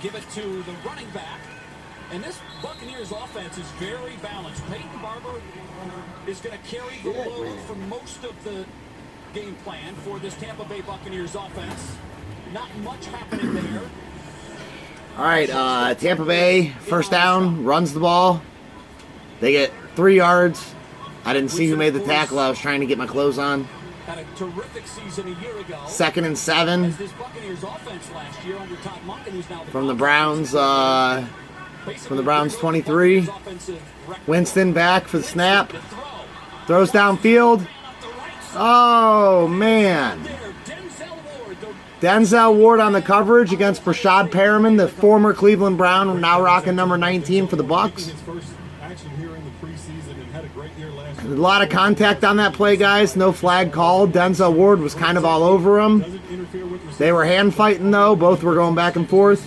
give it to the running back. And this Buccaneers offense is very balanced. Peyton Barber is going to carry the load for most of the game plan for this Tampa Bay Buccaneers offense. Not much happening there. All right, Tampa Bay, first down, runs the ball. They get 3 yards. I didn't see who made the tackle. I was trying to get my clothes on. Had a terrific season a year ago. 2nd and 7. As this Buccaneers offense last year under Todd Monken, who's now From the Browns 23. Winston back for the snap. Throws downfield. Oh, man. Denzel Ward on the coverage against Brashad Perriman, the former Cleveland Brown, now rocking number 19 for the Bucs. A lot of contact on that play, guys. No flag called. Denzel Ward was kind of all over him. They were hand fighting, though. Both were going back and forth.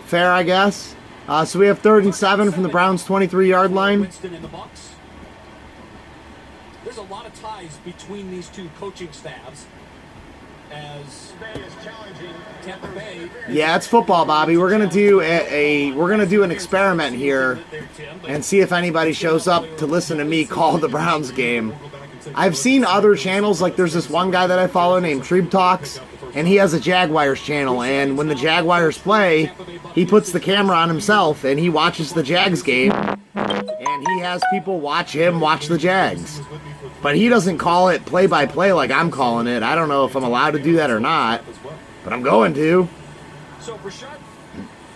Fair, I guess. So we have 3rd and 7 from the Browns' 23-yard line. There's a lot of ties between these two coaching staffs. As Tampa Bay. Yeah, it's football, Bobby. We're gonna do an experiment here and see if anybody shows up to listen to me call the Browns game. I've seen other channels, like there's this one guy that I follow named Treeb Talks, and he has a Jaguars channel, and when the Jaguars play, he puts the camera on himself and he watches the Jags game, and he has people watch him watch the Jags. But he doesn't call it play-by-play like I'm calling it. I don't know if I'm allowed to do that or not, but I'm going to. So Brashad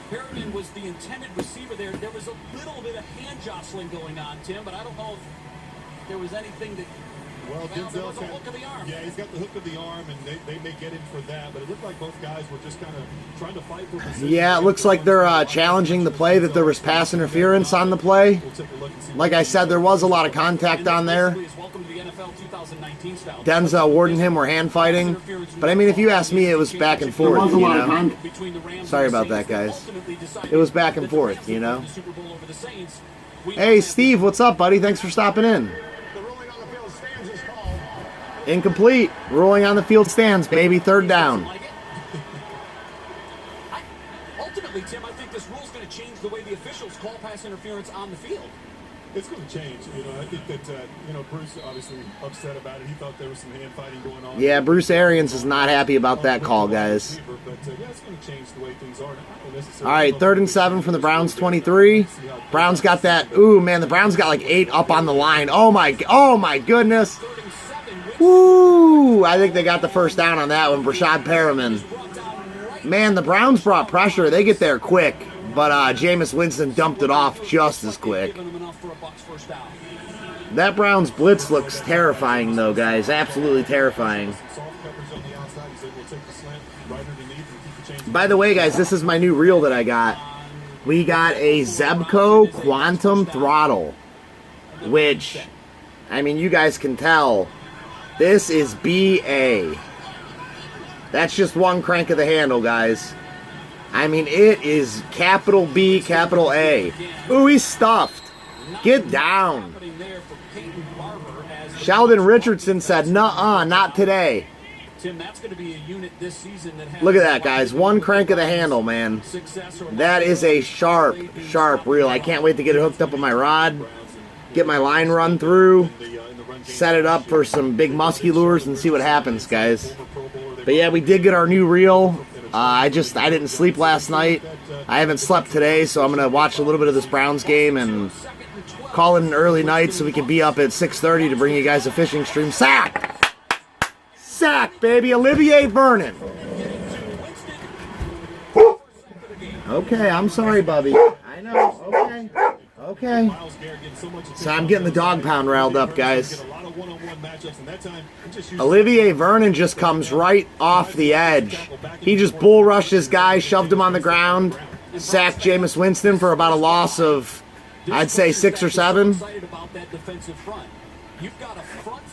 Perriman was the intended receiver there. There was a little bit of hand jostling going on, Tim, but I don't know if there was anything that... Well, Denzel's got the arm. Yeah, he's got the hook of the arm, and they may get in for that. But it looked like both guys were just kind of trying to fight for position. Yeah, it looks like they're challenging the play, that there was pass interference on the play. Like I said, there was a lot of contact on there. Denzel Ward and him were hand fighting. But, I mean, if you ask me, it was back and forth, you know. Sorry about that, guys. It was back and forth, you know. Hey, Steve, what's up, buddy? Thanks for stopping in. Incomplete. Ruling on the field stands, baby. 3rd down. Ultimately, Tim, I think this rule's going to change the way the officials call pass interference on the field. It's going to change. You know, I think that, Bruce obviously upset about it. He thought there was some hand fighting going on. Yeah, Bruce Arians is not happy about that call, guys. But, yeah, it's going to change the way things are. All right, 3rd and 7 from the Browns 23. Browns got that. Ooh, man, the Browns got like 8 up on the line. Oh, my goodness. Woo! I think they got the first down on that one. Brashad Perriman. Man, the Browns brought pressure. They get there quick. But Jameis Winston dumped it off just as quick. That Browns blitz looks terrifying, though, guys. Absolutely terrifying. By the way, guys, this is my new reel that I got. We got a Zebco Quantum Throttle. Which, I mean, you guys can tell. This is BA. That's just one crank of the handle, guys. I mean, it is capital B, capital A. Ooh, he's stuffed. Get down. Sheldon Richardson said, nuh-uh, not today. Tim, that's going to be a unit this season that has... Look at that, guys. One crank of the handle, man. That is a sharp, sharp reel. I can't wait to get it hooked up on my rod, get my line run through, set it up for some big musky lures, and see what happens, guys. But yeah, we did get our new reel. I didn't sleep last night. I haven't slept today, so I'm going to watch a little bit of this Browns game and call it an early night so we can be up at 6:30 to bring you guys a fishing stream. Sack! Sack, baby. Olivier Vernon. Okay, I'm sorry, Bubby. I know. Okay. Okay. So I'm getting the dog pound riled up, guys. Olivier Vernon just comes right off the edge. He just bull rushed this guy, shoved him on the ground, sacked Jameis Winston for about a loss of, I'd say, 6 or 7.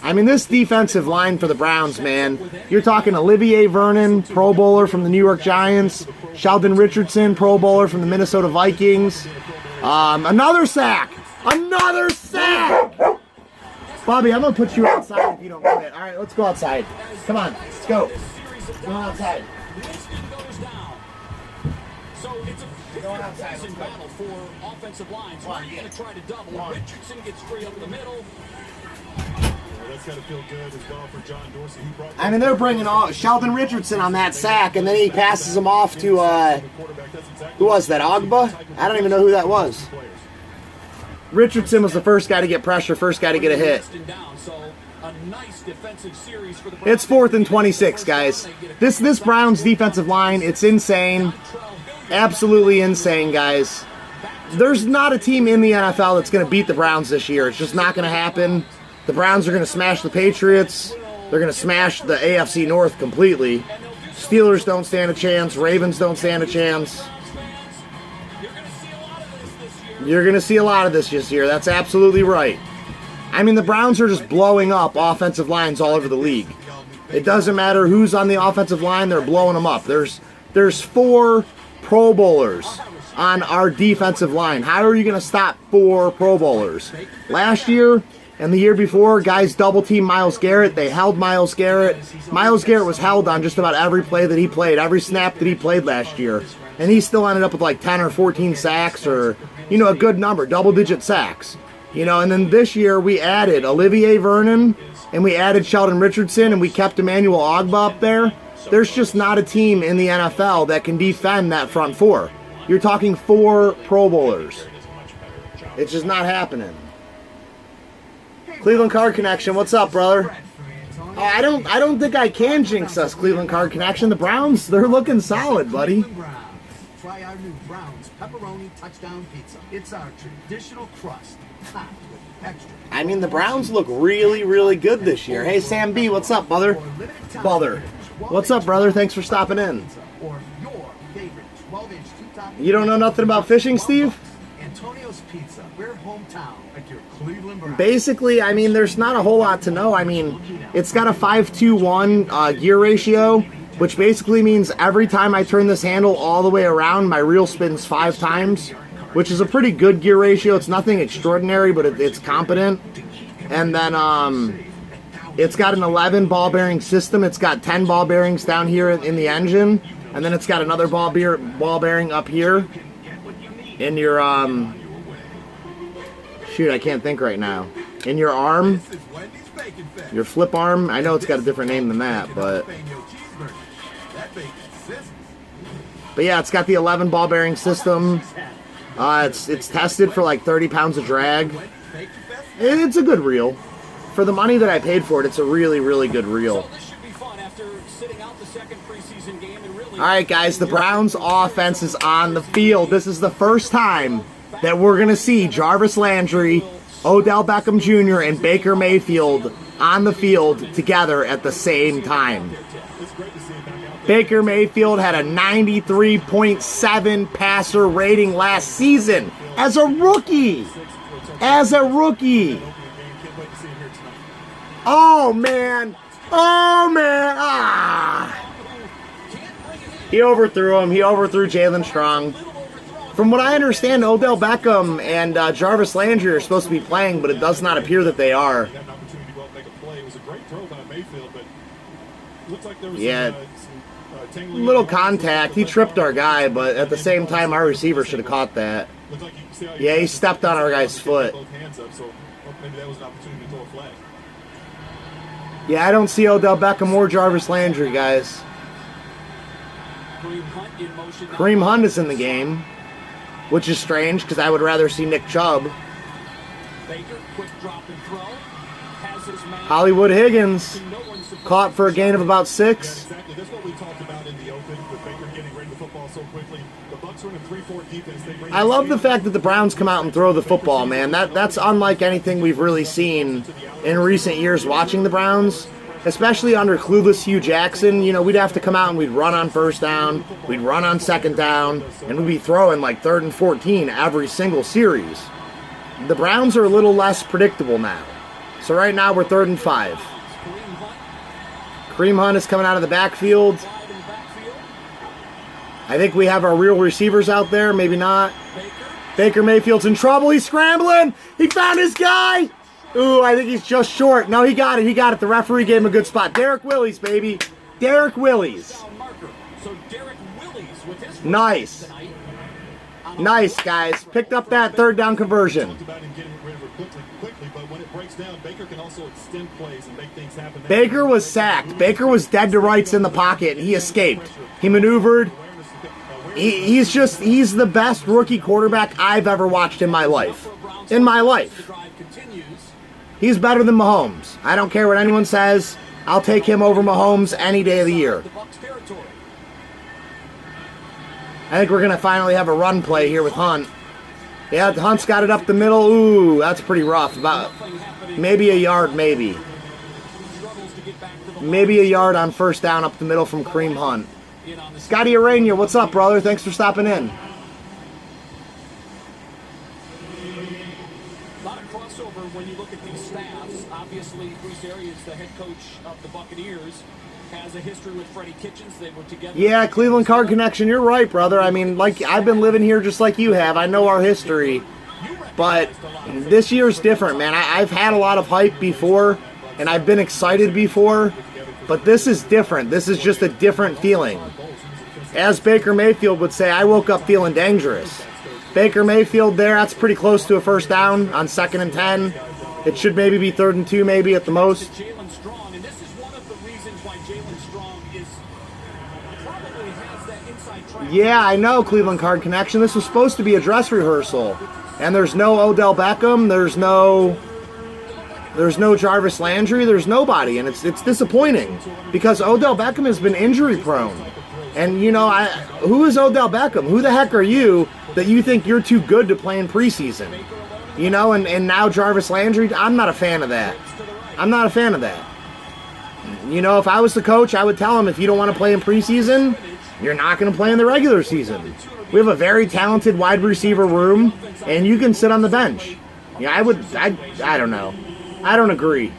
I mean, this defensive line for the Browns, man. You're talking Olivier Vernon, Pro Bowler from the New York Giants. Sheldon Richardson, Pro Bowler from the Minnesota Vikings. Another sack! Another sack! Bobby, I'm going to put you outside if you don't quit. All right, let's go outside. Come on, let's go. Go outside. So it's a 50-50 battle for offensive lines. Where are you going to try to double? Richardson gets free up the middle. That's got to feel good as well for John Dorsey. I mean, they're bringing Sheldon Richardson on that sack, and then he passes him off to, who was that, Ogba? I don't even know who that was. Richardson was the first guy to get pressure, first guy to get a hit. It's 4th and 26, guys. This Browns defensive line, it's insane. Absolutely insane, guys. There's not a team in the NFL that's going to beat the Browns this year. It's just not going to happen. The Browns are going to smash the Patriots. They're going to smash the AFC North completely. Steelers don't stand a chance. Ravens don't stand a chance. You're going to see a lot of this year. That's absolutely right. I mean, the Browns are just blowing up offensive lines all over the league. It doesn't matter who's on the offensive line, they're blowing them up. There's 4 Pro Bowlers on our defensive line. How are you going to stop 4 Pro Bowlers? Last year and the year before, guys double-teamed Myles Garrett. They held Myles Garrett. Myles Garrett was held on just about every play that he played, every snap that he played last year. And he still ended up with like 10 or 14 sacks or, you know, a good number, double-digit sacks. You know, and then this year we added Olivier Vernon and we added Sheldon Richardson and we kept Emmanuel Ogba up there. There's just not a team in the NFL that can defend that front 4. You're talking 4 Pro Bowlers. It's just not happening. Cleveland Card Connection, what's up, brother? I don't think I can jinx us, Cleveland Card Connection. The Browns, they're looking solid, buddy. Try our new Browns pepperoni touchdown pizza. It's our traditional crust, topped with extra. I mean, the Browns look really, really good this year. Hey, Sam B, what's up, brother? Brother. What's up, brother? Thanks for stopping in. You don't know nothing about fishing, Steve? Antonio's Pizza. We're hometown at your Cleveland Browns. Basically, I mean, there's not a whole lot to know. I mean, it's got a 5-2-1 gear ratio, which basically means every time I turn this handle all the way around, my reel spins 5 times, which is a pretty good gear ratio. It's nothing extraordinary, but it's competent. And then it's got an 11 ball bearing system. It's got 10 ball bearings down here in the engine, and then it's got another ball bearing up here in your shoot, I can't think right now. In your arm, your flip arm. I know it's got a different name than that, but yeah, it's got the 11 ball bearing system. It's tested for like 30 pounds of drag. It's a good reel. For the money that I paid for it, it's a really, really good reel. All right, guys, the Browns offense is on the field. This is the first time that we're going to see Jarvis Landry, Odell Beckham Jr., and Baker Mayfield on the field together at the same time. Baker Mayfield had a 93.7 passer rating last season as a rookie. Oh, man. He overthrew him. He overthrew Jalen Strong. From what I understand, Odell Beckham and Jarvis Landry are supposed to be playing, but it does not appear that they are. Yeah, little contact. He tripped our guy, but at the same time, our receiver should have caught that. Yeah, he stepped on our guy's foot. Yeah, I don't see Odell Beckham or Jarvis Landry, guys. Kareem Hunt is in the game, which is strange because I would rather see Nick Chubb. Hollywood Higgins caught for a gain of about 6. Exactly. That's what we talked about in the open with Baker getting rid of the football so quickly. The Bucs are in a 3-4 defense. I love the fact that the Browns come out and throw the football, man. That's unlike anything we've really seen in recent years watching the Browns, especially under clueless Hugh Jackson. You know, we'd have to come out and we'd run on first down, we'd run on second down, and we'd be throwing like 3rd and 14 every single series. The Browns are a little less predictable now. So right now we're 3rd and 5. Kareem Hunt is coming out of the backfield. I think we have our real receivers out there. Maybe not. Baker Mayfield's in trouble. He's scrambling. He found his guy. Ooh, I think he's just short. No, he got it. The referee gave him a good spot. Derek Willis, baby. Derek Willis. So Derek Willis with his Nice. Nice, guys. Picked up that third down conversion. About him getting rid of it quickly, but when it breaks down, Baker can also extend plays and make things happen. Baker was sacked. Baker was dead to rights in the pocket, and he escaped. He maneuvered. He's the best rookie quarterback I've ever watched in my life. In my life. He's better than Mahomes. I don't care what anyone says. I'll take him over Mahomes any day of the year. I think we're going to finally have a run play here with Hunt. Yeah, Hunt's got it up the middle. Ooh, that's pretty rough. About maybe a yard, maybe. Maybe a yard on first down up the middle from Kareem Hunt. Scotty Arania, what's up, brother? Thanks for stopping in. A lot of crossover when you look at these staffs. Obviously, Bruce Arians, the head coach of the Buccaneers, has a history with Freddie Kitchens. They were together. Yeah, Cleveland Card Connection, you're right, brother. I mean, like, I've been living here just like you have. I know our history. But this year's different, man. I've had a lot of hype before, and I've been excited before. But this is different. This is just a different feeling. As Baker Mayfield would say, I woke up feeling dangerous. Baker Mayfield there, that's pretty close to a first down on 2nd and 10. It should maybe be 3rd and 2, maybe at the most. Yeah, I know, Cleveland Card Connection. This was supposed to be a dress rehearsal. And there's no Odell Beckham. There's no Jarvis Landry. There's nobody. And it's disappointing because Odell Beckham has been injury prone. And, you know, who is Odell Beckham? Who the heck are you that you think you're too good to play in preseason? You know, and now Jarvis Landry, I'm not a fan of that. I'm not a fan of that. You know, if I was the coach, I would tell him if you don't want to play in preseason, you're not going to play in the regular season. We have a very talented wide receiver room, and you can sit on the bench. Yeah, I don't know. I don't agree.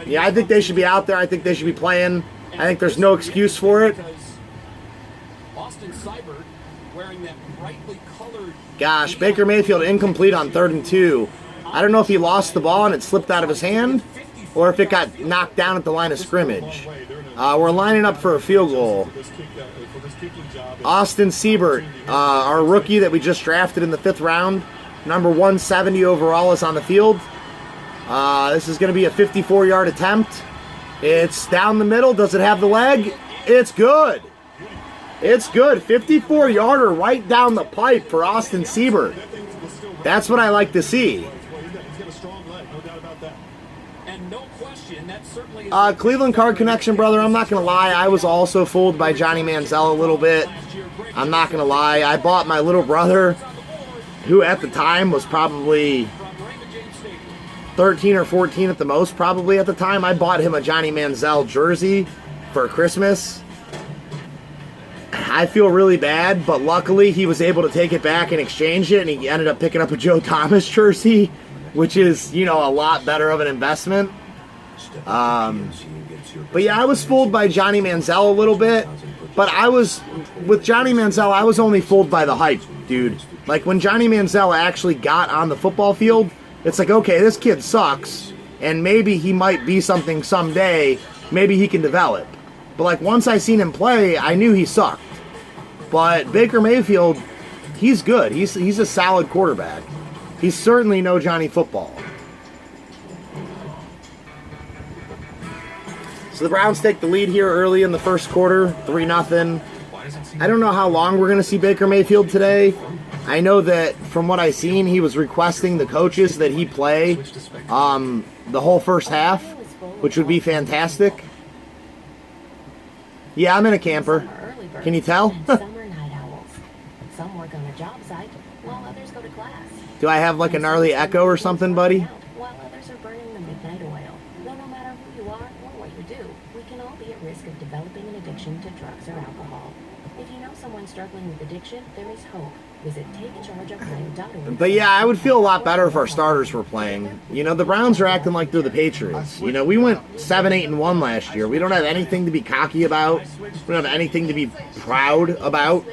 Yeah, I think they should be out there. I think they should be playing. I think there's no excuse for it. Gosh, Baker Mayfield incomplete on 3rd and 2. I don't know if he lost the ball and it slipped out of his hand, or if it got knocked down at the line of scrimmage. We're lining up for a field goal. Austin Siebert, our rookie that we just drafted in the 5th round, number 170 overall, is on the field. This is going to be a 54-yard attempt. It's down the middle. Does it have the leg? It's good. It's good. 54-yarder right down the pipe for Austin Siebert. That's what I like to see. Cleveland Card Connection, brother, I'm not going to lie. I was also fooled by Johnny Manziel a little bit. I'm not going to lie. I bought my little brother, who at the time was probably 13 or 14 at the most, probably at the time. I bought him a Johnny Manziel jersey for Christmas. I feel really bad, but luckily he was able to take it back and exchange it, and he ended up picking up a Joe Thomas jersey, which is, you know, a lot better of an investment. But yeah, I was fooled by Johnny Manziel a little bit, but with Johnny Manziel, I was only fooled by the hype, dude. Like, when Johnny Manziel actually got on the football field, it's like, okay, this kid sucks, and maybe he might be something someday, maybe he can develop. But, like, once I seen him play, I knew he sucked. But Baker Mayfield, he's good. He's a solid quarterback. He's certainly no Johnny Football. So the Browns take the lead here early in the first quarter, 3-0. I don't know how long we're going to see Baker Mayfield today. I know that from what I've seen, he was requesting the coaches that he play the whole first half, which would be fantastic. Yeah, I'm in a camper. Can you tell? Some work on a job site, while others go to class. Do I have like a gnarly echo or something, buddy? While others are burning the midnight oil. Though no matter who you are or what you do, we can all be at risk of developing an addiction to drugs or alcohol. If you know someone struggling with addiction, there is hope. Visit takechargeoflife.org. But yeah, I would feel a lot better if our starters were playing. You know, the Browns are acting like they're the Patriots. You know, we went 7-8-1 last year. We don't have anything to be cocky about. We don't have anything to be proud about.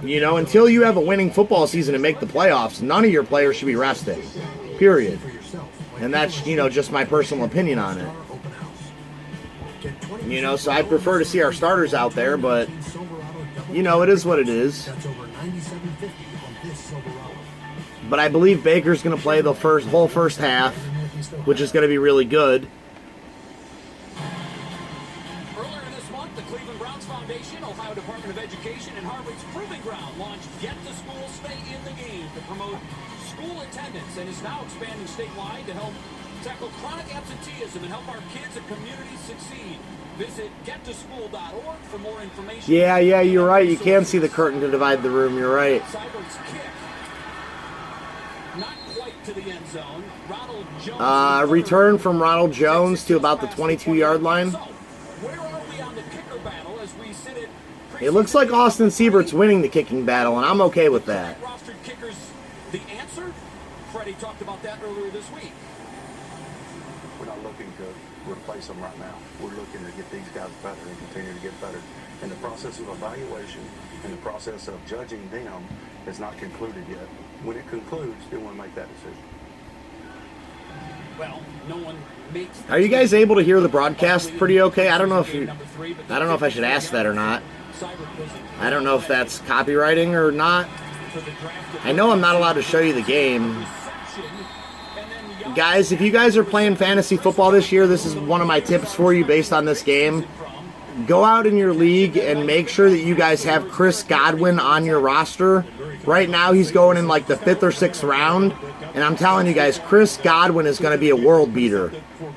You know, until you have a winning football season and make the playoffs, none of your players should be resting. Period. And that's, you know, just my personal opinion on it. You know, so I prefer to see our starters out there, but, you know, it is what it is. That's over $97.50 on this Silverado. But I believe Baker's going to play the whole first half, which is going to be really good. Earlier this month, the Cleveland Browns Foundation, Ohio Department of Education, and Harvard's Proving Ground launched Get to School, Stay in the Game to promote school attendance, and is now expanding statewide to help tackle chronic absenteeism and help our kids and communities succeed. Visit gettoschool.org for more information. Yeah, you're right. You can see the curtain to divide the room. You're right. Seibert's kick. Not quite to the end zone. Ronald Jones. Return from Ronald Jones to about the 22-yard line. So, where are we on the kicker battle as we sit at It looks like Austin Seibert's winning the kicking battle, and I'm okay with that. rostered kickers the answer? Freddie talked about that earlier this week. We're not looking to replace them right now. We're looking to get these guys better and continue to get better. And the process of evaluation and the process of judging them is not concluded yet. When it concludes, then we'll make that decision. Well, no one makes. Are you guys able to hear the broadcast pretty okay? I don't know if I should ask that or not. I don't know if that's copywriting or not. I know I'm not allowed to show you the game. Guys, if you guys are playing fantasy football this year, this is one of my tips for you based on this game. Go out in your league and make sure that you guys have Chris Godwin on your roster. Right now, he's going in like the 5th or 6th round. And I'm telling you guys, Chris Godwin is going to be a world beater.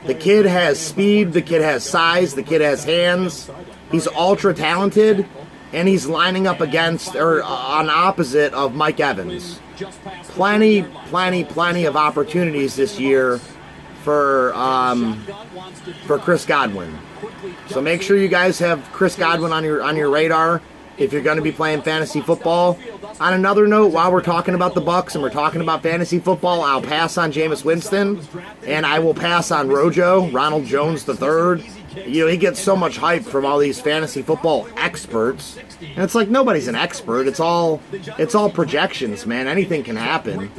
The kid has speed, the kid has size, the kid has hands. He's ultra talented, and he's lining up against or on opposite of Mike Evans. Plenty of opportunities this year for Chris Godwin. So make sure you guys have Chris Godwin on your radar if you're going to be playing fantasy football. On another note, while we're talking about the Bucs and we're talking about fantasy football, I'll pass on Jameis Winston, and I will pass on Rojo, Ronald Jones III. You know, he gets so much hype from all these fantasy football experts, and it's like nobody's an expert. It's all projections, man. Anything can happen.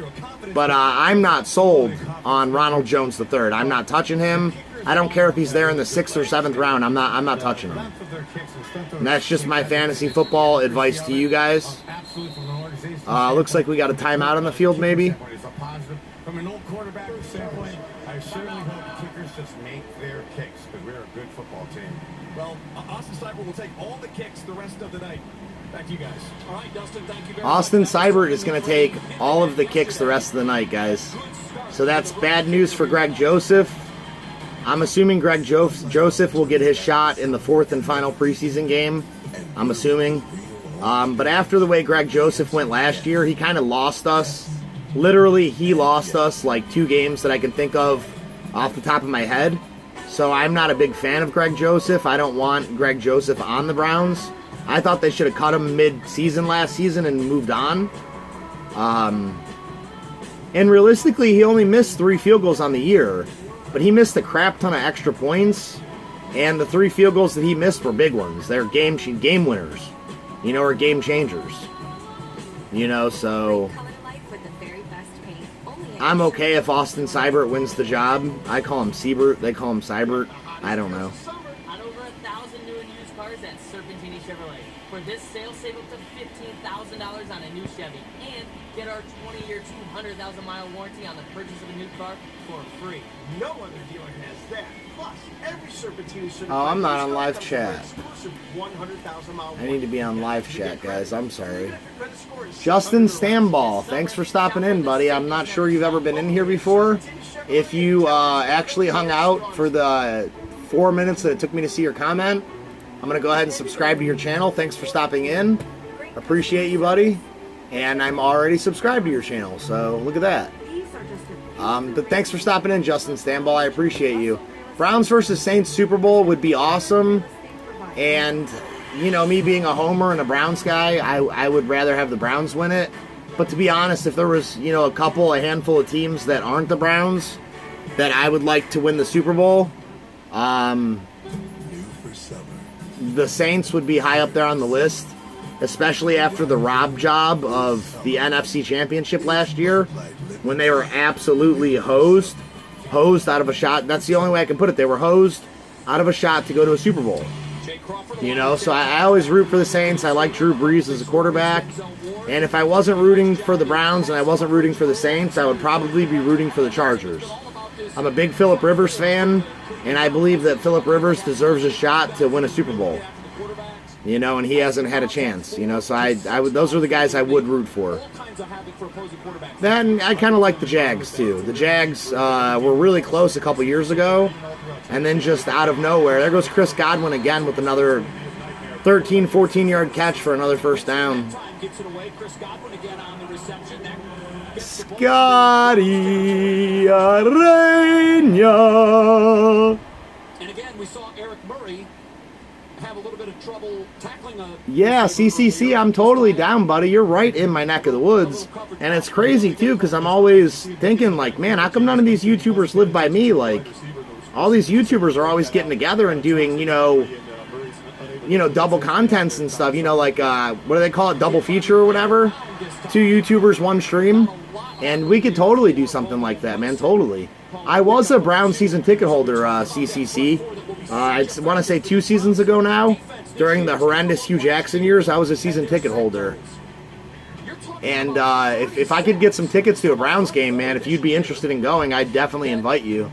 But I'm not sold on Ronald Jones III. I'm not touching him. I don't care if he's there in the 6th or 7th round. I'm not touching him. And that's just my fantasy football advice to you guys. Looks like we got a timeout on the field, maybe. From an old quarterback standpoint, I certainly hope kickers just make their kicks, because we're a good football team. Well, Austin Seibert will take all the kicks the rest of the night. Back to you guys. All right, Dustin, thank you very Austin much. Seibert is going to take all of the kicks the rest of the night, guys. So that's bad news for Greg Joseph. I'm assuming Greg Joseph will get his shot in the 4th and final preseason game. I'm assuming. But after the way Greg Joseph went last year, he kind of lost us. Literally, he lost us like 2 games that I can think of off the top of my head. So I'm not a big fan of Greg Joseph. I don't want Greg Joseph on the Browns. I thought they should have cut him mid-season last season and moved on. And realistically, he only missed 3 field goals on the year. But he missed a crap ton of extra points. And the 3 field goals that he missed were big ones. They're game winners. You know, or game changers. You know, so I'm okay if Austin Seibert wins the job. I call him Seibert. They call him Seibert. I don't know. On over 1,000 new and used cars at Serpentini Chevrolet. For this sale, save up to $15,000 on a new Chevy. And get our 20-year, 200,000-mile warranty on the purchase of a new car for free. No other dealer has that. Plus, every Serpentini certified Oh, I'm not on used car live comes chat. with an exclusive 100,000-mile I need to be on live chat, guys. I'm sorry. Even if your credit score is Justin 600 or less, Stamball, thanks for stopping in, buddy. I'm not sure you've ever been in here before. If you actually hung out for the 4 minutes that it took me to see your comment, I'm going to go ahead and subscribe to your channel. Thanks for stopping in. Appreciate you, buddy. And I'm already subscribed to your channel, so look at that. But thanks for stopping in, Justin Stamball. I appreciate you. Browns versus Saints Super Bowl would be awesome. And, you know, me being a homer and a Browns guy, I would rather have the Browns win it. But to be honest, if there was, you know, a handful of teams that aren't the Browns that I would like to win the Super Bowl, the Saints would be high up there on the list, especially after the rob job of the NFC Championship last year when they were absolutely hosed out of a shot. That's the only way I can put it. They were hosed out of a shot to go to a Super Bowl. You know, so I always root for the Saints. I like Drew Brees as a quarterback. And if I wasn't rooting for the Browns and I wasn't rooting for the Saints, I would probably be rooting for the Chargers. I'm a big Phillip Rivers fan, and I believe that Phillip Rivers deserves a shot to win a Super Bowl. You know, and he hasn't had a chance. You know, so I would. Those are the guys I would root for. Then I kind of like the Jags too. The Jags were really close a couple years ago, and then just out of nowhere, there goes Chris Godwin again with another 13, 14-yard catch for another first down. Scotty Arena. And again, we saw Eric Murray have a little bit of trouble tackling a... Yeah, CCC, I'm totally down, buddy. You're right in my neck of the woods. And it's crazy, too, because I'm always thinking, like, man, how come none of these YouTubers live by me? Like, all these YouTubers are always getting together and doing, you know, double contents and stuff. You know, like, what do they call it? Double feature or whatever? 2 YouTubers, 1 stream. And we could totally do something like that, man, totally. I was a Brown season ticket holder, CCC. I want to say 2 seasons ago now. During the horrendous Hugh Jackson years, I was a season ticket holder. And if I could get some tickets to a Browns game, man, if you'd be interested in going, I'd definitely invite you.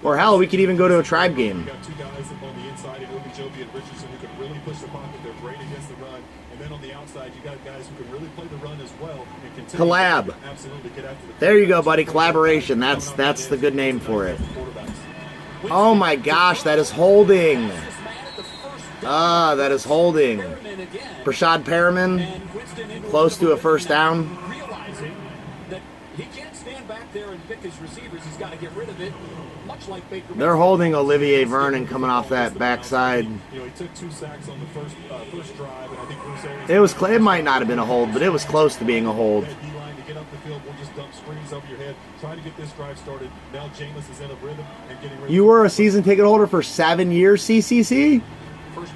Or hell, we could even go to a Tribe game. Got 2 guys on the inside, Ogunjobi and Richardson, who can really push the pocket. They're great against the run. And then on the outside, you got guys who can really play the run as well. And continue Collab. Absolutely get after the... There you go, buddy. Collaboration. That's the good name for it. Oh my gosh, that is holding. That is holding. Rashad Perriman, close to a first down. Realizing that he can't stand back there and pick his receivers. He's got to get rid of it. Much like Baker. They're holding Olivier Vernon coming off that backside. You know, he took 2 sacks on the first drive, and I think Bruce Arians... It might not have been a hold, but it was close to being a hold. D-line to get up the field. We'll just dump screens over your head. Trying to get this drive started. Now Jameis is in a rhythm and getting ready. You were a season ticket holder for 7 years, CCC?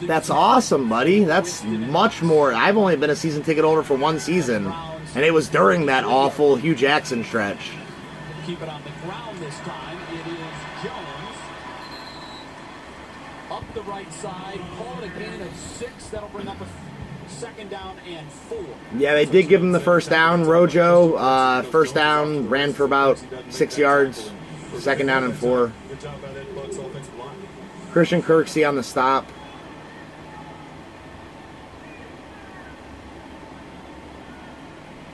That's awesome, buddy. That's much more. I've only been a season ticket holder for 1 season, and it was during that awful Hugh Jackson stretch. Keep it on the ground this time. It is Jones. Up the right side. Call it a gain of 6. That'll bring up a second down and 4. Yeah, they did give him the first down. Rojo, first down, ran for about 6 yards. Second down and 4. Good job by that Bucs offensive line. Christian Kirksey on the stop.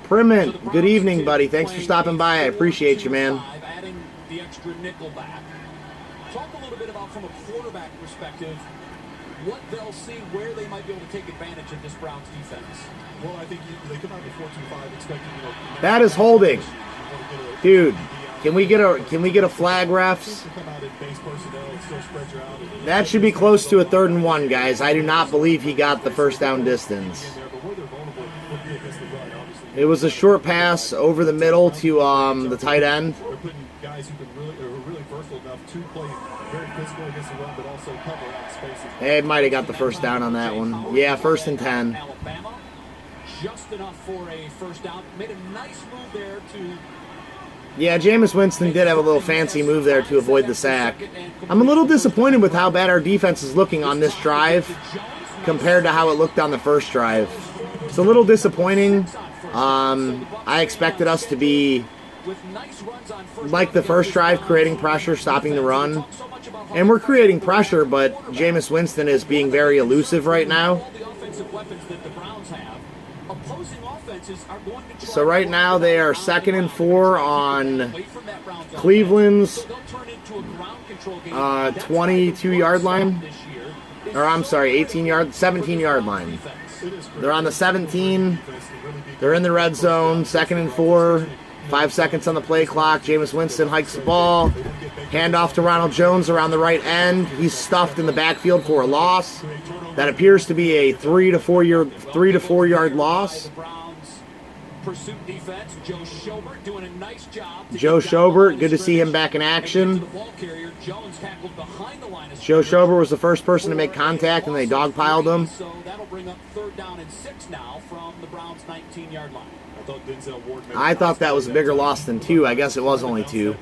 Primint, good evening, buddy. Thanks for stopping by. I appreciate you, man. Adding the extra nickel back. Talk a little bit about, from a quarterback perspective, what they'll see, where they might be able to take advantage of this Browns defense. Well, I think they come out to 4-2-5 expecting, you know... That is holding. Dude, can we get a flag, refs? That should be close to a 3rd and 1, guys. I do not believe he got the first down distance. It was a short pass over the middle to the tight end. They're putting guys who are really versatile enough to play very physical against the run, but also cover out spaces. It might have got the first down on that one. Yeah, 1st and 10. Alabama, just enough for a first down. Made a nice move there to... Yeah, Jameis Winston did have a little fancy move there to avoid the sack. I'm a little disappointed with how bad our defense is looking on this drive compared to how it looked on the first drive. It's a little disappointing. I expected us to be like the first drive, creating pressure, stopping the run. And we're creating pressure, but Jameis Winston is being very elusive right now. So right now they are 2nd and 4 on Cleveland's 22-yard line. Or I'm sorry, 17-yard line. They're on the 17. They're in the red zone, 2nd and 4. 5 seconds on the play clock. Jameis Winston hikes the ball. Handoff to Ronald Jones around the right end. He's stuffed in the backfield for a loss. That appears to be a 3 to 4 yard loss. pursuit defense. Joe Schobert doing a nice job. Joe Schobert, good to see him back in action. Joe Schobert was the first person to make contact, and they dogpiled him. So that'll bring up 3rd down and 6 now from the Browns' 19-yard line. I thought that was a bigger loss than 2. I guess it was only 2.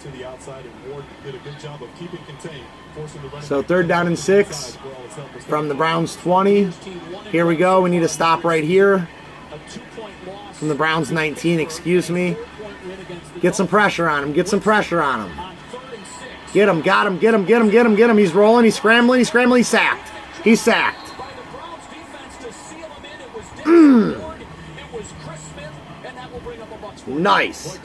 So 3rd down and 6 from the Browns 20. Here we go. We need to stop right here. From the Browns 19, excuse me. Get some pressure on him. Get some pressure on him. Get him. Got him. Get him. Get him. Get him. Get him. He's rolling. He's scrambling. He's scrambling. He's sacked. He's sacked. Nice.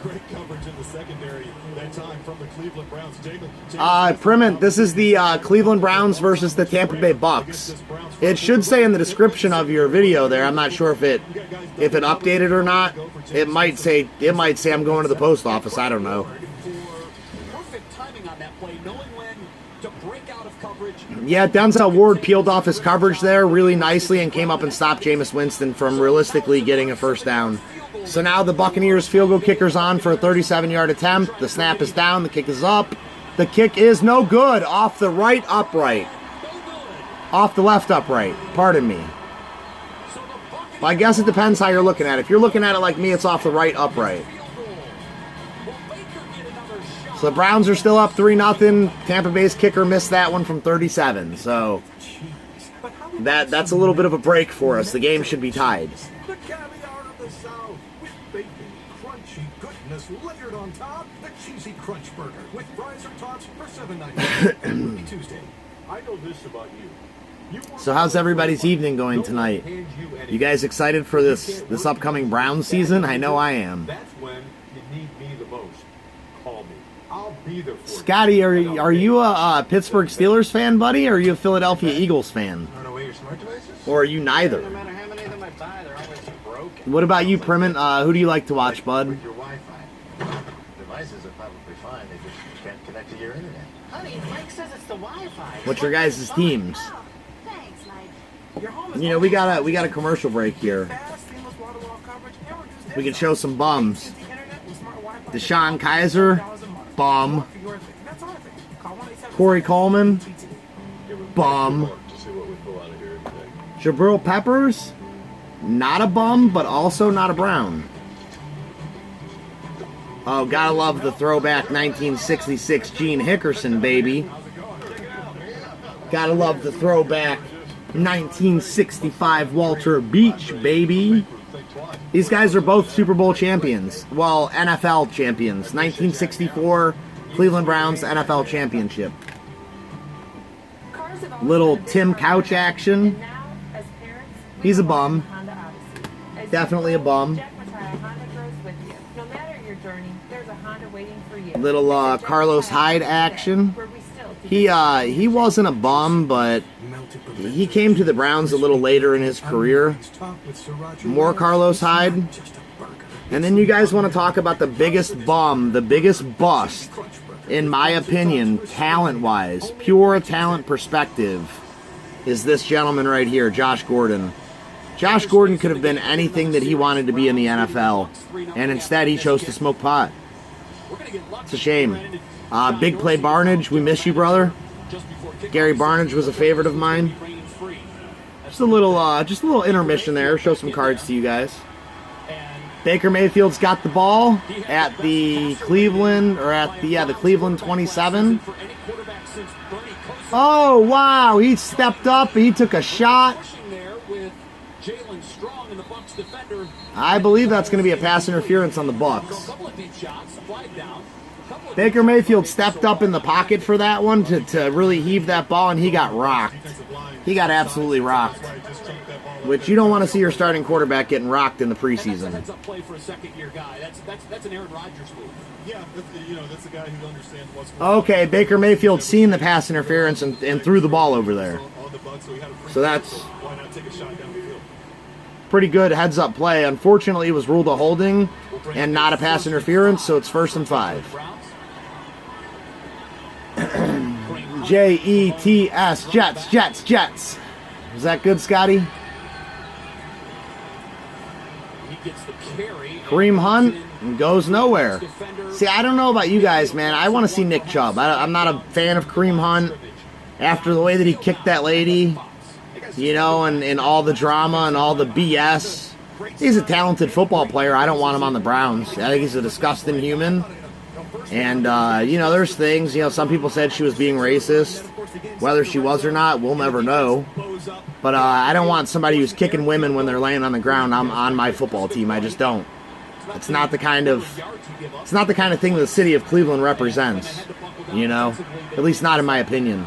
Primint, this is the Cleveland Browns versus the Tampa Bay Bucs. It should say in the description of your video there. I'm not sure if it updated or not. It might say I'm going to the post office. I don't know. Yeah, Denzel Ward peeled off his coverage there really nicely and came up and stopped Jameis Winston from realistically getting a first down. So now the Buccaneers field goal kicker's on for a 37-yard attempt. The snap is down. The kick is up. The kick is no good. Off the right upright. Off the left upright. Pardon me. Well, I guess it depends how you're looking at it. If you're looking at it like me, it's off the right upright. So the Browns are still up 3-0. Tampa Bay's kicker missed that one from 37. So that's a little bit of a break for us. The game should be tied. The caviar of the South with bacon, crunchy goodness layered on top. The cheesy crunch burger with fries or tots for $7.99 every Tuesday. I know this about you. So how's everybody's evening going tonight? You guys excited for this upcoming Browns season? I know I am. That's when you need me the most. Call me. I'll be there for you. Scotty, are you a Pittsburgh Steelers fan, buddy, or are you a Philadelphia Eagles fan? I don't know where your smart device is. Or are you neither? No matter how many of them I buy, they're always broken. What about you, Primint? Who do you like to watch, bud? With your Wi-Fi. Devices are probably fine. They just can't connect to your internet. Honey, Mike says it's the Wi-Fi. What's your guys' teams? Oh, thanks, Mike. Your home is You know, we got a commercial break here. fast, seamless waterfall coverage, and reduced We can show some bums. the internet with smart Wi-Fi. Deshaun Kaiser, $1 a month. bum. For your thing. That's our thing. Call 1-877 Corey Coleman, bum. To see what we pull out of here today. Jabril Peppers, not a bum, but also not a Brown. Oh, gotta love the throwback 1966 Gene Hickerson, baby. Gotta love the throwback 1965 Walter Beach, baby. These guys are both Super Bowl champions. Well, NFL champions. 1964 Cleveland Browns NFL championship. Little Tim Couch action. He's a bum. Definitely a bum. Little Carlos Hyde action. He wasn't a bum, but he came to the Browns a little later in his career. More Carlos Hyde. And then you guys want to talk about the biggest bum, the biggest bust, in my opinion, talent-wise, pure talent perspective, is this gentleman right here, Josh Gordon. Josh Gordon could have been anything that he wanted to be in the NFL, and instead he chose to smoke pot. It's a shame. Big Play Barnage, we miss you, brother. Gary Barnage was a favorite of mine. Just a little intermission there. Show some cards to you guys. Baker Mayfield's got the ball at the Cleveland, the Cleveland 27. Oh, wow, he stepped up, he took a shot. I believe that's going to be a pass interference on the Bucs. Baker Mayfield stepped up in the pocket for that one to really heave that ball, and he got rocked. He got absolutely rocked. Which you don't want to see your starting quarterback getting rocked in the preseason. That's a play for a second-year guy. That's an Aaron Rodgers move. Yeah, that's a guy who understands what's going on. Okay, Baker Mayfield seen the pass interference and threw the ball over there. So that's pretty good heads-up play. Unfortunately, it was ruled a holding and not a pass interference, so it's 1st and 5. Jets, Jets. Is that good, Scotty? gets the carry. Kareem Hunt goes nowhere. See, I don't know about you guys, man. I want to see Nick Chubb. I'm not a fan of Kareem Hunt after the way that he kicked that lady, you know, and all the drama and all the BS. He's a talented football player. I don't want him on the Browns. I think he's a disgusting human. And, you know, there's things, you know, some people said she was being racist. Whether she was or not, we'll never know. But I don't want somebody who's kicking women when they're laying on the ground on my football team. I just don't. It's not the kind of thing the city of Cleveland represents, you know, at least not in my opinion.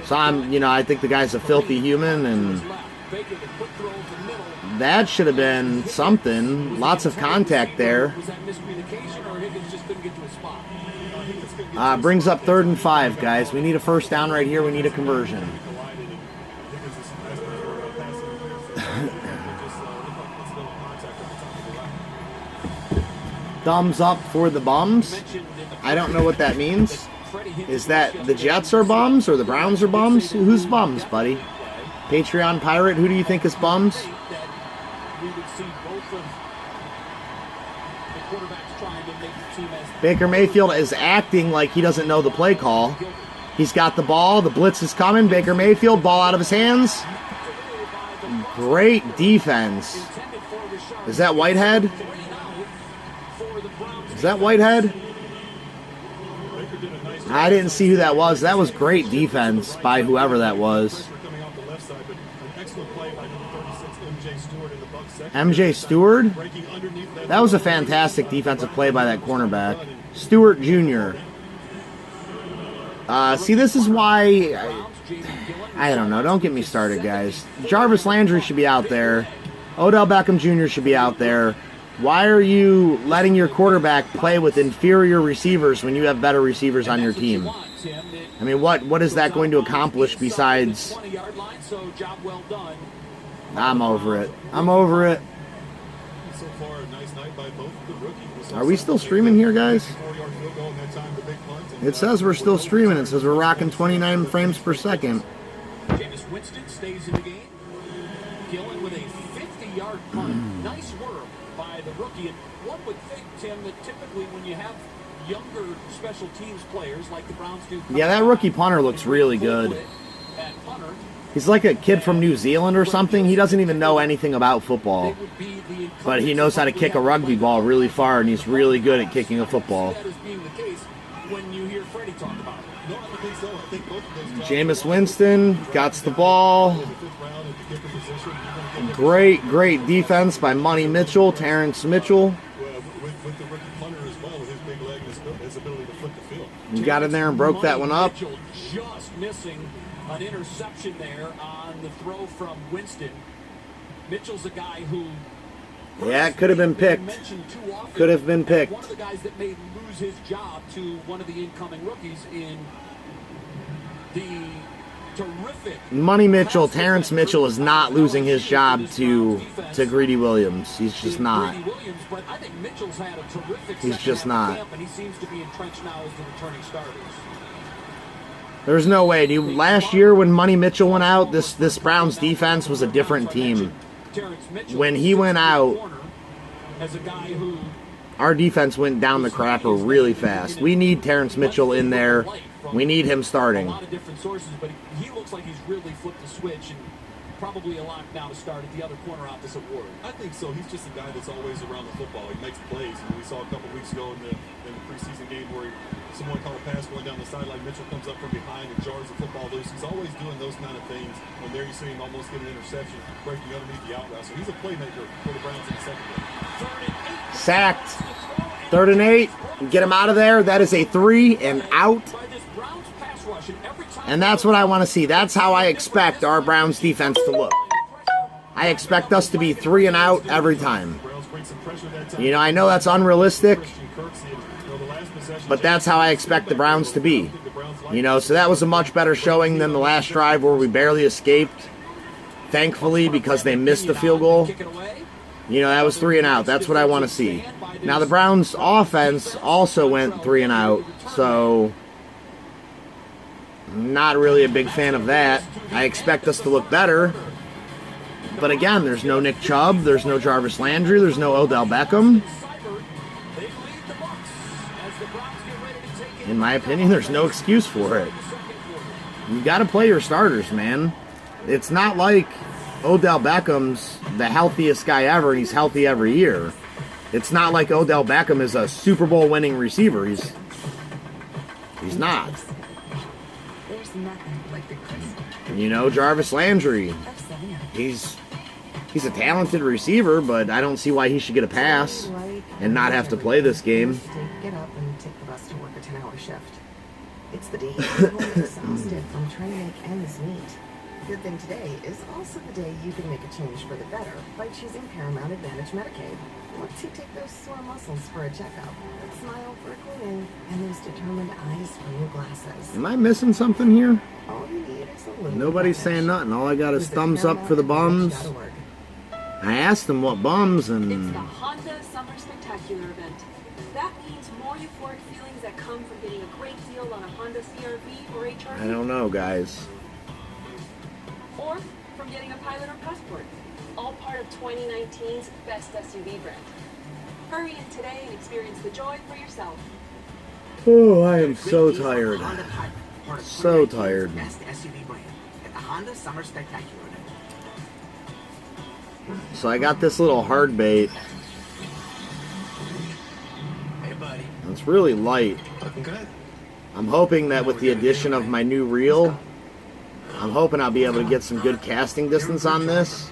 So I think the guy's a filthy human, and that should have been something. Lots of contact there. Brings up 3rd and 5, guys. We need a first down right here. We need a conversion. Thumbs up for the bums. I don't know what that means. Is that the Jets are bums or the Browns are bums? Who's bums, buddy? Patreon Pirate, who do you think is bums? Baker Mayfield is acting like he doesn't know the play call. He's got the ball. The blitz is coming. Baker Mayfield, ball out of his hands. Great defense. Is that Whitehead? Is that Whitehead? I didn't see who that was. That was great defense by whoever that was. MJ Stewart? That was a fantastic defensive play by that cornerback. Stewart Jr. See, this is why... I don't know. Don't get me started, guys. Jarvis Landry should be out there. Odell Beckham Jr. should be out there. Why are you letting your quarterback play with inferior receivers when you have better receivers on your team? I mean, what is that going to accomplish besides... I'm over it. I'm over it. Are we still streaming here, guys? It says we're still streaming. It says we're rocking 29 frames per second. Jameis Winston stays in the game. Gillen with a 50-yard punt. Nice work by the rookie. And one would think, Tim, that typically when you have younger special teams players like the Browns do... Yeah, that rookie punter looks really good. He's like a kid from New Zealand or something. He doesn't even know anything about football. But he knows how to kick a rugby ball really far, and he's really good at kicking a football. Jameis Winston got the ball. Great defense by Money Mitchell, Terrence Mitchell. He got in there and broke that one up. Just missing an interception there on the throw from Winston. Mitchell's a guy who... Yeah, it could have been picked. Could have been picked. One of the guys that may lose his job to one of the incoming rookies in the terrific... Money Mitchell, Terrence Mitchell is not losing his job to Greedy Williams. He's just not. He's just not. And he seems to be entrenched now as the returning starters. There's no way, dude. Last year when Money Mitchell went out, this Browns defense was a different team. When he went out, our defense went down the crapper really fast. We need Terrence Mitchell in there. We need him starting. A lot of different sources, but he looks like he's really flipped the switch and probably a lock now to start at the other corner opposite Ward. I think so. He's just a guy that's always around the football. He makes plays. And we saw a couple weeks ago in the preseason game where someone called a pass going down the sideline. Mitchell comes up from behind and jars the football loose. He's always doing those kind of things. And there you see him almost get an interception, breaking underneath the out route. So he's a playmaker for the Browns in the secondary. Sacked. 3rd and 8. Get him out of there. That is a 3 and out. And that's what I want to see. That's how I expect our Browns defense to look. I expect us to be 3 and out every time. You know, I know that's unrealistic, but that's how I expect the Browns to be. You know, so that was a much better showing than the last drive where we barely escaped, thankfully, because they missed the field goal. You know, that was 3 and out. That's what I want to see. Now, the Browns' offense also went 3 and out, so not really a big fan of that. I expect us to look better, But again, there's no Nick Chubb, there's no Jarvis Landry, there's no Odell Beckham. In my opinion, there's no excuse for it. You got to play your starters, man. It's not like Odell Beckham's the healthiest guy ever, and he's healthy every year. It's not like Odell Beckham is a Super Bowl winning receiver. He's not. You know, Jarvis Landry. He's a talented receiver, but I don't see why he should get a pass and not have to play this game. Get up and take the bus to work a 10-hour shift. It's the day you're exhausted from trying to make ends meet. Good thing today is also the day you can make a change for the better by choosing Paramount Advantage Medicaid. Once you take those sore muscles for a checkup, a smile for a cleaning, and those determined eyes for new glasses. Am I missing something here? All you need is a little Nobody's saying nothing. All I got is thumbs up for the bums. I asked them what bums, and it's the Honda Summer Spectacular event. That means more euphoric feelings that come from getting a great deal on a Honda CR-V or HRV. I don't know, guys. Or from getting a Pilot or Passport. All part of 2019's best SUV brand. Hurry in today and experience the joy for yourself. Oh, I am so tired. So tired. Best SUV brand at the Honda Summer Spectacular event. So I got this little hard bait. Hey, buddy. It's really light. Looking good. I'm hoping that with the addition of my new reel, I'm hoping I'll be able to get some good casting distance on this.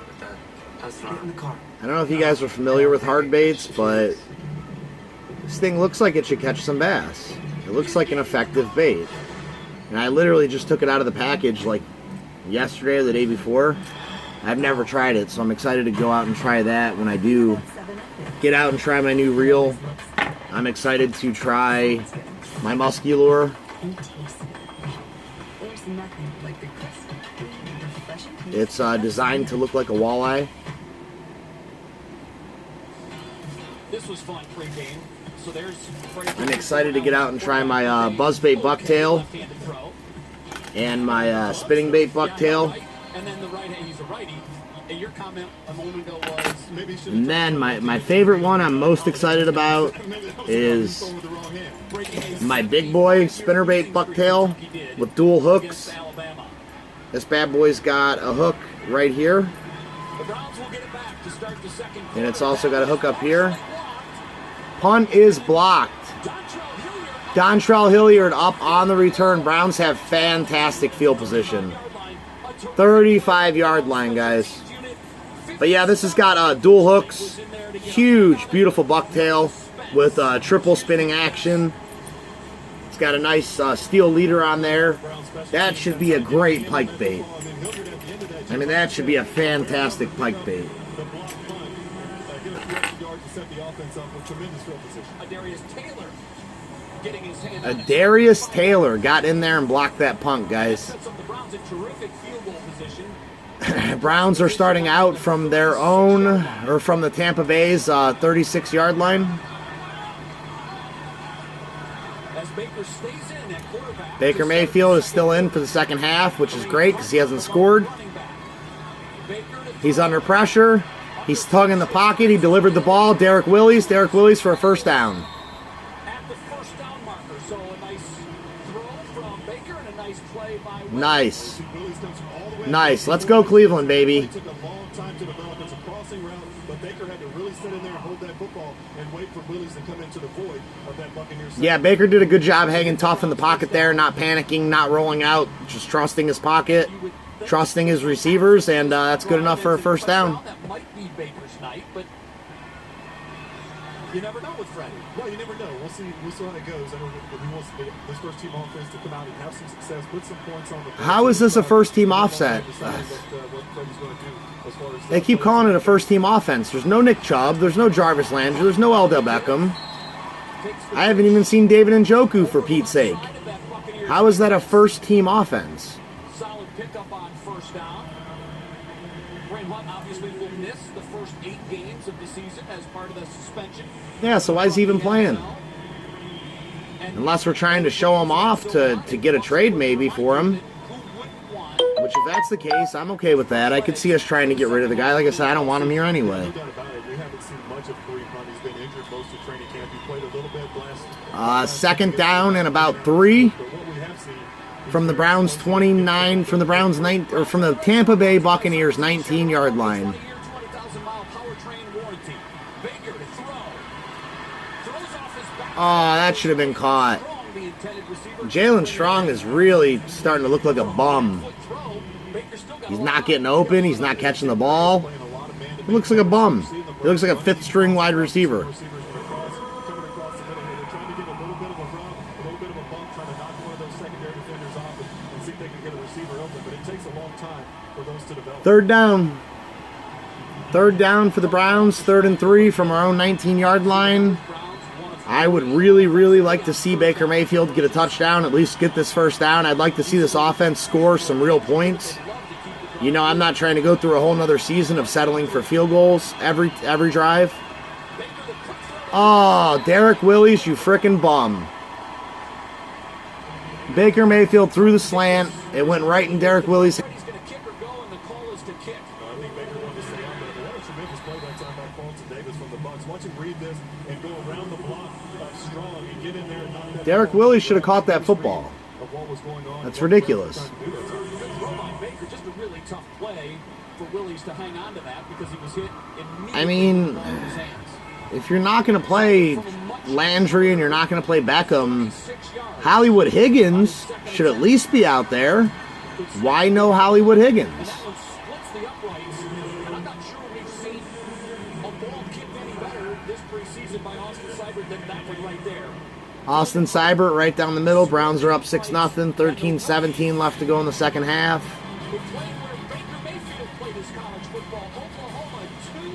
Get in the car. I don't know if you guys are familiar with hard baits, but this thing looks like it should catch some bass. It looks like an effective bait. And I literally just took it out of the package like yesterday or the day before. I've never tried it, so I'm excited to go out and try that when I do get out and try my new reel. I'm excited to try my Musculure. It's designed to look like a walleye. This was fun pregame. So there's I'm excited to get out and try my buzzbait bucktail and my spinning bait bucktail. And then the right hand, he's a righty. And your comment a moment ago was maybe and then my favorite one I'm most excited about is my big boy spinnerbait bucktail with dual hooks. This bad boy's got a hook right here. And it's also got a hook up here. Punt is blocked. Dontrell Hilliard up on the return. Browns have fantastic field position. 35-yard line, guys. But yeah, this has got dual hooks. Huge, beautiful bucktail with triple spinning action. It's got a nice steel leader on there. That should be a great pike bait. I mean, that should be a fantastic pike bait. Darius Taylor got in there and blocked that punt, guys. Browns are starting out from their own, or from the Tampa Bay's 36-yard line. Baker Mayfield is still in for the second half, which is great because he hasn't scored. He's under pressure. He's tugging the pocket. He delivered the ball. Derek Willis for a first down. Nice. Nice. Let's go Cleveland, baby. Yeah, Baker did a good job hanging tough in the pocket there, not panicking, not rolling out, just trusting his pocket, trusting his receivers, and that's good enough for a first down. That might be Baker's night, but you never know with Freddie. Well, you never know. We'll see how it goes. I know he wants this first team offense to come out and have some success, put some points on the board. How is this a first team offset? They keep calling it a first team offense. There's no Nick Chubb, there's no Jarvis Landry, there's no Odell Beckham. I haven't even seen David Njoku, for Pete's sake. How is that a first team offense? Solid pickup on first down. Brain Hunt obviously will miss the first 8 games of the season as part of the suspension. Yeah, so why is he even playing? Unless we're trying to show him off to get a trade maybe for him. Which, if that's the case, I'm okay with that. I could see us trying to get rid of the guy. Like I said, I don't want him here anyway. No doubt about it. We haven't seen much of Kareem Hunt. He's been injured most of training camp. He played a little bit last. Second down and about 3 But what we have seen from the Browns 29, from the Browns 9, or from the Tampa Bay Buccaneers 19-yard line. 20,000-mile powertrain warranty. Baker to throw. Throws off his back. Oh, that should have been caught. Jalen Strong is really starting to look like a bum. He's not getting open. He's not catching the ball. He looks like a bum. He looks like a fifth-string wide receiver. Third down. Third down for the Browns. 3rd and 3 from our own 19-yard line. I would really, really like to see Baker Mayfield get a touchdown, at least get this first down. I'd like to see this offense score some real points. You know, I'm not trying to go through a whole nother season of settling for field goals every drive. Oh, Derek Willis, you frickin' bum. Baker Mayfield threw the slant. It went right in Derek Willis' hand. He's going to kick or go, and the call is to kick. I think Baker wanted to stay on, but what a tremendous play that time by Carlton Davis from the Bucs. Watch him read this and go around the block strong and get in there and knock that. Derek Willis should have caught that football. Of what was going on. That's ridiculous. Throw by Baker, just a really tough play for Willis to hang on to that because he was hit immediately. I mean, if you're not going to play Landry and you're not going to play Beckham, Hollywood Higgins should at least be out there. Why no Hollywood Higgins? Splits the uprights, and I'm not sure we've seen a ball kicked any better this preseason by Austin Seibert than that one right there. Austin Seibert right down the middle. Browns are up 6-0. 13-17 left to go in the second half. We're playing where Baker Mayfield played his college football. Oklahoma 2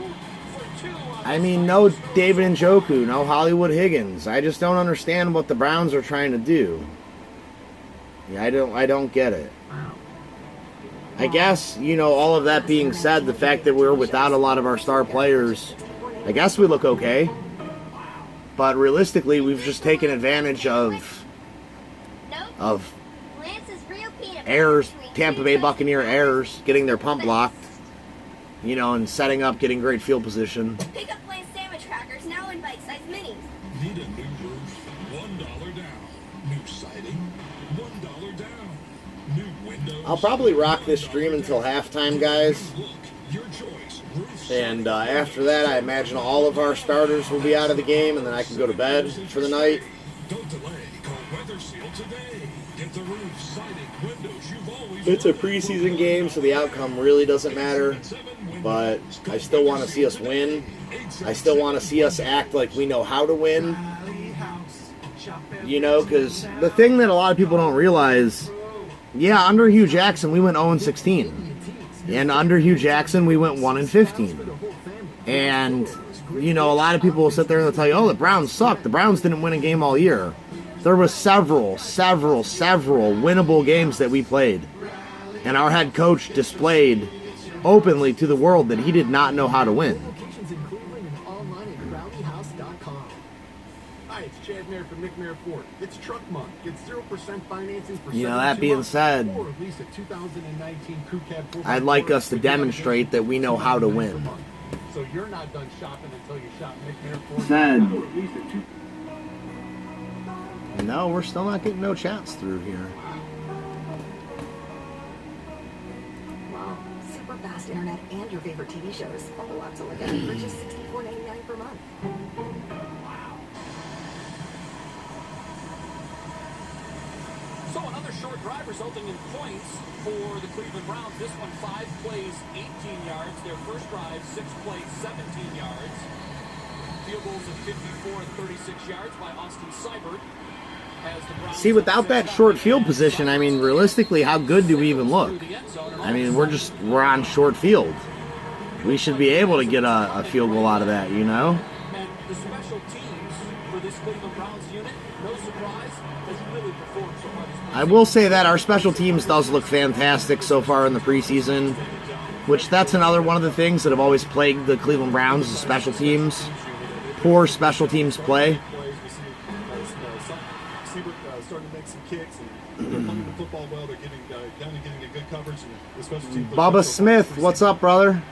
for 2 on I mean, no David Njoku, no Hollywood Higgins. I just don't understand what the Browns are trying to do. Yeah, I don't get it. I guess, you know, all of that being said, the fact that we're without a lot of our star players, I guess we look okay. But realistically, we've just taken advantage of errors, Tampa Bay Buccaneer errors, getting their pump blocked, you know, and setting up, getting great field position. Pick up plain sandwich crackers now in bite-sized minis. Need a new roof? $1 down. New siding? $1 down. New windows? I'll probably rock this stream until halftime, guys. Look, your choice. Roof And after that, I imagine all of our starters will be out of the game, and then I can go to bed for the night. Don't delay. Call Weather Seal today. Get the roof, siding, windows you've always It's a preseason game, so the outcome really doesn't matter. But I still want to see us win. I still want to see us act like we know how to win. You know, because the thing that a lot of people don't realize, yeah, under Hugh Jackson, we went 0-16. And under Hugh Jackson, we went 1-15. And, you know, a lot of people will sit there and they'll tell you, oh, the Browns suck. The Browns didn't win a game all year. There was several winnable games that we played. And our head coach displayed openly to the world that he did not know how to win. Locations in Cleveland and online at crowleyhouse.com. Hi, it's Chad Mayer from Nick Mayer Ford. It's Truck Month. Get 0% financing for You know, that being said, or at least a 2019 Crew Cab 4x4 I'd like us to demonstrate that we know how to win. So you're not done shopping until you shop Nick Mayer Ford. Said. No, we're still not getting no chats through here. Wow. Super fast internet and your favorite TV shows. A whole lot to look at for just $64.99 per month. So another short drive resulting in points for the Cleveland Browns. This one 5 plays, 18 yards. Their first drive, 6 plays, 17 yards. Field goals of 54 and 36 yards by Austin Seibert. See, without that short field position, I mean, realistically, how good do we even look? I mean, we're on short field. We should be able to get a field goal out of that, you know? And the special teams for this Cleveland Browns unit, no surprise, has really performed so much. I will say that our special teams does look fantastic so far in the preseason, which that's another one of the things that have always plagued the Cleveland Browns, is special teams. Poor special teams play. Starting to make some kicks, and They're playing the football well. They're getting kind of getting a good coverage, and the special team. Bubba Smith, what's up, brother?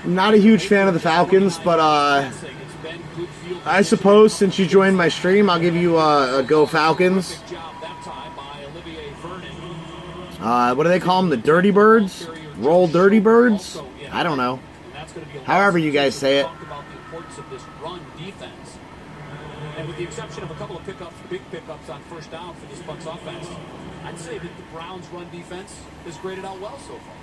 Not a huge fan of the Falcons, but I suppose since you joined my stream, I'll give you a go Falcons. What do they call them? The Dirty Birds? Roll Dirty Birds? I don't know. However you guys say it. And with the exception of a couple of pickups, big pickups on first down for this Bucs offense, I'd say that the Browns' run defense has graded out well so far.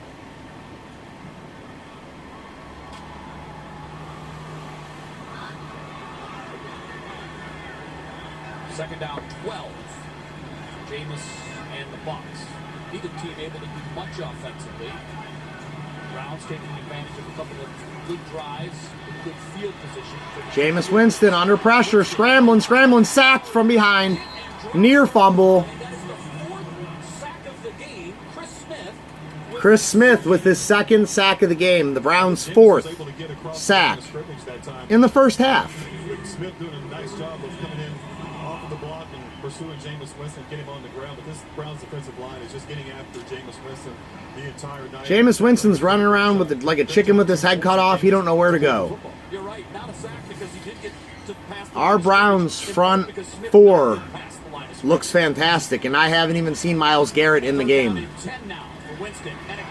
Second down, 12. Jameis and the Bucs. Neither team able to do much offensively. Browns taking advantage of a couple of good drives, good field position. Jameis Winston under pressure, scrambling, sacked from behind, near fumble. Chris Smith with his second sack of the game, the Browns' fourth sack in the first half. Smith doing a nice job of coming in off of the block and pursuing Jameis Winston, getting him on the ground. But this Browns defensive line is just getting after Jameis Winston the entire night. Jameis Winston's running around with like a chicken with his head cut off. He don't know where to go. You're right, not a sack because he did get to pass the Our Browns front four looks fantastic, and I haven't even seen Myles Garrett in the game.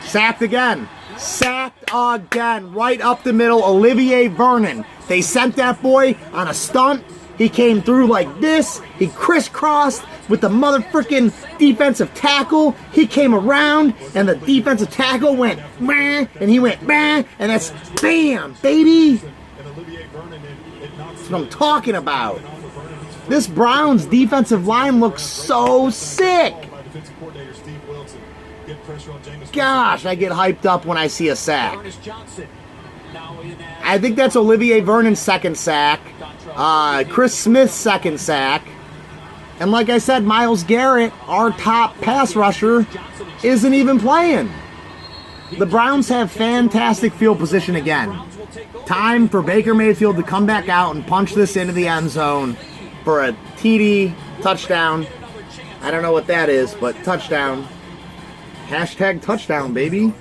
Sacked again. Sacked again. Right up the middle, Olivier Vernon. They sent that boy on a stunt. He came through like this. He crisscrossed with the motherfucking defensive tackle. He came around, and the defensive tackle went, bah, and he went, bah, and that's bam, baby. That's what I'm talking about. This Browns defensive line looks so sick. Gosh, I get hyped up when I see a sack. I think that's Olivier Vernon's second sack. Chris Smith's second sack. And like I said, Myles Garrett, our top pass rusher, isn't even playing. The Browns have fantastic field position again. Time for Baker Mayfield to come back out and punch this into the end zone for a TD touchdown. I don't know what that is, but touchdown. Hashtag touchdown, baby.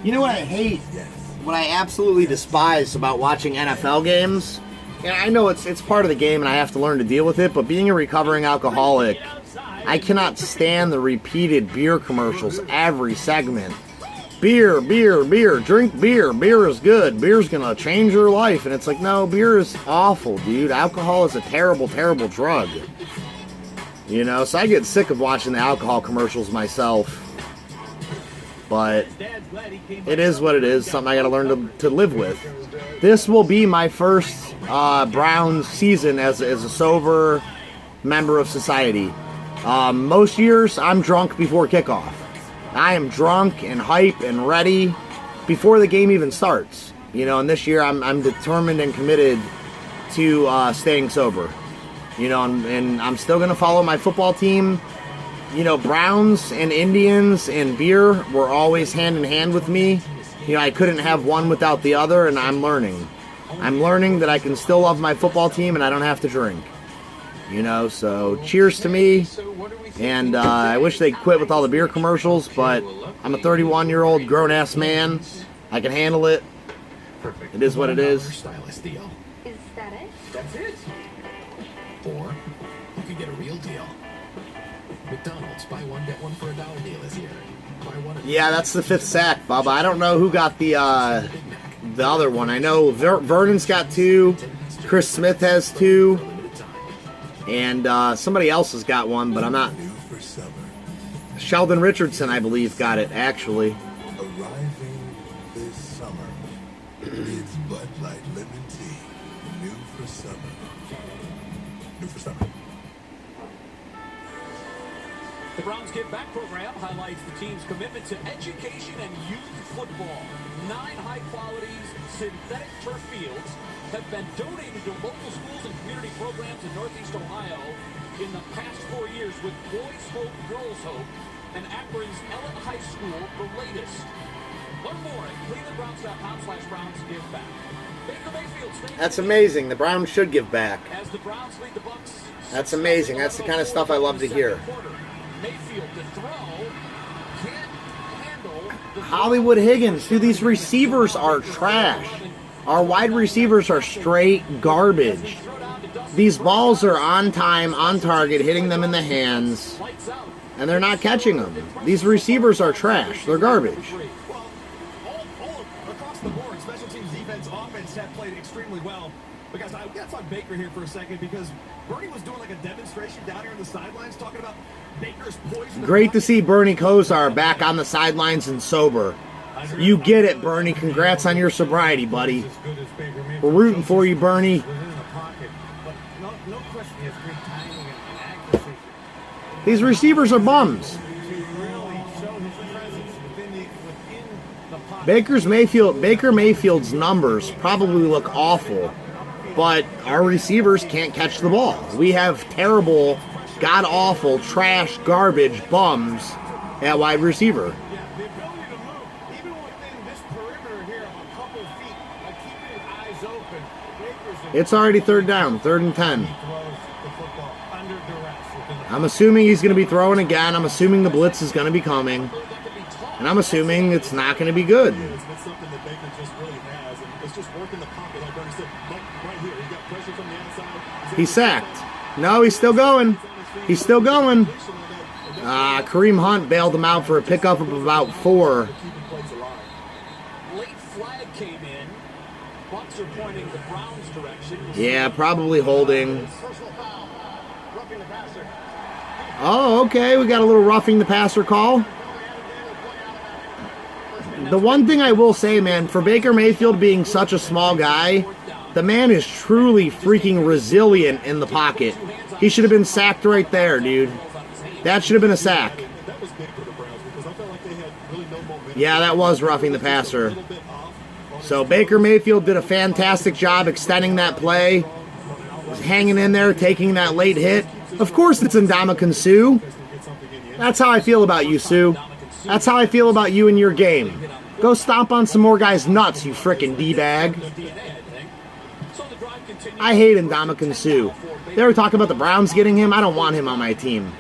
You know what I hate? What I absolutely despise about watching NFL games? And I know it's part of the game and I have to learn to deal with it, but being a recovering alcoholic, I cannot stand the repeated beer commercials every segment. Beer, beer, beer, drink beer. Beer is good. Beer's gonna change your life. And it's like, no, beer is awful, dude. Alcohol is a terrible, terrible drug. You know, so I get sick of watching the alcohol commercials myself. But it is what it is. Something I gotta learn to live with. This will be my first Browns season as a sober member of society. Most years, I'm drunk before kickoff. I am drunk and hype and ready before the game even starts. You know, and this year I'm determined and committed to staying sober. You know, and I'm still going to follow my football team. You know, Browns and Indians and beer were always hand in hand with me. You know, I couldn't have one without the other, and I'm learning. I'm learning that I can still love my football team and I don't have to drink. You know, so cheers to me. And I wish they'd quit with all the beer commercials, but I'm a 31-year-old grown-ass man. I can handle it. It is what it is. Stylist deal. Is that it? That's it. Or you could get a real deal. McDonald's buy one get one for $1 deal this year. Buy one. Yeah, that's the fifth sack, Bubba. I don't know who got the other one. I know Vernon's got 2. Chris Smith has 2. And somebody else has got one, but I'm not. Sheldon Richardson, I believe, got it, actually. Arriving this summer, it's Bud Light Lemon Tea. New for summer. New for summer. The Browns Give Back program highlights the team's commitment to education and youth football. 9 high-quality synthetic turf fields have been donated to local schools and community programs in Northeast Ohio in the past 4 years, with Boys Hope, Girls Hope, and Akron's Ellen High School the latest. Learn more at clevelandbrowns.com/BrownsGiveBack. That's amazing. The Browns should give back. As the Browns lead the Bucs. That's amazing. That's the kind of stuff I love to hear. Mayfield to throw. Can't handle the Hollywood Higgins. Dude, these receivers are trash. Our wide receivers are straight garbage. These balls are on time, on target, hitting them in the hands, and they're not catching them. These receivers are trash. They're garbage. Well, all across the board, special teams, defense, offense have played extremely well. But guys, I got to talk Baker here for a second because Bernie was doing like a demonstration down here on the sidelines talking about Baker's poison. Great to see Bernie Kosar back on the sidelines and sober. You get it, Bernie. Congrats on your sobriety, buddy. We're rooting for you, Bernie. These receivers are bums. Baker Mayfield's numbers probably look awful, but our receivers can't catch the ball. We have terrible, god-awful, trash, garbage bums at wide receiver. It's already third down, 3rd and 10. I'm assuming he's going to be throwing again. I'm assuming the blitz is going to be coming. And I'm assuming it's not going to be good. He's sacked. No, he's still going. He's still going. Kareem Hunt bailed him out for a pickup of about 4. late flag came in. Bucs are pointing the Browns' direction. Yeah, probably holding. Oh, okay. We got a little roughing the passer call. The one thing I will say, man, for Baker Mayfield being such a small guy, the man is truly freaking resilient in the pocket. He should have been sacked right there, dude. That should have been a sack. Yeah, that was roughing the passer. So Baker Mayfield did a fantastic job extending that play. Was hanging in there, taking that late hit. Of course it's Ndamukong Suh. That's how I feel about you, Sue. That's how I feel about you and your game. Go stomp on some more guys' nuts, you frickin' D-bag. I hate Ndamukong Suh. They were talking about the Browns getting him. I don't want him on my team.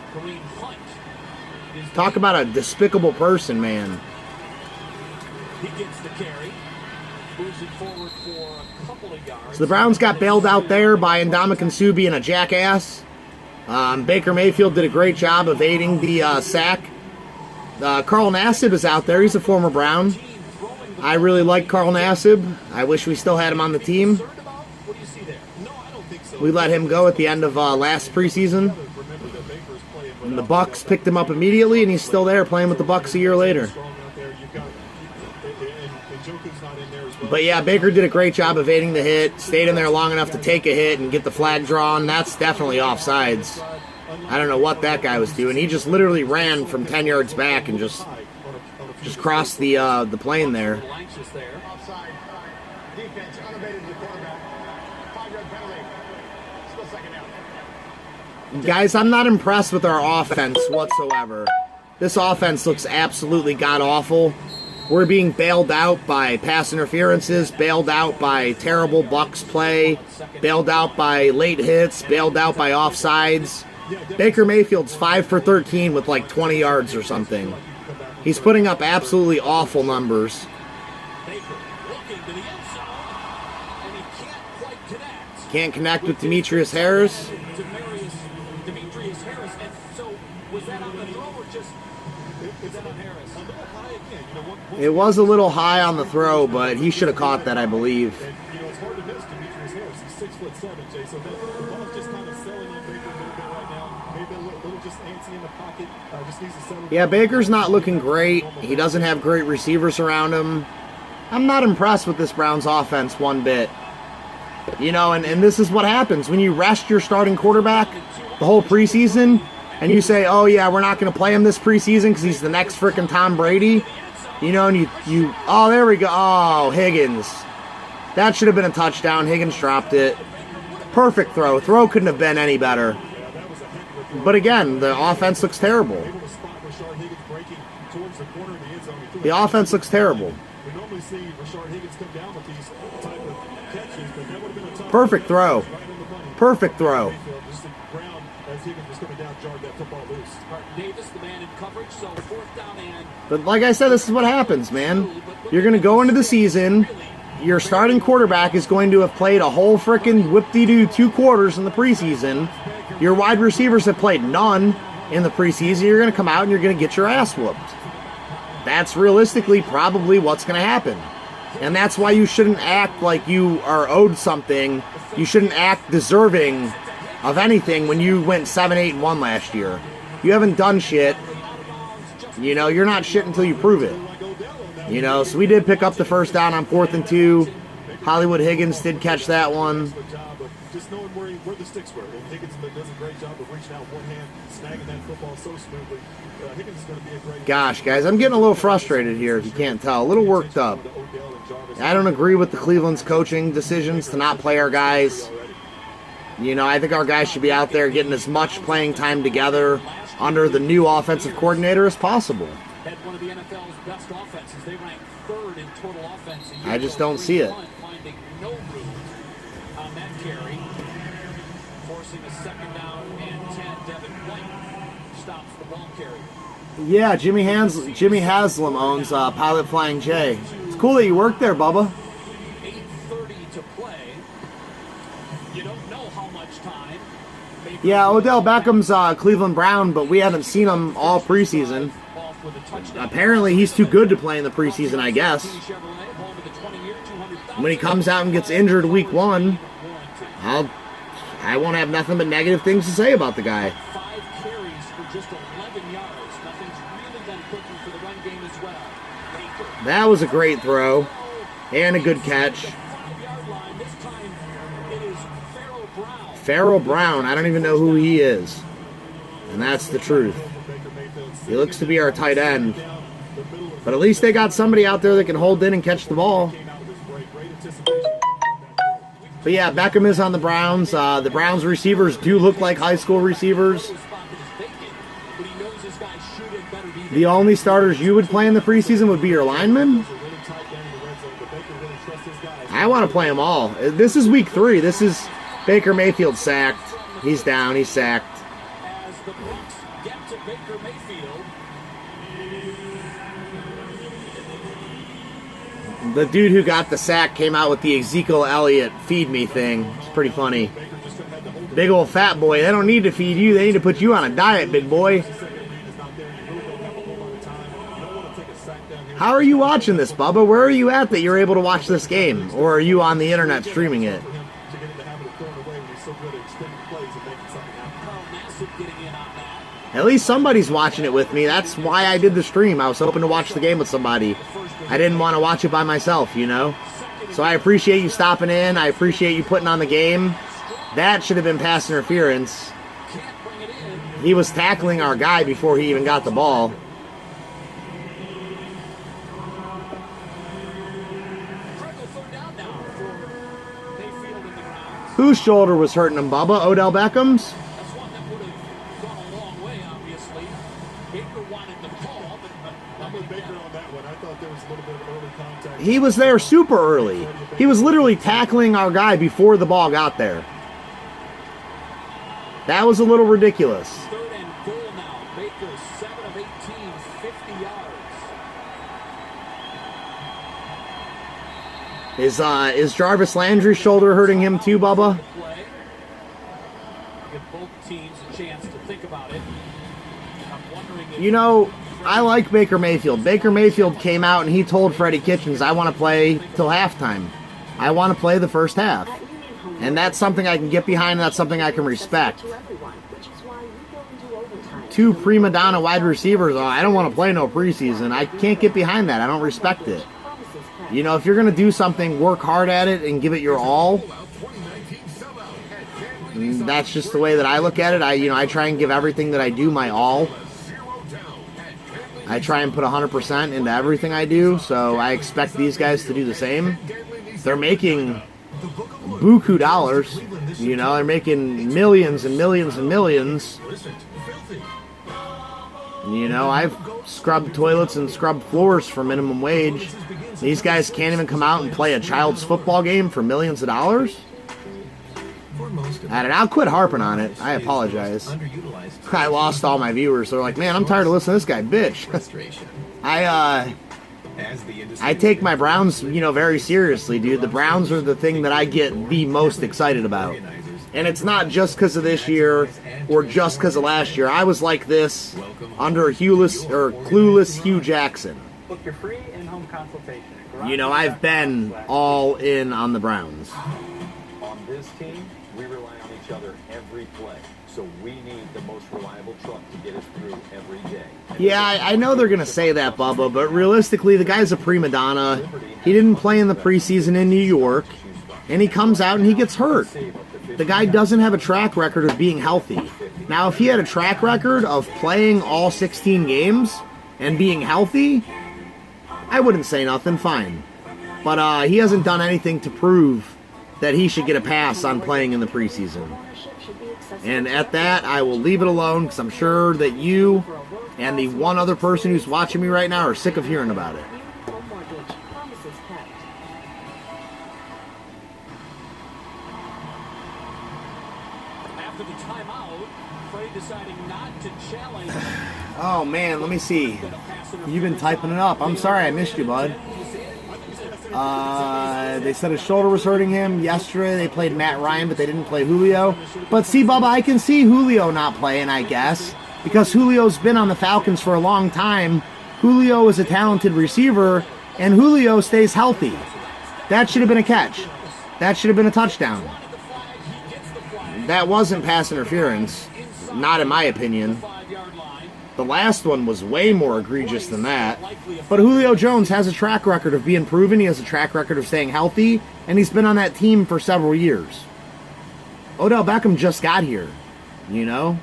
Talk about a despicable person, man. He gets the carry. Moves it forward for a couple of yards. So the Browns got bailed out there by Ndamukong Suh being a jackass. Baker Mayfield did a great job of aiding the sack. Carl Nassib is out there. He's a former Brown. I really like Carl Nassib. I wish we still had him on the team. We let him go at the end of last preseason. And the Bucs picked him up immediately, and he's still there playing with the Bucs a year later. But yeah, Baker did a great job evading the hit, stayed in there long enough to take a hit and get the flag drawn. That's definitely offsides. I don't know what that guy was doing. He just literally ran from 10 yards back and just crossed the plane there. Guys, I'm not impressed with our offense whatsoever. This offense looks absolutely god-awful. We're being bailed out by pass interferences, bailed out by terrible Bucs play, bailed out by late hits, bailed out by offsides. Baker Mayfield's 5 for 13 with like 20 yards or something. He's putting up absolutely awful numbers. Can't connect with Demetrius Harris. It was a little high on the throw, but he should have caught that, I believe. It's hard to miss Demetrius Harris. He's 6'7", Jay. So the ball's just kind of selling on Baker a little bit right now. Maybe a little just antsy in the pocket. Just needs to settle. Yeah, Baker's not looking great. He doesn't have great receivers around him. I'm not impressed with this Browns offense one bit. You know, and this is what happens when you rest your starting quarterback the whole preseason, and you say, oh yeah, we're not going to play him this preseason because he's the next frickin' Tom Brady. You know, and you oh, there we go. Oh, Higgins. That should have been a touchdown. Higgins dropped it. Perfect throw. Throw couldn't have been any better. But again, the offense looks terrible. The offense looks terrible. We normally see Rashard Higgins come down with these type of Perfect throw. Perfect throw. Just the ground as Higgins was coming down, jarred that football loose. Davis, the man in coverage, so 4th down and But like I said, this is what happens, man. You're going to go into the season. Your starting quarterback is going to have played a whole frickin' whip-de-doo 2 quarters in the preseason. Your wide receivers have played none in the preseason. You're going to come out and you're going to get your ass whooped. That's realistically probably what's going to happen. And that's why you shouldn't act like you are owed something. You shouldn't act deserving of anything when you went 7-8-1 last year. You haven't done shit. You know, you're not shit until you prove it. You know, so we did pick up the first down on 4th and 2. Hollywood Higgins did catch that one. Just knowing where the sticks were. And Higgins does a great job of reaching out with one hand, snagging that football so smoothly. Higgins is going to be a great... Gosh, guys, I'm getting a little frustrated here, if you can't tell. A little worked up. I don't agree with the Cleveland's coaching decisions to not play our guys. You know, I think our guys should be out there getting as much playing time together under the new offensive coordinator as possible. had one of the NFL's best offenses. They ranked 3rd in total offense. I just don't see it. Finding no room on that carry, forcing a 2nd down and 10. Devin White stops the ball carrier. Yeah, Jimmy Haslam owns Pilot Flying J. It's cool that you work there, Bubba. 8:30 to play. You don't know how much time. Yeah, Odell Beckham's Cleveland Brown, but we haven't seen him all preseason. Apparently, he's too good to play in the preseason, I guess. When he comes out and gets injured week 1, I won't have nothing but negative things to say about the guy. 5 carries for just 11 yards. Nothing's really been cooking for the run game as well. That was a great throw and a good catch. Farrell Brown, I don't even know who he is. And that's the truth. He looks to be our tight end. But at least they got somebody out there that can hold in and catch the ball. But yeah, Beckham is on the Browns. The Browns receivers do look like high school receivers. The only starters you would play in the preseason would be your linemen. I want to play them all. This is week 3. This is Baker Mayfield sacked. He's down. He's sacked. As the bucs get to Baker Mayfield. The dude who got the sack came out with the Ezekiel Elliott feed me thing. It's pretty funny. Big old fat boy. They don't need to feed you. They need to put you on a diet, big boy. How are you watching this, Bubba? Where are you at that you're able to watch this game? Or are you on the internet streaming it? At least somebody's watching it with me. That's why I did the stream. I was hoping to watch the game with somebody. I didn't want to watch it by myself, you know? So I appreciate you stopping in. I appreciate you putting on the game. That should have been pass interference. He was tackling our guy before he even got the ball. Whose shoulder was hurting him, Bubba? Odell Beckham's? He was there super early. He was literally tackling our guy before the ball got there. That was a little ridiculous. 3rd and goal now. Baker 7 of 18, 50 yards. Is Jarvis Landry's shoulder hurting him too, Bubba? Give both teams a chance to think about it. I'm wondering if You know, I like Baker Mayfield. Baker Mayfield came out and he told Freddie Kitchens, I want to play till halftime. I want to play the first half. And that's something I can get behind, and that's something I can respect. 2 prima donna wide receivers, I don't want to play no preseason. I can't get behind that. I don't respect it. You know, if you're going to do something, work hard at it and give it your all. And that's just the way that I look at it. I try and give everything that I do my all. I try and put 100% into everything I do, so I expect these guys to do the same. They're making buku dollars, you know, they're making millions and millions and millions. You know, I've scrubbed toilets and scrubbed floors for minimum wage. These guys can't even come out and play a child's football game for millions of dollars? I'll quit harping on it. I apologize. I lost all my viewers. They're like, man, I'm tired of listening to this guy, bitch. I take my Browns, very seriously, dude. The Browns are the thing that I get the most excited about. And it's not just because of this year or just because of last year. I was like this under clueless Hugh Jackson. Book your free in-home consultation. I've been all in on the Browns. On this team, we rely on each other every play. So we need the most reliable truck to get us through every day. Yeah, I know they're going to say that, Bubba, but realistically, the guy's a prima donna. He didn't play in the preseason in New York, and he comes out and he gets hurt. The guy doesn't have a track record of being healthy. Now, if he had a track record of playing all 16 games and being healthy, I wouldn't say nothing, fine. But he hasn't done anything to prove that he should get a pass on playing in the preseason. And at that, I will leave it alone, because I'm sure that you and the one other person who's watching me right now are sick of hearing about it. After the timeout, Frey deciding not to challenge. Oh, man, let me see. You've been typing it up. I'm sorry I missed you, bud. They said his shoulder was hurting him. Yesterday they played Matt Ryan, but they didn't play Julio. But see, Bubba, I can see Julio not playing, I guess, because Julio's been on the Falcons for a long time. Julio is a talented receiver, and Julio stays healthy. That should have been a catch. That should have been a touchdown. That wasn't pass interference, not in my opinion. The last one was way more egregious than that. But Julio Jones has a track record of being proven. He has a track record of staying healthy. And he's been on that team for several years. Odell Beckham just got here. There are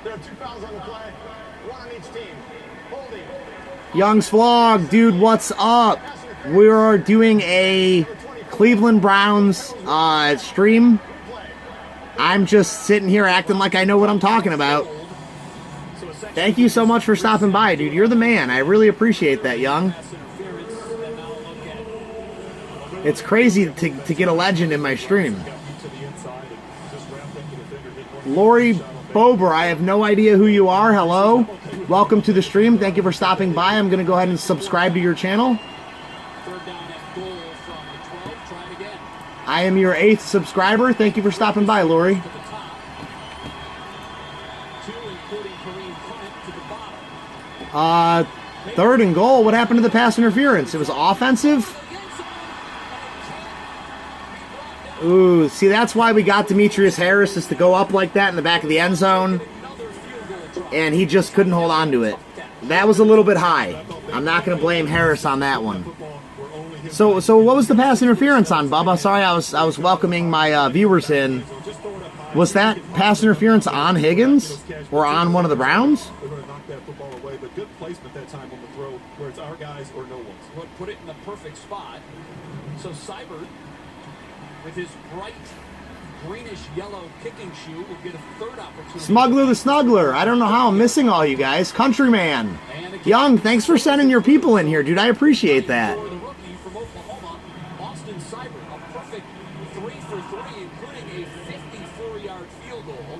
2 fouls on the play. 1 on each team. Holding. Young's Vlog, dude, what's up? We are doing a Cleveland Browns stream. I'm just sitting here acting like I know what I'm talking about. Thank you so much for stopping by, dude. You're the man. I really appreciate that, Young. It's crazy to get a legend in my stream. Lori Bober, I have no idea who you are. Hello. Welcome to the stream. Thank you for stopping by. I'm going to go ahead and subscribe to your channel. I am your 8th subscriber. Thank you for stopping by, Lori. Third and goal. What happened to the pass interference? It was offensive? Ooh, see, that's why we got Demetrius Harris, is to go up like that in the back of the end zone. And he just couldn't hold on to it. That was a little bit high. I'm not going to blame Harris on that one. So what was the pass interference on, Bubba? Sorry, I was welcoming my viewers in. Was that pass interference on Higgins or on one of the Browns? They're going to knock that football away, but good placement that time on the throw, where it's our guys or no one's. Put it in the perfect spot. So Seibert, with his bright greenish-yellow kicking shoe, will get a third opportunity. Smuggler the Snuggler. I don't know how I'm missing all you guys. Countryman. Young, thanks for sending your people in here, dude. I appreciate that. A perfect 3 for 3, including a 54-yard field goal.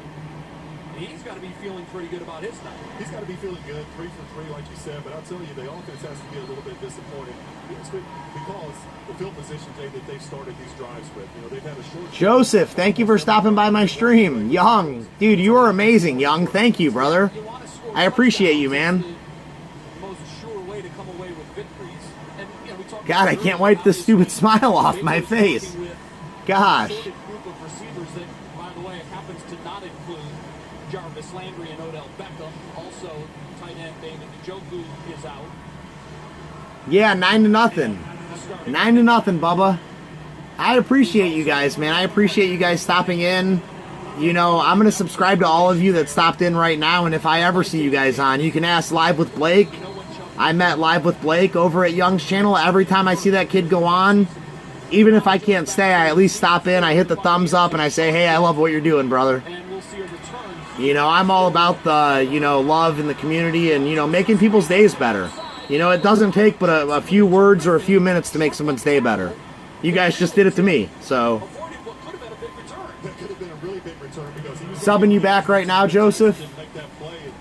He's got to be feeling pretty good about his night. He's got to be feeling good, 3 for 3, like you said. But I'll tell you, the offense has to be a little bit disappointed because the field position that they've started these drives with. They've had a short. Joseph, thank you for stopping by my stream. Young, dude, you are amazing, Young. Thank you, brother. I appreciate you, man. God, I can't wipe this stupid smile off my face. Gosh. Group of receivers that, by the way, happens to not include Jarvis Landry and Odell Beckham. Also, tight end David Njoku is out. Yeah, 9-0. 9-0, Bubba. I appreciate you guys, man. I appreciate you guys stopping in. I'm going to subscribe to all of you that stopped in right now, and if I ever see you guys on, you can ask Live with Blake. I met Live with Blake over at Young's channel. Every time I see that kid go on, even if I can't stay, I at least stop in, I hit the thumbs up, and I say, hey, I love what you're doing, brother. I'm all about the, love in the community and, making people's days better. It doesn't take but a few words or a few minutes to make someone's day better. You guys just did it to me, so. That could have been a really big return because he was Subbing you back right now, Joseph. make that play and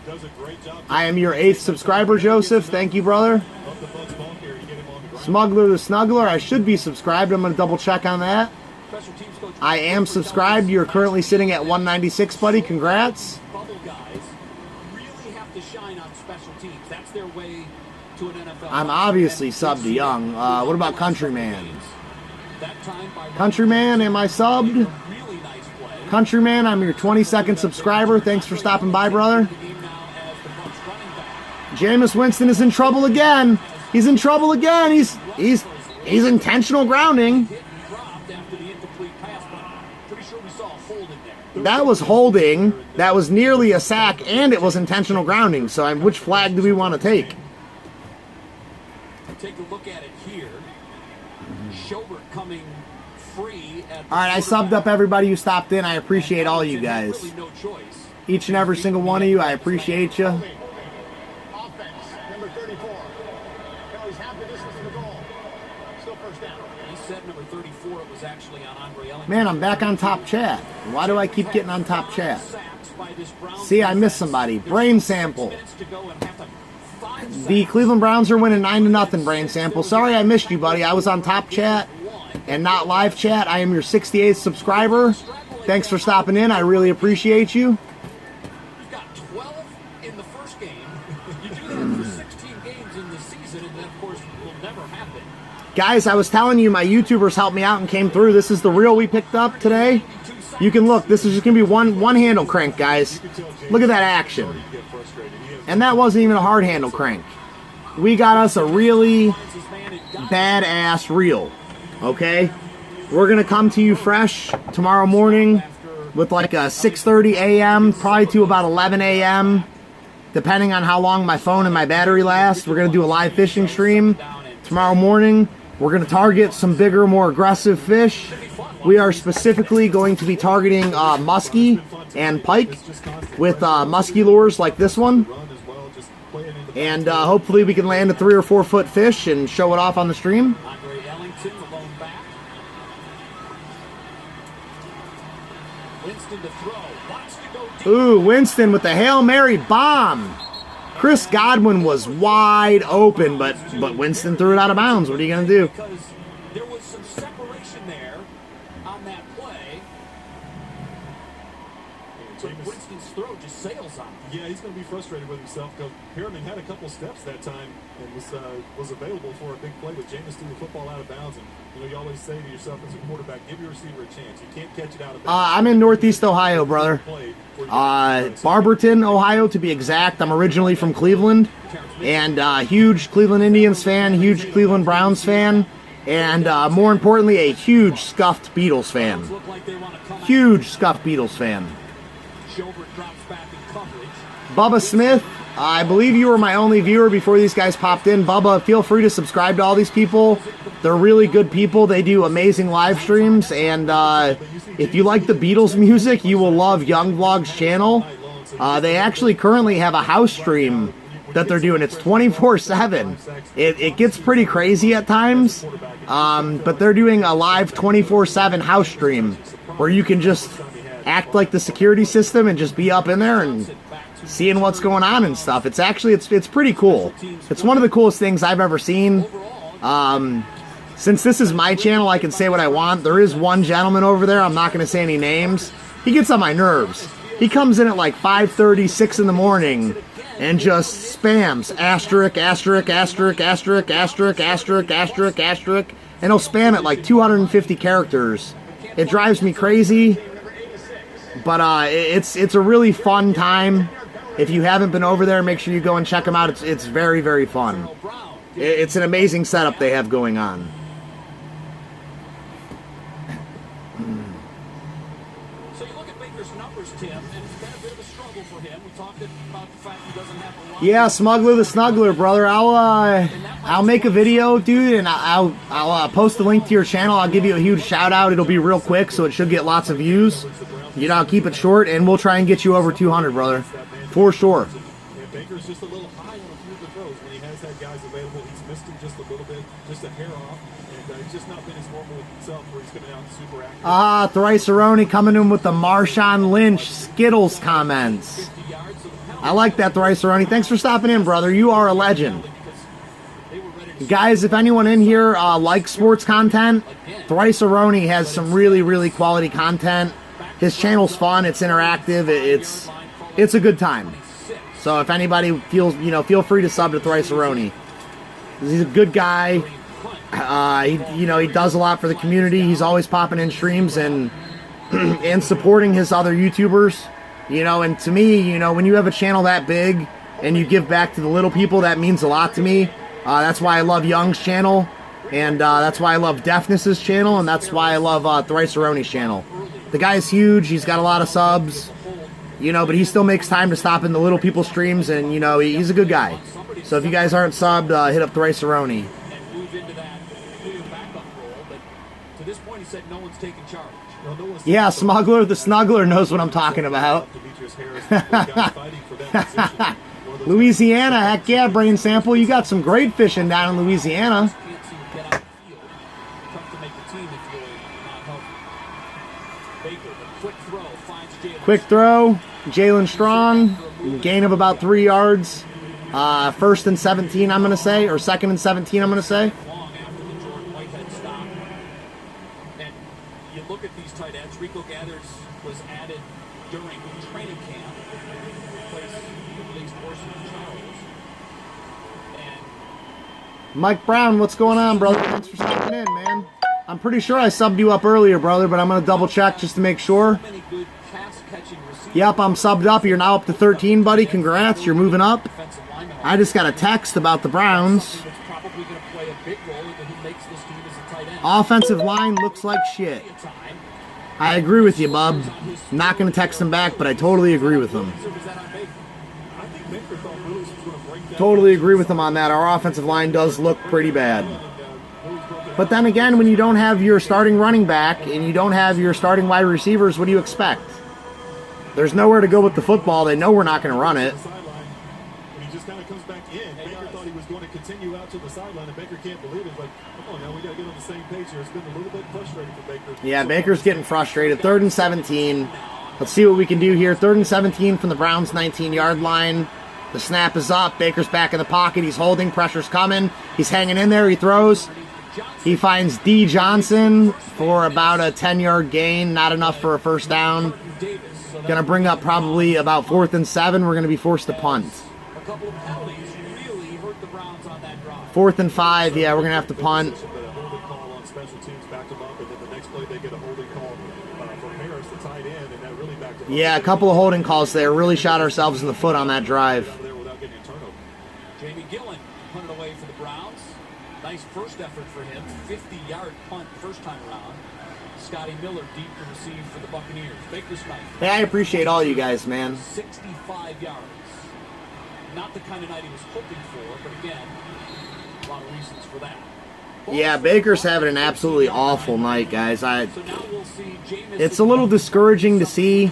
does a great job. I am your 8th subscriber, Joseph. Thank you, brother. Love the Bucs ball carrier to get him on the ground. Smuggler the Snuggler. I should be subscribed. I'm going to double check on that. I am subscribed. You're currently sitting at 196, buddy. Congrats. Bubble guys really have to shine on special teams. That's their way to an NFL. I'm obviously subbed to Young. What about Countryman? Countryman, am I subbed? Countryman, I'm your 22nd subscriber. Thanks for stopping by, brother. Jameis Winston is in trouble again. He's in trouble again. He's intentional grounding. That was holding. That was nearly a sack, and it was intentional grounding. So, which flag do we want to take? Take a look at it here. Schobert coming free. All right, I subbed up everybody who stopped in. I appreciate all you guys. Each and every single one of you, I appreciate you. Offense, number 34. Carries half the distance to the goal. Still first down. He said number 34. It was actually on Andre Ellington. Man, I'm back on top chat. Why do I keep getting on top chat? See, I missed somebody. Brain sample. The Cleveland Browns are winning 9-0, Brain sample. Sorry I missed you, buddy. I was on top chat and not live chat. I am your 68th subscriber. Thanks for stopping in. I really appreciate you. You've got 12 in the first game. You do that for 16 games in the season, and that, of course, will never happen. Guys, I was telling you, my YouTubers helped me out and came through. This is the reel we picked up today. You can look. This is just going to be one handle crank, guys. Look at that action. And that wasn't even a hard handle crank. We got us a really badass reel. Okay? We're going to come to you fresh tomorrow morning with like a 6:30 a.m., probably to about 11 a.m., depending on how long my phone and my battery last. We're going to do a live fishing stream tomorrow morning. We're going to target some bigger, more aggressive fish. We are specifically going to be targeting muskie and pike with muskie lures like this one. And hopefully we can land a 3 or 4 foot fish and show it off on the stream. Andre Ellington, the lone back. Winston to throw. Wants to go deep. Ooh, Winston with the Hail Mary bomb. Chris Godwin was wide open, but Winston threw it out of bounds. What are you going to do? Because there was some separation there on that play. But Winston's throw just sails on him. Yeah, he's going to be frustrated with himself because Perriman had a couple steps that time and was available for a big play, but Jameis threw the football out of bounds. And you always say to yourself as a quarterback, give your receiver a chance. You can't catch it out of bounds. I'm in Northeast Ohio, brother. Barberton, Ohio, to be exact. I'm originally from Cleveland, and huge Cleveland Indians fan, huge Cleveland Browns fan, and more importantly, a huge scuffed Beatles fan. Huge scuffed Beatles fan. Bubba Smith, I believe you were my only viewer before these guys popped in. Bubba, feel free to subscribe to all these people. They're really good people. They do amazing live streams. And if you like the Beatles music, you will love Young Vlog's channel. They actually currently have a house stream that they're doing. It's 24/7. It gets pretty crazy at times. But they're doing a live 24/7 house stream where you can just act like the security system and just be up in there and seeing what's going on and stuff. It's actually, it's pretty cool. It's one of the coolest things I've ever seen. Since this is my channel, I can say what I want. There is one gentleman over there, I'm not going to say any names. He gets on my nerves. He comes in at like 5:30, 6 in the morning and just spams asterisk, asterisk, asterisk, asterisk, asterisk, asterisk, asterisk, asterisk, and he'll spam it like 250 characters. It drives me crazy, but it's a really fun time. If you haven't been over there, make sure you go and check them out. It's very, very fun. It's an amazing setup they have going on. So you look at Baker's numbers, Tim, and it's been a bit of a struggle for him. We talked about the fact he doesn't have a lot. Yeah, Smuggler the Snuggler, brother. I'll make a video, dude, and I'll post the link to your channel. I'll give you a huge shout out. It'll be real quick, so it should get lots of views. You know, I'll keep it short, and we'll try and get you over 200, brother. For sure. Yeah, Baker's just a little high on a few of the throws. When he has had guys available, he's missed them just a little bit, just a hair off. And just not been his normal self where he's coming out super accurate. Ah, Thrice-A-Roni coming in with the Marshawn Lynch Skittles comments. I like that, Thrice-A-Roni. Thanks for stopping in, brother. You are a legend. Guys, if anyone in here likes sports content, Thrice-A-Roni has some really, really quality content. His channel's fun. It's interactive. It's a good time. So if anybody feels, feel free to sub to Thrice-A-Roni. He's a good guy. He does a lot for the community. He's always popping in streams and supporting his other YouTubers. And to me, when you have a channel that big and you give back to the little people, that means a lot to me. That's why I love Young's channel, and that's why I love Deafness's channel, and that's why I love Thrice-A-Roni's channel. The guy's huge. He's got a lot of subs, but he still makes time to stop in the little people streams, and, he's a good guy. So if you guys aren't subbed, hit up Thrice-A-Roni. Yeah, Smuggler the Snuggler knows what I'm talking about. Louisiana, heck yeah, Brain Sample. You got some great fishing down in Louisiana. Quick throw, Jalen Strong, gain of about 3 yards. First and 17, I'm going to say, or second and 17, I'm going to say. Mike Brown, what's going on, brother? Thanks for stopping in, man. I'm pretty sure I subbed you up earlier, brother, but I'm going to double check just to make sure. Yep, I'm subbed up. You're now up to 13, buddy. Congrats, you're moving up. I just got a text about the Browns. Offensive line looks like shit. I agree with you, bub. I'm not going to text him back, but I totally agree with him. Totally agree with him on that. Our offensive line does look pretty bad. But then again, when you don't have your starting running back and you don't have your starting wide receivers, what do you expect? There's nowhere to go with the football. They know we're not going to run it. He just kind of comes back in. Baker thought he was going to continue out to the sideline, and Baker can't believe it. It's like, come on now, we got to get on the same page here. It's been a little bit frustrating for Baker. Yeah, Baker's getting frustrated. 3rd and 17. Let's see what we can do here. 3rd and 17 from the Browns' 19-yard line. The snap is up. Baker's back in the pocket. He's holding. Pressure's coming. He's hanging in there. He throws. He finds D. Johnson for about a 10-yard gain. Not enough for a first down. Going to bring up probably about 4th and 7. We're going to be forced to punt. 4th and 5. Yeah, we're going to have to punt. Yeah, a couple of holding calls there. Really shot ourselves in the foot on that drive. Jamie Gillen punted away for the Browns. Nice first effort for him. 50-yard punt first time around. Scotty Miller deep to receive for the Buccaneers. Baker Snipe. Hey, I appreciate all you guys, man. 65 yards. Not the kind of night he was hoping for, but again, a lot of reasons for that. Yeah, Baker's having an absolutely awful night, guys. It's a little discouraging to see,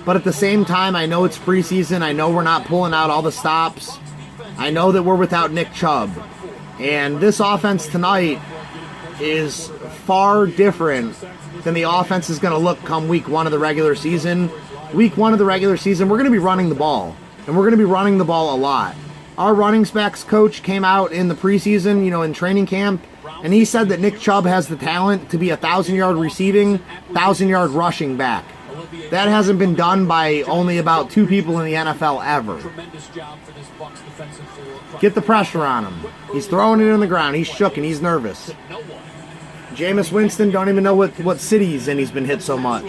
but at the same time, I know it's preseason. I know we're not pulling out all the stops. I know that we're without Nick Chubb. And this offense tonight is far different than the offense is going to look come week 1 of the regular season. Week 1 of the regular season, we're going to be running the ball. And we're going to be running the ball a lot. Our running backs coach came out in the preseason, in training camp, and he said that Nick Chubb has the talent to be a 1,000-yard receiving, 1,000-yard rushing back. That hasn't been done by only about 2 people in the NFL ever. Get the pressure on him. He's throwing it in the ground. He's shook and he's nervous. Jameis Winston don't even know what city he's in. He's been hit so much.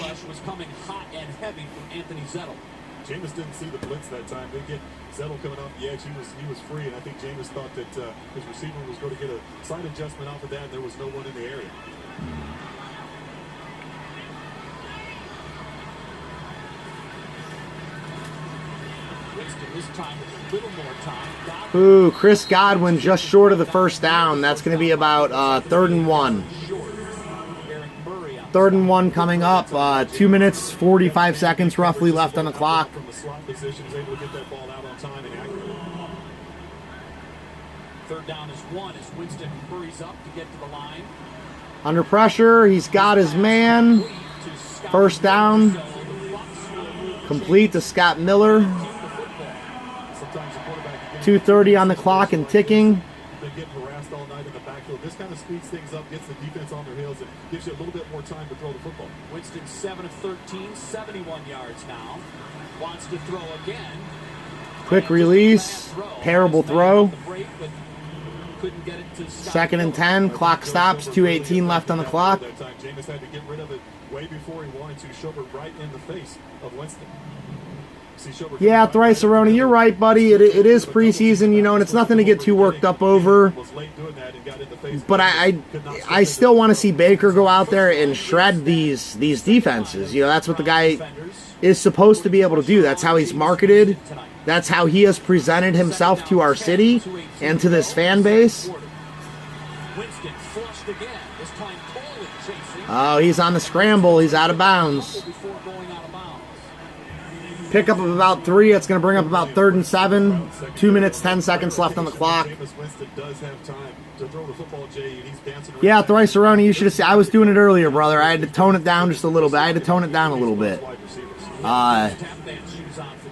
Jameis didn't see the blitz that time. They get Zettel coming off the edge. He was free, and I think Jameis thought that his receiver was going to get a side adjustment off of that, and there was no one in the area. Ooh, Chris Godwin just short of the first down. That's going to be about 3rd and 1. 3rd and 1 coming up. 2 minutes, 45 seconds roughly left on the clock. From the slot position, is able to get that ball out on time and accurately. 3rd down is 1 as Winston hurries up to get to the line. Under pressure, he's got his man. First down. Complete to Scott Miller. 2:30 on the clock and ticking. Been getting harassed all night in the backfield. This kind of speeds things up, gets the defense on their heels, and gives you a little bit more time to throw the football. Winston 7 of 13, 71 yards now. Wants to throw again. Quick release. Terrible throw. Second and 10. Clock stops. 2:18 left on the clock. That time, Jameis had to get rid of it way before he wanted to. Schobert right in the face of Winston. Yeah, Thrice-A-Roni, you're right, buddy. It is preseason, you know, and it's nothing to get too worked up over. But I still want to see Baker go out there and shred these defenses. You know, that's what the guy is supposed to be able to do. That's how he's marketed. That's how he has presented himself to our city and to this fan base. Oh, he's on the scramble. He's out of bounds. Pickup of about 3. It's going to bring up about 3rd and 7. 2 minutes, 10 seconds left on the clock. Yeah, Thrice-A-Roni, you should have seen. I was doing it earlier, brother. I had to tone it down just a little bit.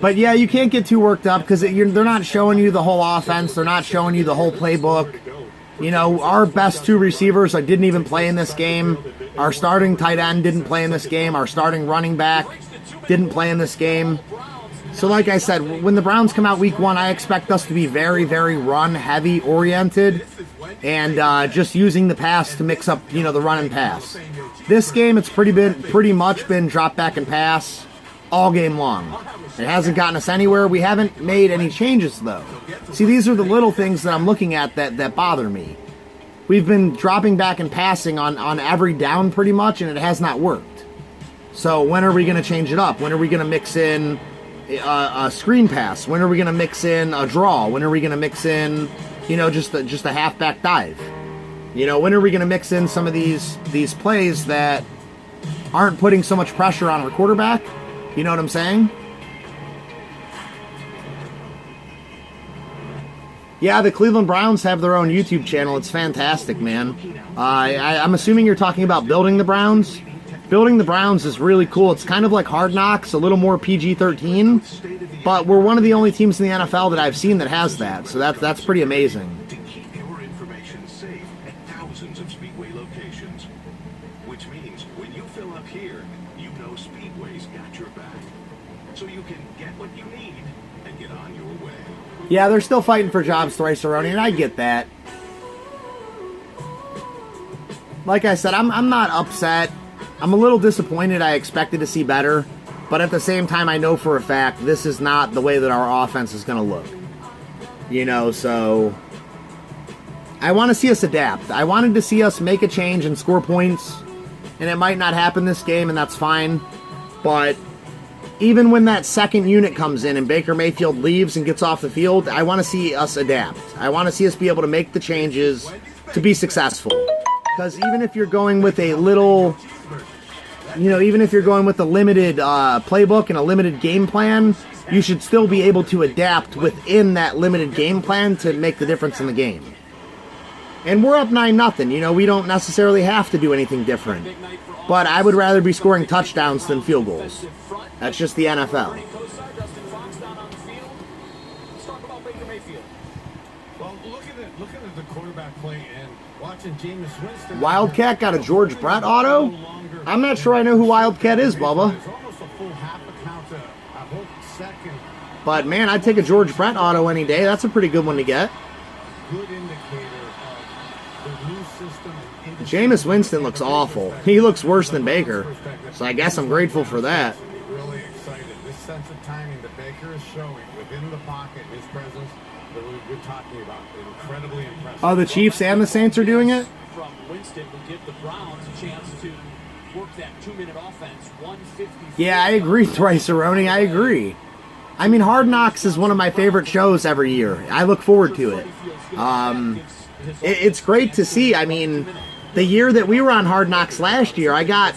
But yeah, you can't get too worked up because they're not showing you the whole offense. They're not showing you the whole playbook. You know, our best 2 receivers didn't even play in this game. Our starting tight end didn't play in this game. Our starting running back didn't play in this game. So like I said, when the Browns come out week 1, I expect us to be very, very run-heavy oriented and just using the pass to mix up, you know, the run and pass. This game, it's pretty much been drop back and pass all game long. It hasn't gotten us anywhere. We haven't made any changes, though. See, these are the little things that I'm looking at that bother me. We've been dropping back and passing on every down pretty much, and it has not worked. So when are we going to change it up? When are we going to mix in a screen pass? When are we going to mix in a draw? When are we going to mix in, you know, just a halfback dive? You know, when are we going to mix in some of these plays that aren't putting so much pressure on our quarterback? You know what I'm saying? Yeah, the Cleveland Browns have their own YouTube channel. It's fantastic, man. I'm assuming you're talking about Building the Browns. Building the Browns is really cool. It's kind of like Hard Knocks, a little more PG-13, but we're one of the only teams in the NFL that I've seen that has that, so that's pretty amazing. To keep your information safe at thousands of Speedway locations, which means when you fill up here, you know Speedway's got your back, so you can get what you need and get on your way. Yeah, they're still fighting for jobs, Thrice-A-Roni, and I get that. Like I said, I'm not upset. I'm a little disappointed. I expected to see better, but at the same time, I know for a fact this is not the way that our offense is going to look. You know, so I want to see us adapt. I wanted to see us make a change and score points, and it might not happen this game, and that's fine. But even when that second unit comes in and Baker Mayfield leaves and gets off the field, I want to see us adapt. I want to see us be able to make the changes to be successful. Because even if you're going with a little, you know, even if you're going with a limited playbook and a limited game plan, you should still be able to adapt within that limited game plan to make the difference in the game. And we're up 9-0. You know, we don't necessarily have to do anything different. But I would rather be scoring touchdowns than field goals. That's just the NFL. Well, looking at the quarterback play and watching Jameis Winston. Wildcat got a George Brett auto? I'm not sure I know who Wildcat is, Bubba. But man, I'd take a George Brett auto any day. That's a pretty good one to get. Good indicator of the new system. Jameis Winston looks awful. He looks worse than Baker. So I guess I'm grateful for that. Really excited. This sense of timing that Baker is showing within the pocket, his presence that we've been talking about, incredibly impressive. Oh, the Chiefs and the Saints are doing it? From Winston will give the Browns a chance to work that 2-minute offense. 150. Yeah, I agree, Thrice-A-Roni. I agree. I mean, Hard Knocks is one of my favorite shows every year. I look forward to it. It's great to see. I mean, the year that we were on Hard Knocks last year, I got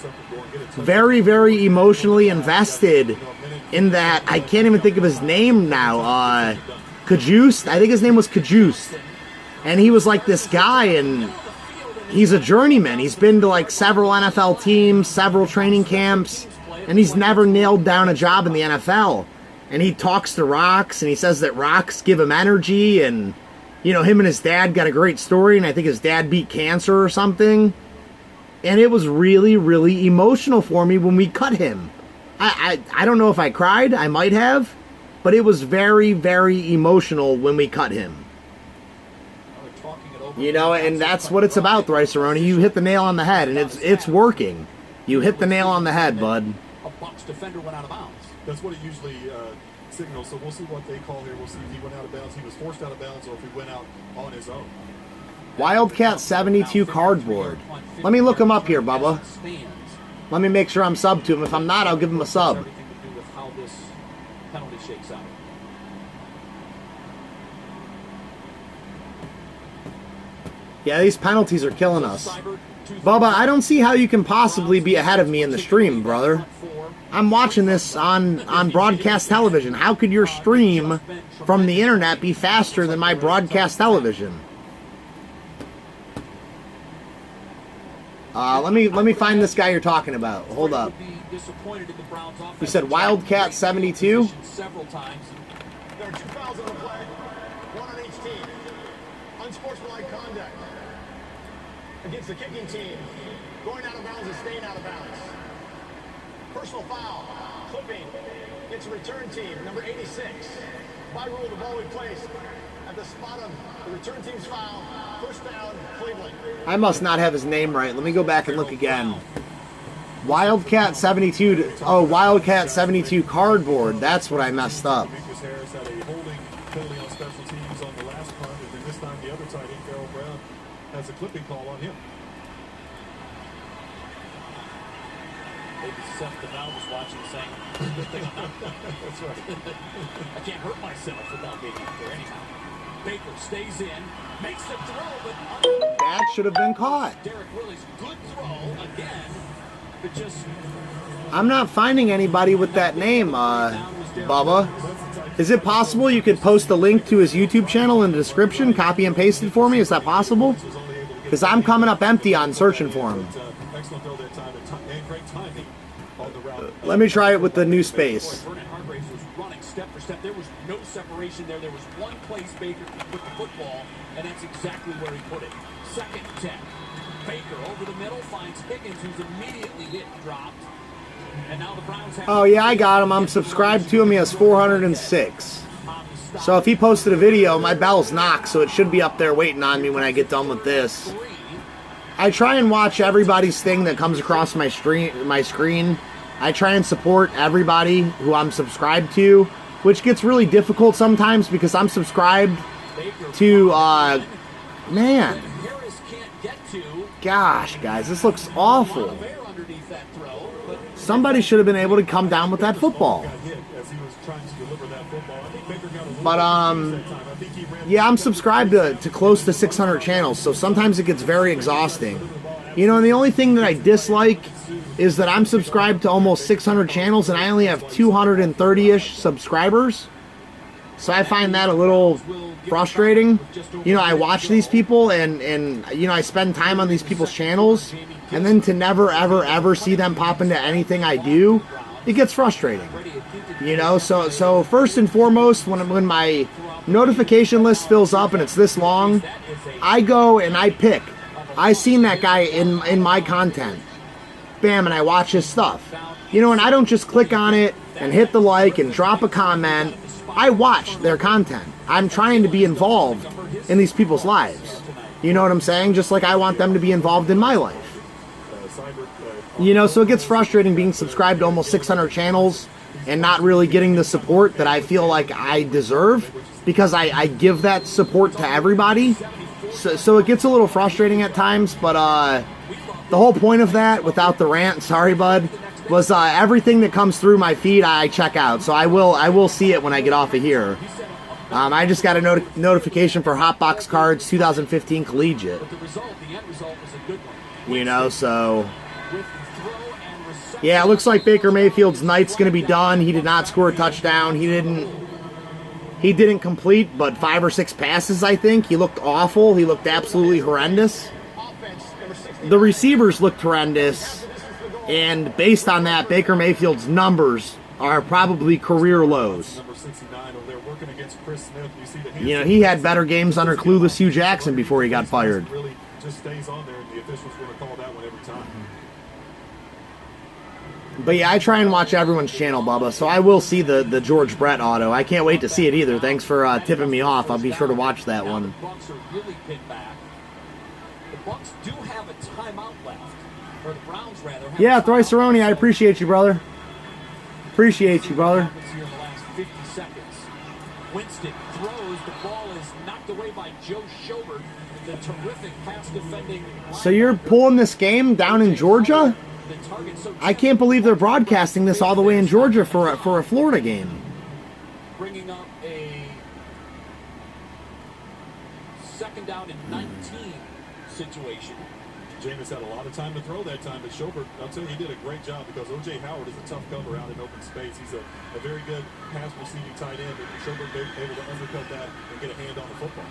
very, very emotionally invested in that. I can't even think of his name now. Cajuste? I think his name was Cajuste. And he was like this guy, and he's a journeyman. He's been to like several NFL teams, several training camps, and he's never nailed down a job in the NFL. And he talks to rocks, and he says that rocks give him energy, and, you know, him and his dad got a great story, and I think his dad beat cancer or something. And it was really, really emotional for me when we cut him. I don't know if I cried. I might have. But it was very, very emotional when we cut him. You know, and that's what it's about, Thrice-A-Roni. You hit the nail on the head, and it's working. You hit the nail on the head, bud. A Bucs defender went out of bounds. That's what it usually signals. So we'll see what they call here. We'll see if he went out of bounds, he was forced out of bounds, or if he went out on his own. Wildcat 72 cardboard. Let me look him up here, Bubba. Let me make sure I'm subbed to him. If I'm not, I'll give him a sub. Everything to do with how this penalty shakes out. Yeah, these penalties are killing us. Bubba, I don't see how you can possibly be ahead of me in the stream, brother. I'm watching this on broadcast television. How could your stream from the internet be faster than my broadcast television? Let me find this guy you're talking about. Hold up. You said Wildcat 72? Several times. There are 2 fouls on the play, 1 on each team. Unsportsmanlike conduct against the kicking team. Going out of bounds and staying out of bounds. Personal foul, clipping. It's a return team, number 86. By rule, the ball will be placed at the spot of the return team's foul. First down, Cleveland. I must not have his name right. Let me go back and look again. Wildcat 72. Oh, Wildcat 72 cardboard. That's what I messed up. Harris had a holding penalty on special teams on the last punt, and then this time the other tight end, Farrell Brown, has a clipping call on him. Maybe Seth DeVal was watching, saying, "Good thing I'm not." That's right. I can't hurt myself without being out there anyhow. Baker stays in, makes the throw, but that should have been caught. Derek Willie's good throw again, but just. I'm not finding anybody with that name, Bubba. Is it possible you could post a link to his YouTube channel in the description, copy and paste it for me? Is that possible? Because I'm coming up empty on searching for him. Excellent throw that time, and great timing on the route. Let me try it with the new space. Vernon Hargraves was running step for step. There was no separation there. There was one place Baker could put the football, and that's exactly where he put it. 2nd and 10. Baker over the middle finds Higgins, who's immediately hit and dropped. And now the Browns have. Oh yeah, I got him. I'm subscribed to him. He has 406. So if he posted a video, my bell's knocked, so it should be up there waiting on me when I get done with this. I try and watch everybody's thing that comes across my screen. I try and support everybody who I'm subscribed to, which gets really difficult sometimes because I'm subscribed to, man. Gosh, guys, this looks awful. Somebody should have been able to come down with that football. But, yeah, I'm subscribed to close to 600 channels, so sometimes it gets very exhausting. You know, and the only thing that I dislike is that I'm subscribed to almost 600 channels, and I only have 230-ish subscribers. So I find that a little frustrating. You know, I watch these people, and you know, I spend time on these people's channels, and then to never, ever, ever see them pop into anything I do, it gets frustrating. You know, so first and foremost, when my notification list fills up and it's this long, I go and I pick. I seen that guy in my content. Bam, and I watch his stuff. You know, and I don't just click on it and hit the like and drop a comment. I watch their content. I'm trying to be involved in these people's lives. You know what I'm saying? Just like I want them to be involved in my life. You know, so it gets frustrating being subscribed to almost 600 channels and not really getting the support that I feel like I deserve, because I give that support to everybody. So it gets a little frustrating at times, but the whole point of that, without the rant, sorry bud, was everything that comes through my feed I check out. So I will see it when I get off of here. I just got a notification for Hotbox Cards 2015 Collegiate. You know, so yeah, it looks like Baker Mayfield's night's going to be done. He did not score a touchdown. He didn't complete but 5 or 6 passes, I think. He looked awful. He looked absolutely horrendous. the receivers looked horrendous, and based on that, Baker Mayfield's numbers are probably career lows. Number 69 over there working against Chris Smith. You see the You know, he had better games under clueless Hugh Jackson before he got fired. really just stays on there, and the officials going to call that one every time. But yeah, I try and watch everyone's channel, Bubba, so I will see the George Brett auto. I can't wait to see it either. Thanks for tipping me off. I'll be sure to watch that one. The Bucs are really pinned back. The Bucs do have a timeout left, or the Browns rather. Yeah, Thrice Aroni, I appreciate you, brother. Appreciate you, brother. Here in the last 50 seconds. Winston throws. The ball is knocked away by Joe Schobert. The terrific pass defending. So you're pulling this game down in Georgia? I can't believe they're broadcasting this all the way in Georgia for a Florida game. Bringing up a second down and 19 situation. Jameis had a lot of time to throw that time, but Schobert, I'll tell you, he did a great job because O.J. Howard is a tough cover out in open space. He's a very good pass receiving tight end, and Schobert able to undercut that and get a hand on the football.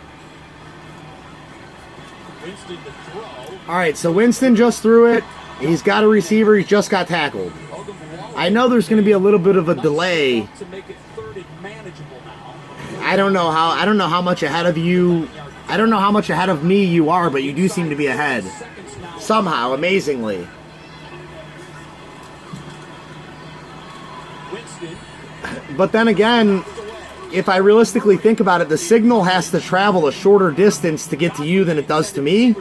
Winston to throw. All right, so Winston just threw it. He's got a receiver. He just got tackled. I know there's going to be a little bit of a delay. I don't know how much ahead of you. I don't know how much ahead of me you are, but you do seem to be ahead. Somehow, amazingly. But then again, if I realistically think about it, the signal has to travel a shorter distance to get to you than it does to me.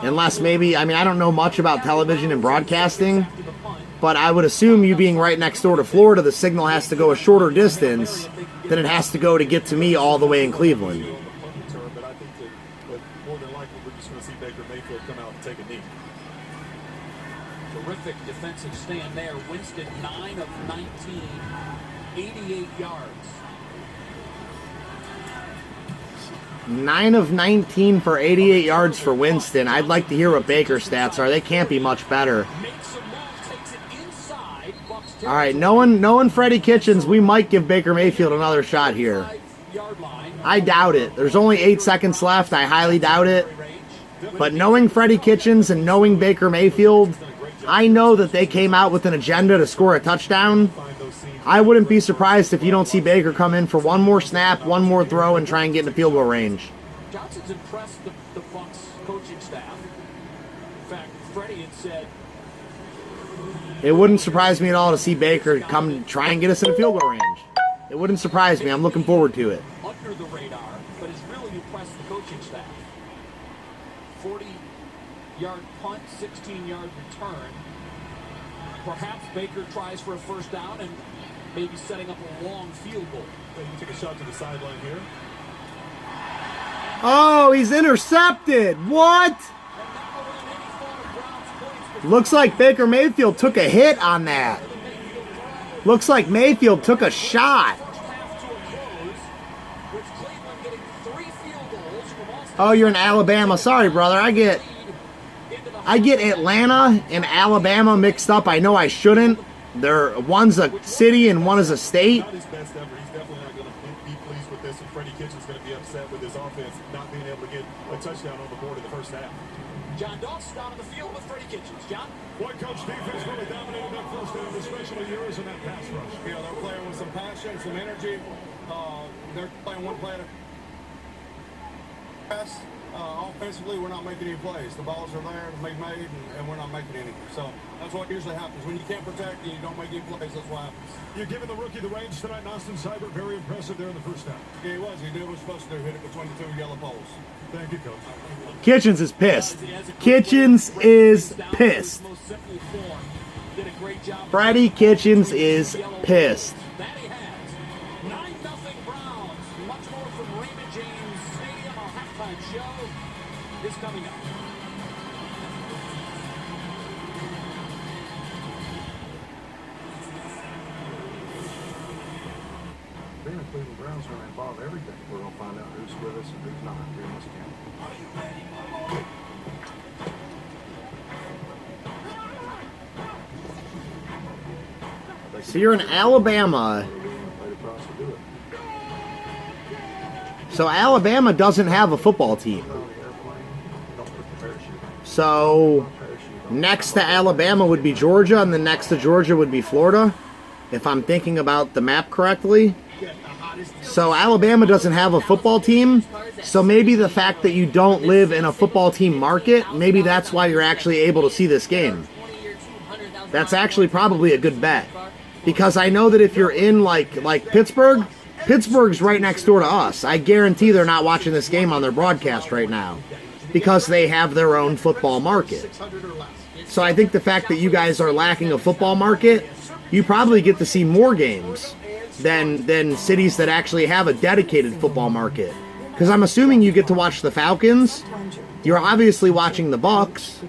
Unless maybe, I mean, I don't know much about television and broadcasting, but I would assume you being right next door to Florida, the signal has to go a shorter distance than it has to go to get to me all the way in Cleveland. But I think that more than likely we're just going to see Baker Mayfield come out and take a knee. Terrific defensive stand there. Winston 9 of 19, 88 yards. 9 of 19 for 88 yards for Winston. I'd like to hear what Baker's stats are. They can't be much better. All right, knowing Freddie Kitchens, we might give Baker Mayfield another shot here. I doubt it. There's only 8 seconds left. I highly doubt it. But knowing Freddie Kitchens and knowing Baker Mayfield, I know that they came out with an agenda to score a touchdown. I wouldn't be surprised if you don't see Baker come in for one more snap, one more throw, and try and get into field goal range. Johnson's impressed the Bucs coaching staff. In fact, Freddie had said, it wouldn't surprise me at all to see Baker come try and get us in a field goal range. It wouldn't surprise me. I'm looking forward to it. Under the radar, but has really impressed the coaching staff. 40-yard punt, 16-yard return. Perhaps Baker tries for a first down and maybe setting up a long field goal. You take a shot to the sideline here. Oh, he's intercepted. What? Looks like Baker Mayfield took a hit on that. Looks like Mayfield took a shot. Oh, you're in Alabama. Sorry, brother. I get Atlanta and Alabama mixed up. I know I shouldn't. One's a city and one is a state. Not his best ever. He's definitely not going to be pleased with this, and Freddie Kitchens going to be upset with his offense not being able to get a touchdown on the board in the first half. John Doss down on the field with Freddie Kitchens. John? White coach defense really dominated that first half, especially yours in that pass rush. You know, they're playing with some passion, some energy. They're playing one play at a pass. Offensively, we're not making any plays. The balls are there to be made, and we're not making any. So that's what usually happens. When you can't protect and you don't make any plays, that's what happens. You're giving the rookie the range tonight, Austin Seibert. Very impressive there in the first half. Yeah, he was. He did what he was supposed to do, hit it between the two yellow poles. Thank you, Coach. Kitchens is pissed. Kitchens is pissed. Freddie Kitchens is pissed. Is coming up. Being a Cleveland Browns going to involve everything. We're going to find out who's with us and who's not here in this camp. So you're in Alabama. So Alabama doesn't have a football team. So Next to Alabama would be Georgia, and then next to Georgia would be Florida, if I'm thinking about the map correctly. So Alabama doesn't have a football team, so maybe the fact that you don't live in a football team market, maybe that's why you're actually able to see this game. That's actually probably a good bet. Because I know that if you're in like Pittsburgh, Pittsburgh's right next door to us. I guarantee they're not watching this game on their broadcast right now because they have their own football market. So I think the fact that you guys are lacking a football market, you probably get to see more games than cities that actually have a dedicated football market. Because I'm assuming you get to watch the Falcons. You're obviously watching the Bucs.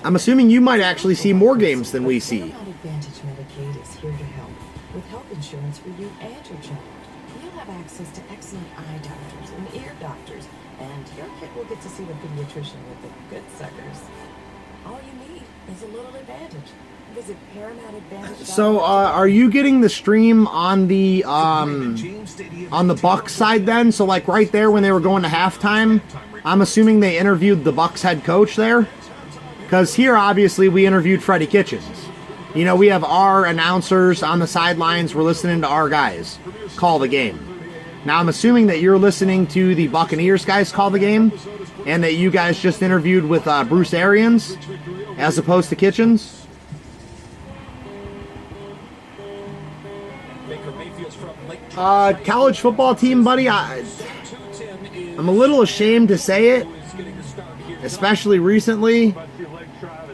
I'm assuming you might actually see more games than we see. Advantage Medicaid is here to help with health insurance for you and your child. You'll have access to excellent eye doctors and ear doctors, and your kid will get to see the pediatrician with the good suckers. All you need is a little advantage. Visit Paramount Advantage. So, are you getting the stream on the Bucs side then? So, like right there when they were going to halftime, I'm assuming they interviewed the Bucs head coach there. Because here, obviously, we interviewed Freddie Kitchens. You know, we have our announcers on the sidelines. We're listening to our guys call the game. Now, I'm assuming that you're listening to the Buccaneers guys call the game, and that you guys just interviewed with Bruce Arians as opposed to Kitchens. College football team, buddy, I'm a little ashamed to say it, especially recently,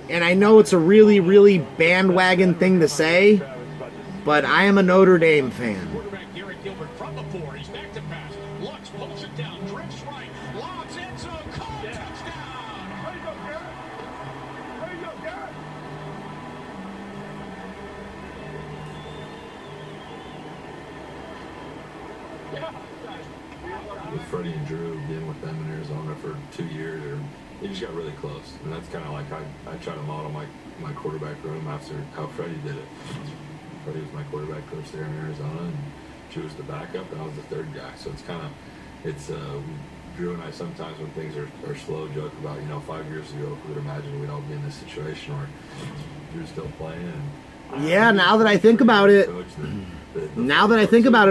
and I know it's a really, really bandwagon thing to say, but I am a Notre Dame fan. Freddie and Drew being with them in Arizona for 2 years, or they just got really close. And that's kind of like I try to model my quarterback room after how Freddie did it. Freddie was my quarterback coach there in Arizona, and Drew was the backup, and I was the third guy. So it's Drew and I sometimes when things are slow joke about, 5 years ago, if we would imagine we'd all be in this situation where Drew's still playing. And yeah, now that I think about it,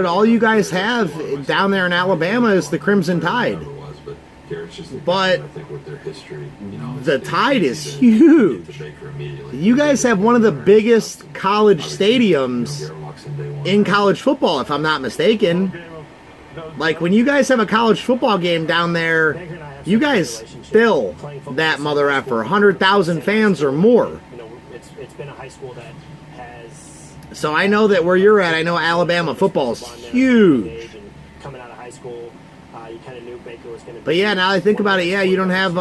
all you guys have down there in Alabama is the Crimson Tide. But the Tide is huge. You guys have one of the biggest college stadiums in college football, if I'm not mistaken. Like, when you guys have a college football game down there, you guys fill that mother effer, 100,000 fans or more. It's been a high school that has... So I know that where you're at, I know Alabama football is huge. Coming out of high school, you kind of knew Baker was going to be... But yeah, now I think about it, yeah, you don't have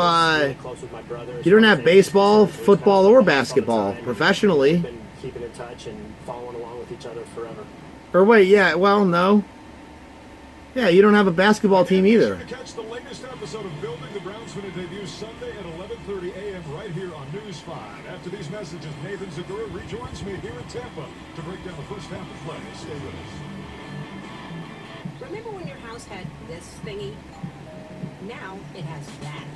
baseball, football, or basketball professionally. Been keeping in touch and following along with each other forever. Or wait, yeah, well, no. Yeah, you don't have a basketball team either. Catch the latest episode of Building the Browns when it debuts Sunday at 11:30 a.m. right here on News 5. After these messages, Nathan Zagura rejoins me here in Tampa to break down the first half of play. Stay with us. Remember when your house had this thingy? Now it has that.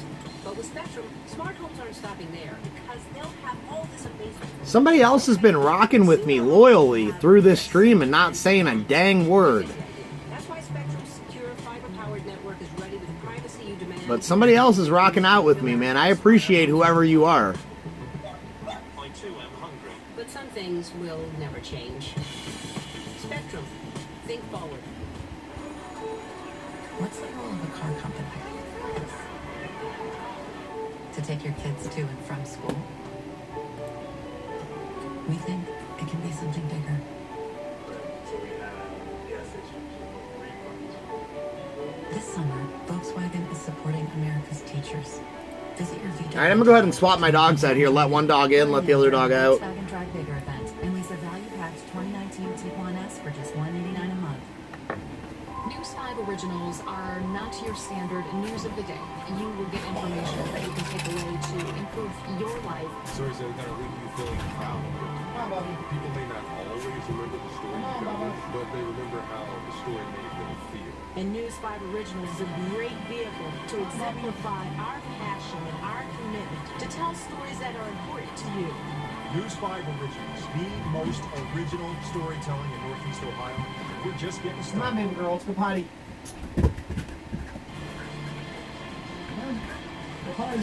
But with Spectrum, smart homes aren't stopping there because they'll have all this amazing... Somebody else has been rocking with me loyally through this stream and not saying a dang word. That's why Spectrum's secure fiber-powered network is ready with the privacy you demand. But somebody else is rocking out with me, man. I appreciate whoever you are. I too am hungry. But some things will never change. Spectrum. Think forward. What's the role of a car company? To take your kids to and from school? We think it can be something bigger. This summer, Volkswagen is supporting America's teachers. Visit your VW. Alright, I'm gonna go ahead and swap my dogs out here. Let one dog in, let the other dog out. Volkswagen Drive Bigger event and lease a value packed 2019 Tiguan S for just $189 a month. News 5 Originals are not your standard news of the day. You will get information that you can take away to improve your life. Stories that are going to leave you feeling proud. People may not always remember the story you covered, but they remember how the story made them feel. And News 5 Originals is a great vehicle to exemplify our passion and our commitment to tell stories that are important to you. News 5 Originals, the most original storytelling in Northeast Ohio. We're just getting started. Come on, baby girl, let's go potty. Go potty.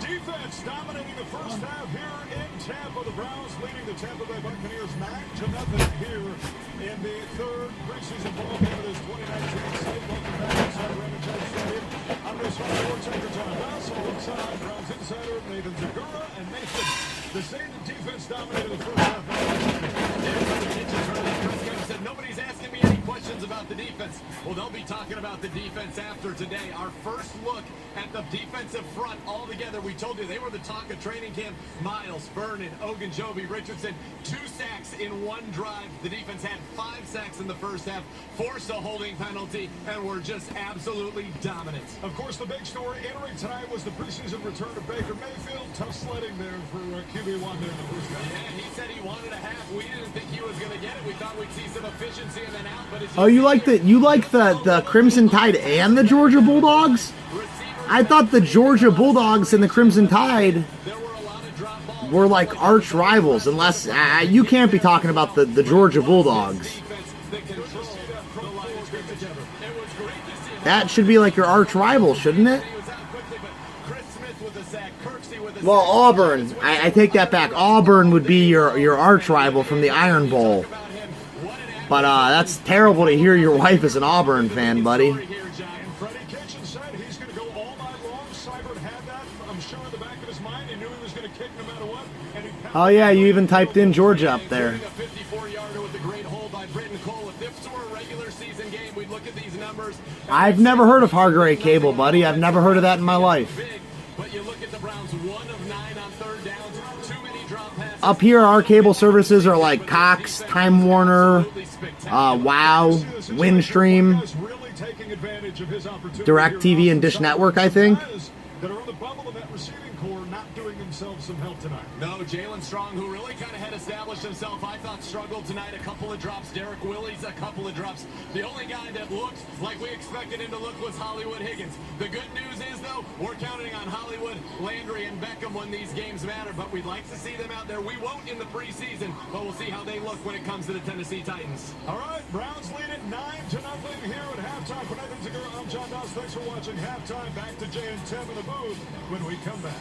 Defense dominating the first half here in Tampa. The Browns leading the Tampa Bay Buccaneers 9-0 here in the third preseason ball game of this 2019 state. Welcome back inside Raymond James Stadium. I'm News 5 Sports Anchor John Bass, alongside Browns insider Nathan Zagura. And Nathan, the same defense dominated the first half. Said nobody's asking me any questions about the defense. Well, they'll be talking about the defense after today. Our first look at the defensive front all together. We told you they were the talk of training camp. Miles, Vernon, Ogunjobi, Richardson, 2 sacks in 1 drive. The defense had 5 sacks in the first half, forced a holding penalty, and were just absolutely dominant. Of course, the big story entering tonight was the preseason return of Baker Mayfield. Tough sledding there for QB1 there in the first half. Yeah, he said he wanted a half. We didn't think he was going to get it. We thought we'd see some efficiency and then out. But Oh, you like the Crimson Tide and the Georgia Bulldogs? I thought the Georgia Bulldogs and the Crimson Tide were like arch rivals, unless you can't be talking about the Georgia Bulldogs. That should be like your arch rival, shouldn't it? Well, Auburn, I take that back. Auburn would be your arch rival from the Iron Bowl. But that's terrible to hear your wife is an Auburn fan, buddy. Oh yeah, you even typed in Georgia up there. I've never heard of Hargrave Cable, buddy. I've never heard of that in my life. Up here, our cable services are like Cox, Time Warner, Wow, Windstream, DirecTV, and Dish Network, I think. That are on the bubble of that receiving core not doing themselves some help tonight. No, Jalen Strong, who really kind of had established himself, I thought struggled tonight. A couple of drops. Derek Willis, a couple of drops. The only guy that looked like we expected him to look was Hollywood Higgins. The good news is, though, we're counting on Hollywood, Landry, and Beckham when these games matter, but we'd like to see them out there. We won't in the preseason, but we'll see how they look when it comes to the Tennessee Titans. All right, Browns lead it 9-0 here at halftime. For Nathan Zagura, I'm John Doss. Thanks for watching Halftime. Back to Jay and Tim in the booth when we come back.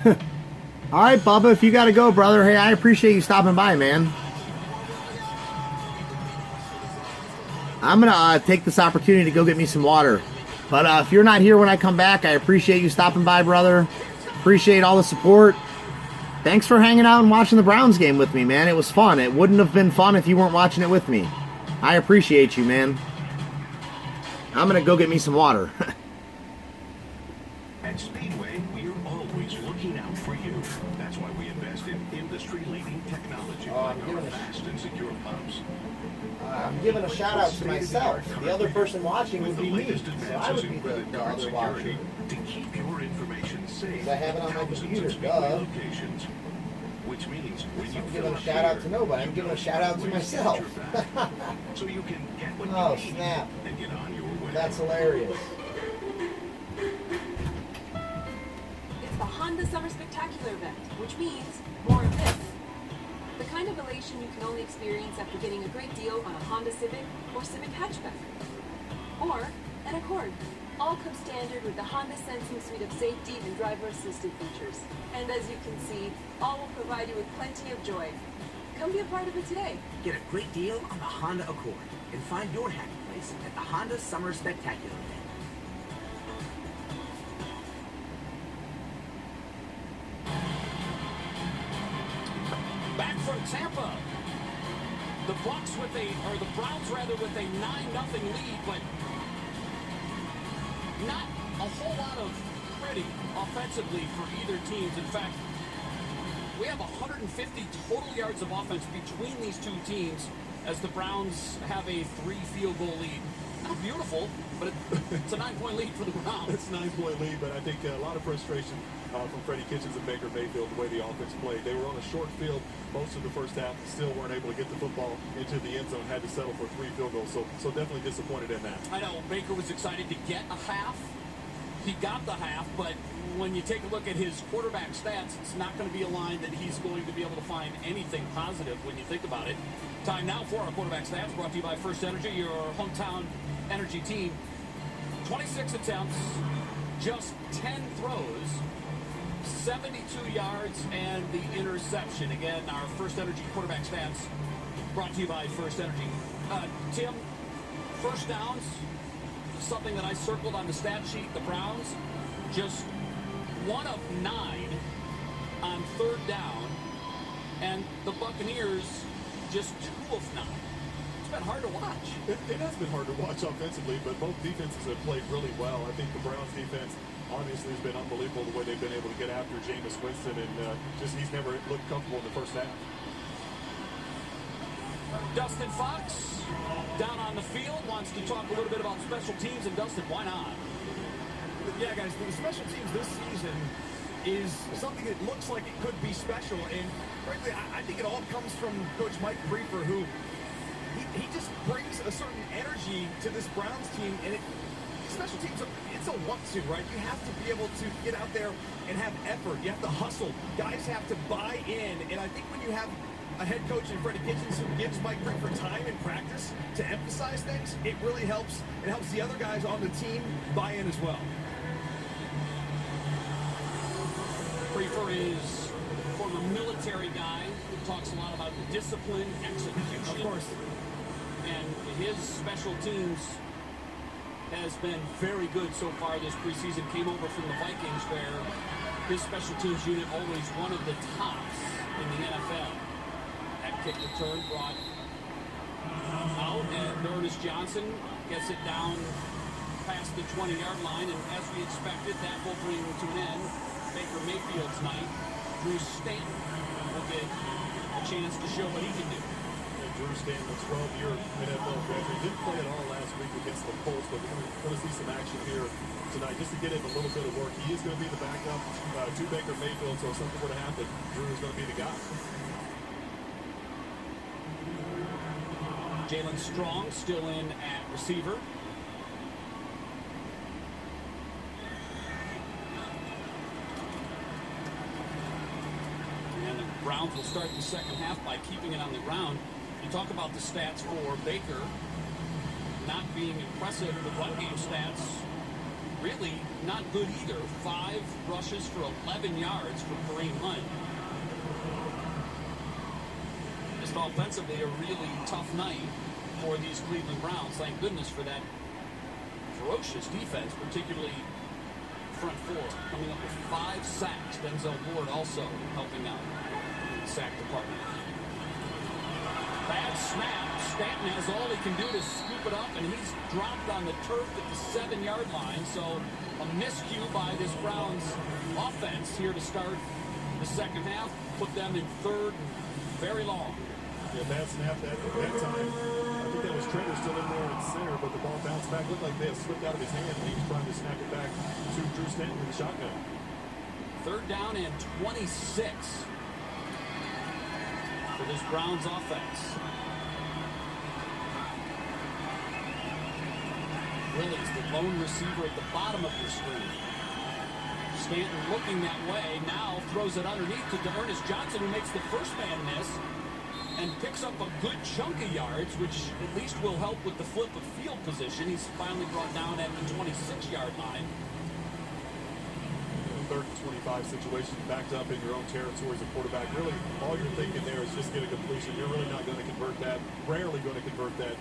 All right, Bubba, if you got to go, brother, hey, I appreciate you stopping by, man. I'm going to take this opportunity to go get me some water. But if you're not here when I come back, I appreciate you stopping by, brother. Appreciate all the support. Thanks for hanging out and watching the Browns game with me, man. It was fun. It wouldn't have been fun if you weren't watching it with me. I appreciate you, man. I'm going to go get me some water. At Speedway, we're always looking out for you. That's why we invest in industry-leading technology like our fast and secure pumps. I'm giving a shout out to myself. The other person watching would be me. So I would be the other watcher. To keep your information safe. I have it on my computer, duh. Which means when you I'm giving a shout out to nobody. I'm giving a shout out to myself. so you can get what Oh, you need snap. and get on your way. That's hilarious. It's the Honda Summer Spectacular event, which means more of this. The kind of elation you can only experience after getting a great deal on a Honda Civic or Civic hatchback. Or an Accord. All come standard with the Honda Sensing suite of safety and driver-assisted features. And as you can see, all will provide you with plenty of joy. Come be a part of it today. Get a great deal on the Honda Accord and find your happy place at the Honda Summer Spectacular event. Back from Tampa. The Browns with a 9-0 lead, but not a whole lot of pretty offensively for either teams. In fact, we have 150 total yards of offense between these two teams as the Browns have a 3 field goal lead. Not beautiful, but it's a 9-point lead for the Browns. It's a 9-point lead, but I think a lot of frustration from Freddie Kitchens and Baker Mayfield, the way the offense played. They were on a short field most of the first half and still weren't able to get the football into the end zone, had to settle for 3 field goals, so definitely disappointed in that. I know Baker was excited to get a half. He got the half, but when you take a look at his quarterback stats, it's not going to be a line that he's going to be able to find anything positive when you think about it. Time now for our quarterback stats, brought to you by First Energy, your hometown energy team. 26 attempts, just 10 throws, 72 yards, and the interception. Again, our First Energy quarterback stats, brought to you by First Energy. Tim, first downs, something that I circled on the stat sheet. The Browns, just 1 of 9 on 3rd down, and the Buccaneers, just 2 of 9. It's been hard to watch. It has been hard to watch offensively, but both defenses have played really well. I think the Browns defense obviously has been unbelievable the way they've been able to get after Jameis Winston, and he's never looked comfortable in the first half. Dustin Fox down on the field wants to talk a little bit about special teams, and Dustin, why not? Yeah, guys, the special teams this season is something that looks like it could be special, and frankly, I think it all comes from Coach Mike Prefer, who he just brings a certain energy to this Browns team, and special teams, it's a want-to, right? You have to be able to get out there and have effort. You have to hustle. Guys have to buy in, and I think when you have a head coach in Freddie Kitchens who gives Mike Prefer time in practice to emphasize things, it really helps. It helps the other guys on the team buy in as well. Prefer is a former military guy who talks a lot about discipline, execution. Of course. And his special teams has been very good so far this preseason. Came over from the Vikings, where his special teams unit always one of the tops in the NFL. That kick return brought out, and Ernest Johnson gets it down past the 20-yard line, and as we expected, that will bring to an end Baker Mayfield's night. Drew Stanton will get a chance to show what he can do. Drew Stanton, a 12-year NFL veteran, didn't play at all last week against the Colts, but we're going to see some action here tonight just to get him a little bit of work. He is going to be the backup to Baker Mayfield, so if something were to happen, Drew is going to be the guy. Jalen Strong still in at receiver. And the Browns will start the second half by keeping it on the ground. You talk about the stats for Baker not being impressive. The run game stats really not good either. 5 rushes for 11 yards for Kareem Hunt. Just offensively, a really tough night for these Cleveland Browns. Thank goodness for that ferocious defense, particularly front 4. Coming up with 5 sacks. Denzel Ward also helping out in the sack department. Bad snap. Stanton has all he can do to scoop it up, and he's dropped on the turf at the 7-yard line. So a miscue by this Browns offense here to start the second half. Put them in 3rd and very long. Yeah, bad snap that time. I think that was Trevor still in there at center, but the ball bounced back. Looked like this, slipped out of his hand, and he was trying to snap it back to Drew Stanton with the shotgun. 3rd down and 26 for this Browns offense. Willis, the lone receiver at the bottom of your screen. Stanton looking that way, now throws it underneath to Ernest Johnson, who makes the first man miss and picks up a good chunk of yards, which at least will help with the flip of field position. He's finally brought down at the 26-yard line. 3rd and 25 situation, backed up in your own territory as a quarterback. Really, all you're thinking there is just get a completion. You're really not going to convert that, rarely going to convert that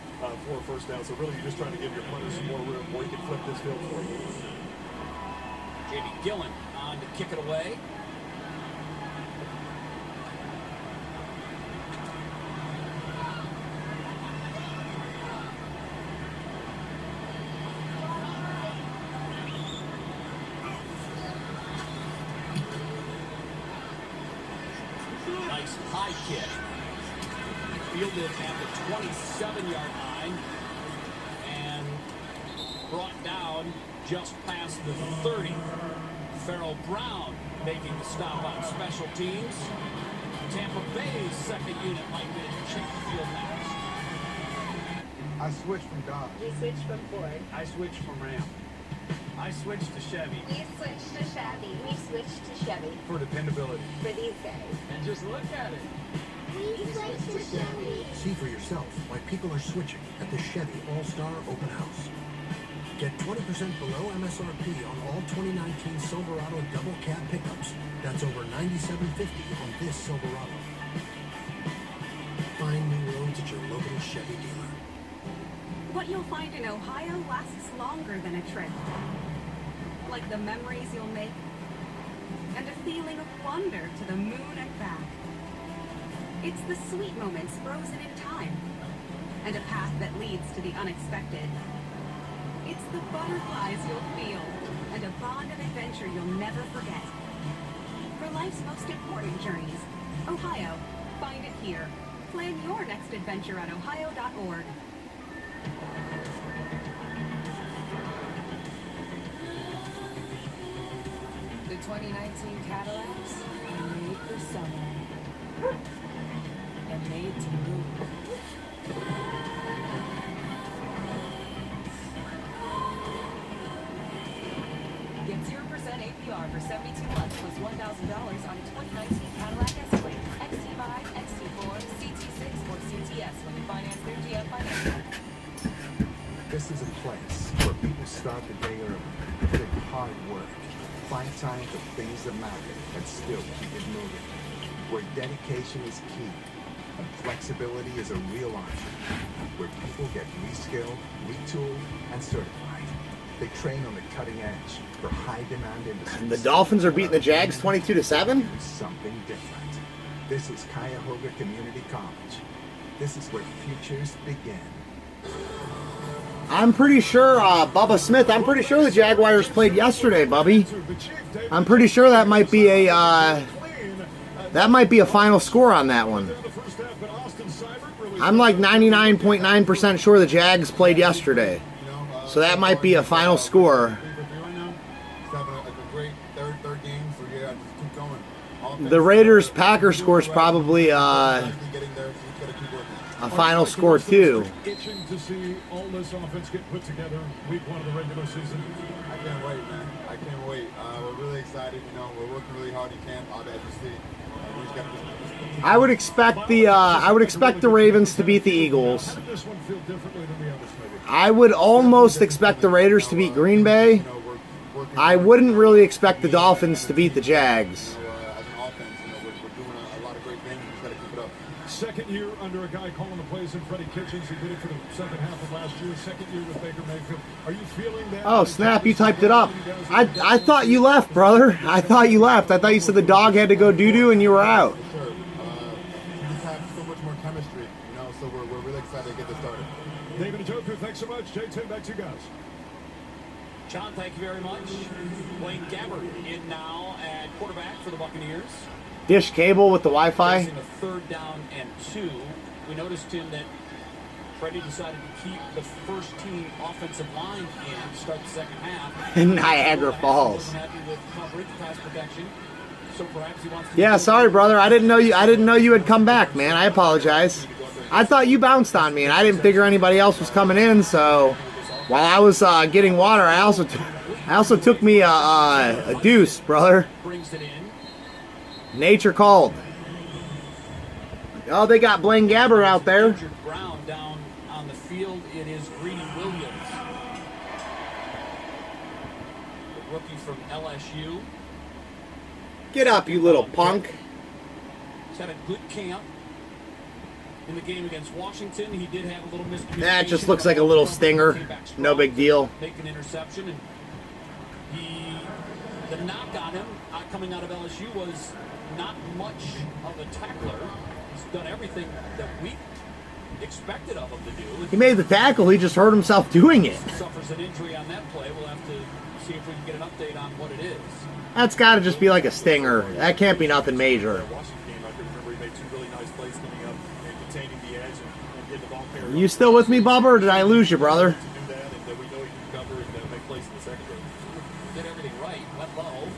for a first down. So really, you're just trying to give your punter some more room where you can flip this field for you. J.B. Gillen on to kick it away. high kick. Fielded at the 27-yard line and brought down just past the 30. Farrell Brown making the stop on special teams. Tampa Bay's second unit likely to check the field next. I switched from Dodge. You switched from Ford. I switched from Ram. I switched to Chevy. You switched to Chevy. We switched to Chevy. For dependability. For these guys. And just look at it. We switched to Chevy. See for yourself why people are switching at the Chevy All-Star Open House. Get 20% below MSRP on all 2019 Silverado double cab pickups. That's over $97.50 on this Silverado. Find new roads at your local Chevy dealer. What you'll find in Ohio lasts longer than a trip. Like the memories you'll make, and a feeling of wonder to the moon and back. It's the sweet moments frozen in time, and a path that leads to the unexpected. It's the butterflies you'll feel, and a bond of adventure you'll never forget. For life's most important journeys, Ohio, find it here. Plan your next adventure at ohio.org. The 2019 Cadillacs are made for summer and made to move. Get 0% APR for 72 months plus $1,000 on a 2019 Cadillac Escalade, XT5, XT4, CT6, or CTS when you finance their GM Finance. This is a place where people start the day early, put in hard work, find time for things that matter, and still keep it moving. Where dedication is key, and flexibility is a real option. Where people get reskilled, retooled, and certified. They train on the cutting edge for high-demand industries. The Dolphins are beating the Jags 22-7? Something different. This is Cuyahoga Community College. This is where futures begin. I'm pretty sure, Bubba Smith, I'm pretty sure the Jaguars played yesterday, Bubby. I'm pretty sure that might be a final score on that one. I'm like 99.9% sure the Jags played yesterday. So that might be a final score. The Raiders-Packers score is probably a final score too. Itching to see all this offense get put together week one of the regular season. I can't wait, man. I can't wait. We're really excited. You know, we're working really hard in camp. Obviously, we just got to. I would expect the Ravens to beat the Eagles. How did this one feel differently than the others, maybe? I would almost expect the Raiders to beat Green Bay. I wouldn't really expect the Dolphins to beat the Jags. Second year under a guy calling the plays in Freddie Kitchens. He did it for the second half of last year. Second year with Baker Mayfield. Are you feeling that? Oh, snap, you typed it up. I thought you left, brother. I thought you left. I thought you said the dog had to go doo-doo and you were out. Sure. We just have so much more chemistry, you know, so we're really excited to get this started. David and Joker, thanks so much. J10, back to you guys. John, thank you very much. Blaine Gabbert in now at quarterback for the Buccaneers. Dish cable with the Wi-Fi. Facing a third down and 2. We noticed, Tim, that Freddie decided to keep the first team offensive line in to start the second half. In Niagara Falls. Happy with coverage, pass protection. So perhaps he wants to. Yeah, sorry, brother. I didn't know you had come back, man. I apologize. I thought you bounced on me, and I didn't figure anybody else was coming in. So while I was getting water, I also took me a deuce, brother. Brings it in. Nature called. Oh, they got Blaine Gabbert out there. Brown down on the field. It is Greedy Williams, the rookie from LSU. Get up, you little punk. He's had a good camp in the game against Washington. He did have a little miscommunication. That just looks like a little stinger. No big deal. Make an interception, and the knock on him coming out of LSU was not much of a tackler. He's done everything that we expected of him to do. He made the tackle. He just hurt himself doing it. Suffers an injury on that play. We'll have to see if we can get an update on what it is. That's got to just be like a stinger. That can't be nothing major. Washington game, I can remember he made 2 really nice plays coming up and containing the edge and getting the ball carried. You still with me, Bubba, or did I lose you, brother? To do that, and we know he can cover and make plays in the secondary. Did everything right. Went low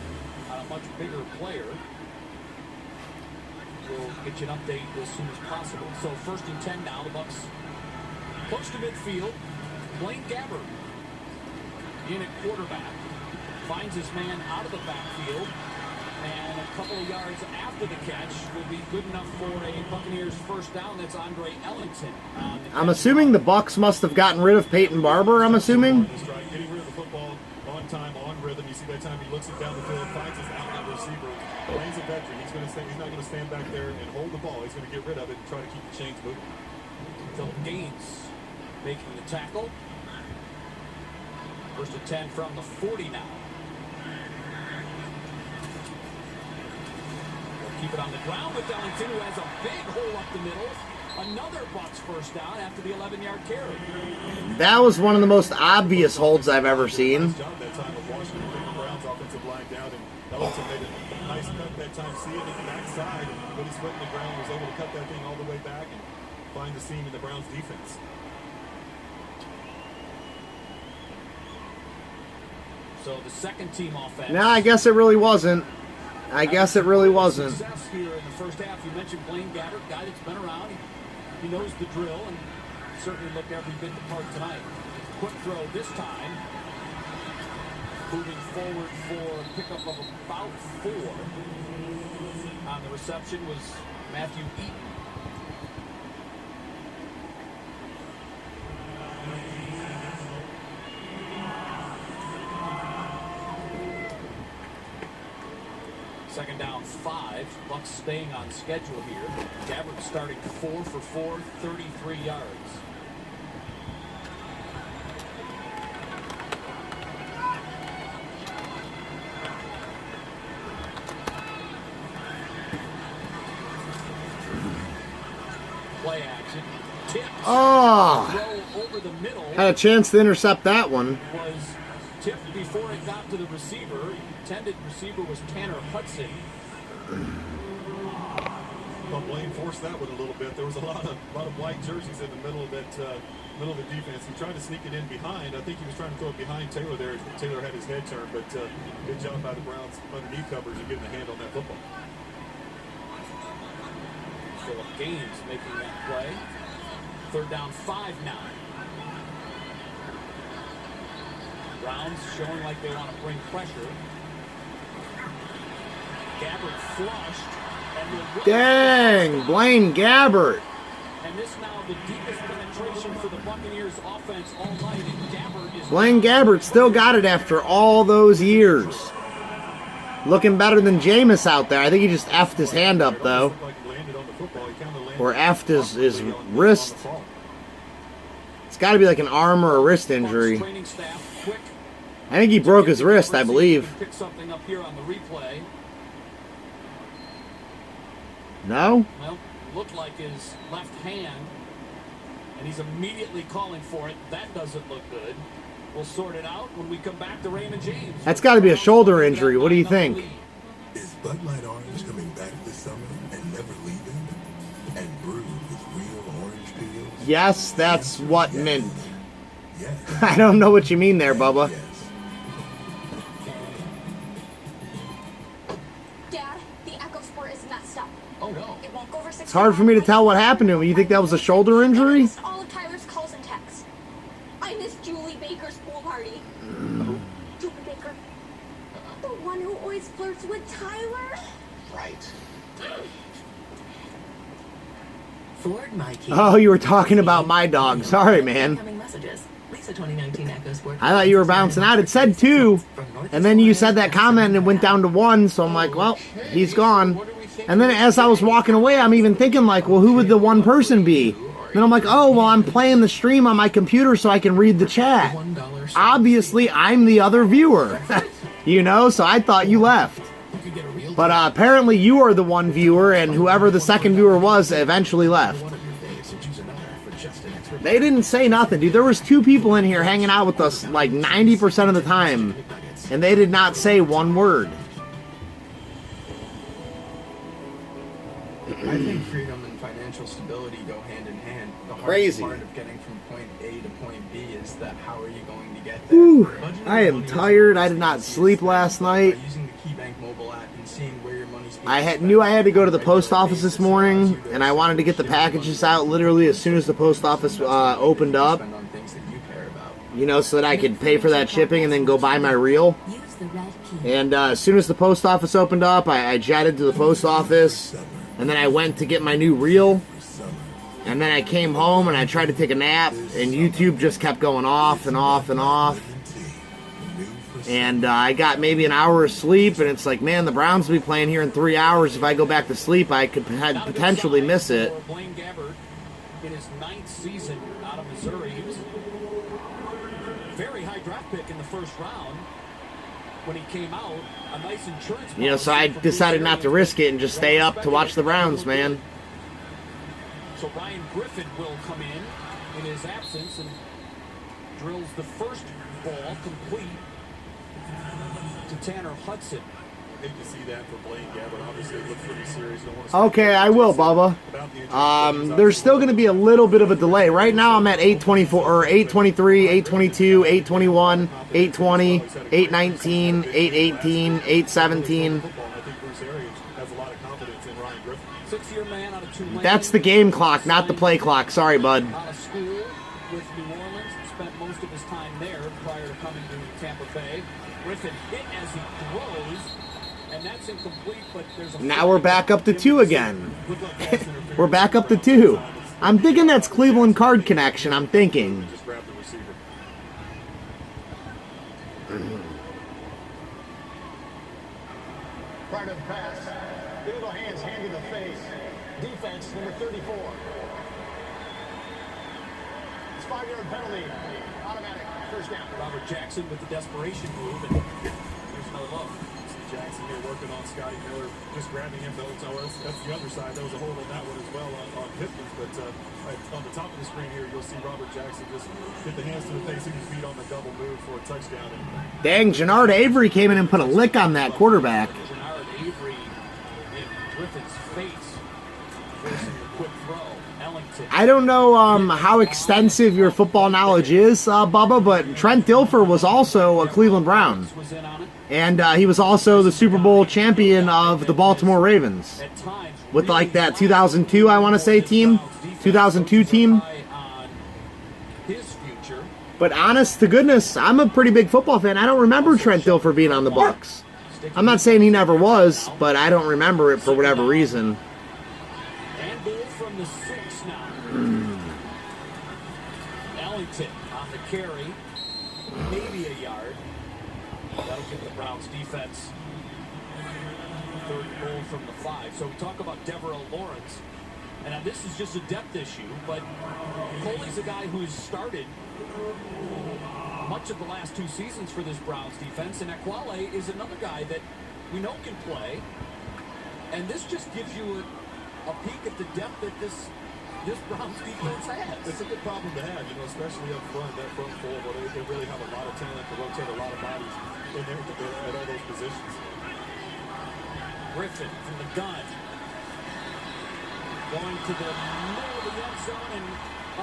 on a much bigger player. We'll get you an update as soon as possible. So 1st and 10 now. The Bucs close to midfield. Blaine Gabbert in at quarterback. Finds his man out of the backfield. And a couple of yards after the catch will be good enough for a Buccaneers first down. That's Andre Ellington. I'm assuming the Bucs must have gotten rid of Peyton Barber, I'm assuming. Getting rid of the football on time, on rhythm. You see by the time he looks it down the field, finds his outlet receiver. Blaine's a veteran. He's not going to stand back there and hold the ball. He's going to get rid of it and try to keep the chains moving. Philip Gaines making the tackle. 1st and 10 from the 40 now. Keep it on the ground with Ellington, who has a big hole up the middle. Another Bucs first down after the 11-yard carry. That was one of the most obvious holds I've ever seen. That time of Washington, the Browns offensive line down, and Ellington made a nice cut that time, seeing it backside, and put his foot in the ground, was able to cut that thing all the way back and find the seam in the Browns defense. So the second team offense. No, I guess it really wasn't. I guess it really wasn't. Success here in the first half. You mentioned Blaine Gabbert, guy that's been around. He knows the drill and certainly looked every bit the part tonight. Quick throw this time. Moving forward for a pickup of about 4. On the reception was Matthew Eaton. Second down 5. Bucs staying on schedule here. Gabbert starting 4 for 4, 33 yards. Play action. Tips. Oh! Throw over the middle. Had a chance to intercept that one. Was tipped before it got to the receiver. Intended receiver was Tanner Hudson. Well, Blaine forced that one a little bit. There was a lot of white jerseys in the middle of that middle of the defense. He tried to sneak it in behind. I think he was trying to throw it behind Taylor there. Taylor had his head turned, but good job by the Browns underneath coverage and getting a hand on that football. Philip Gaines making that play. 3rd down 5 now. Browns showing like they want to bring pressure. Gabbert flushed. And Dang, Blaine Gabbert. And this now the deepest penetration for the Buccaneers offense all night. And Gabbert is Blaine Gabbert still got it after all those years. Looking better than Jameis out there. I think he just effed his hand up, though. Or effed his wrist. It's got to be like an arm or a wrist injury. I think he broke his wrist, I believe. Pick something up here on the replay. No? Well, looked like his left hand, and he's immediately calling for it. That doesn't look good. We'll sort it out when we come back to Raymond James. That's got to be a shoulder injury. What do you think? Is Bud Light Orange coming back this summer and never leaving? And brewed with real orange peels? Yes, that's what mint. I don't know what you mean there, Bubba. Dad, the Echo Sport is messed up. Oh no. It won't go over 6. It's hard for me to tell what happened to him. You think that was a shoulder injury? I missed all of Tyler's calls and texts. I missed Julie Baker's pool party. Julie Baker. The one who always flirts with Tyler? Right. Ford Mikey. Oh, you were talking about my dog. Sorry, man. Incoming messages. Lisa 2019 Echo Sport. I thought you were bouncing out. It said 2, and then you said that comment and it went down to 1, so I'm like, well, he's gone. And then as I was walking away, I'm even thinking like, well, who would the one person be? Then I'm like, oh, well, I'm playing the stream on my computer so I can read the chat. Obviously, I'm the other viewer. You know, so I thought you left. But apparently you are the one viewer, and whoever the second viewer was eventually left. They didn't say nothing, dude. There was 2 people in here hanging out with us like 90% of the time, and they did not say one word. I think freedom and financial stability go hand in hand. The hardest Crazy. part of getting from point A to point B is that how are you going to get there? Whew, I am tired. I did not sleep last night. Using the KeyBank mobile app and seeing where your money's being I knew I had to go to the post office this morning, and I wanted to get the packages out literally as soon as the post office opened up. on things that you care about. You know, so that I could pay for that shipping and then go buy my reel. And as soon as the post office opened up, I jetted to the post office, and then I went to get my new reel. And then I came home and I tried to take a nap, and YouTube just kept going off and off and off. And I got maybe an hour of sleep, and it's like, man, the Browns will be playing here in 3 hours. If I go back to sleep, I could potentially miss it. Blaine Gabbert in his 9th season out of Missouri. He was a very high draft pick in the first round. When he came out, a nice insurance policy. You know, so I decided not to risk it and just stay up to watch the Browns, man. So Ryan Griffin will come in his absence and drills the first ball complete to Tanner Hudson. I hate to see that for Blaine Gabbert. Obviously, it looks pretty serious. Don't want to Okay, I will, Bubba. There's still going to be a little bit of a delay. Right now, I'm at 8:24 or 8:23, 8:22, 8:21, 8:20, 8:19, 8:18, 8:17. Six-year man out of Tulane. That's the game clock, not the play clock. Sorry, bud. Out of school with New Orleans, spent most of his time there prior to coming to Tampa Bay. Griffin hit as he throws, and that's incomplete, but there's a... Now we're back up to 2 again. We're back up to 2. I'm thinking that's Cleveland Card Connection, I'm thinking. Just grab the receiver. Prior to the pass, illegal hands hand in the face. Defense, number 34. It's 5-yard penalty. Automatic. First down. Robert Jackson with the desperation move, and here's no look. Jackson here working on Scotty Miller, just grabbing him. That's the other side. There was a hold on that one as well on Pittman's, but on the top of the screen here, you'll see Robert Jackson just get the hands to the face of his feet on the double move for a touchdown. Dang, Jannard Avery came in and put a lick on that quarterback. Jannard Avery in Griffin's face, forcing the quick throw. Ellington. I don't know how extensive your football knowledge is, Bubba, but Trent Dilfer was also a Cleveland Brown. And he was also the Super Bowl champion of the Baltimore Ravens. With like that 2002, I want to say, team. 2002 team. But honest to goodness, I'm a pretty big football fan. I don't remember Trent Dilfer being on the Bucs. I'm not saying he never was, but I don't remember it for whatever reason. And ball from the 6 now. Ellington on the carry. Maybe a yard. That'll give the Browns defense third goal from the 5. So we talk about Deverell Lawrence. And now this is just a depth issue, but Coley's a guy who's started much of the last 2 seasons for this Browns defense, and Aquale is another guy that we know can play. And this just gives you a peek at the depth that this Browns defense has. It's a good problem to have, especially up front, that front four, where they really have a lot of talent to rotate a lot of bodies in there at all those positions. Griffin from the gun. Going to the middle of the end zone and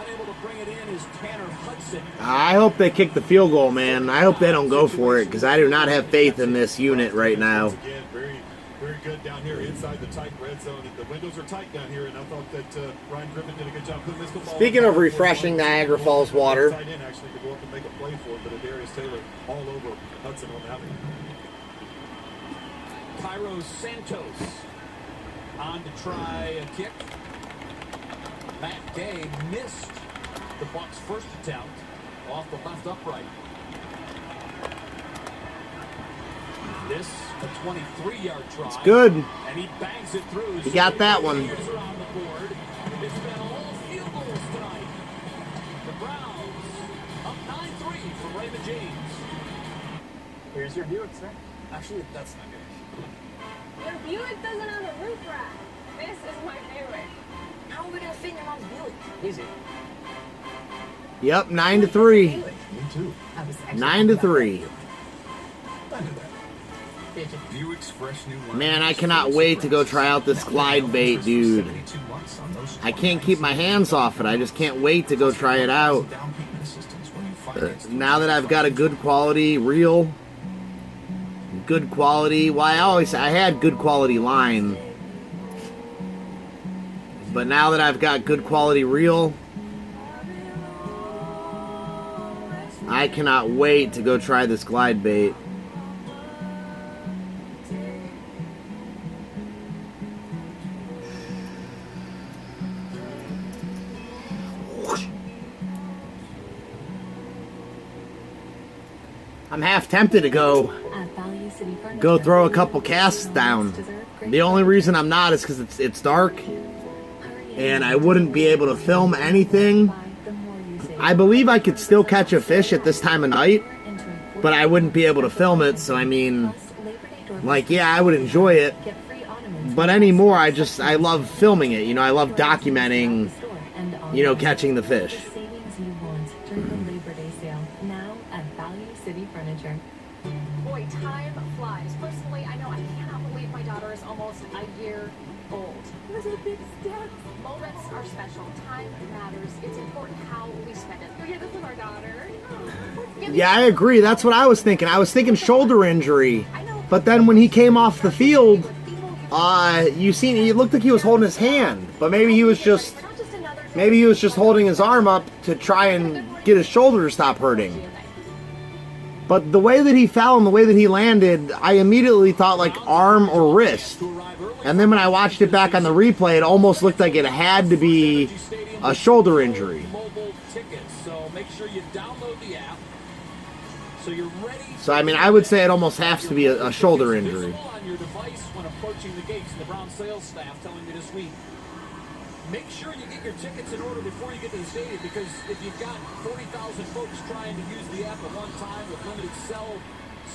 unable to bring it in is Tanner Hudson. I hope they kick the field goal, man. I hope they don't go for it, because I do not have faith in this unit right now. Again, very, very good down here inside the tight red zone. The windows are tight down here, and I thought that Ryan Griffin did a good job putting this football. Speaking of refreshing Niagara Falls water. Tight end actually to go up and make a play for it, but Darius Taylor all over Hudson on that one. Cairo Santos on to try a kick. Matt Gay missed the Bucs' first attempt off the left upright. This a 23-yard try. It's good. And he bangs it through. He got that one. It's been all field goals tonight. The Browns up 9-3 from Raymond James. Here's your Buick, sir. Actually, that's not good. Your Buick doesn't have a roof rack. This is my favorite. How are we gonna fit in your mom's Buick? Easy. Yep, 9-3. Me too. 9-3. Buick's fresh new line. Man, I cannot wait to go try out this glide bait, dude. I can't keep my hands off it. I just can't wait to go try it out. Now that I've got a good quality reel, good quality. Well, I had good quality line, but now that I've got good quality reel, I cannot wait to go try this glide bait. I'm half tempted to go throw a couple casts down. The only reason I'm not is because it's dark and I wouldn't be able to film anything. I believe I could still catch a fish at this time of night, but I wouldn't be able to film it. So I mean, like, yeah, I would enjoy it, but anymore I love filming it. You know, I love documenting, you know, catching the fish. Boy, time flies. Personally, I know I cannot believe my daughter is almost a year old. Those are big steps. Moments are special. Time matters. It's important how we spend it. We're here with our daughter. Yeah, I agree. That's what I was thinking. I was thinking shoulder injury. But then when he came off the field, it looked like he was holding his hand. But maybe he was just holding his arm up to try and get his shoulder to stop hurting. But the way that he fell and the way that he landed, I immediately thought like arm or wrist. And then when I watched it back on the replay, it almost looked like it had to be a shoulder injury. So I mean, I would say it almost has to be a shoulder injury. Make sure you get your tickets in order before you get to the stadium, because if you've got 40,000 folks trying to use the app at one time with limited cell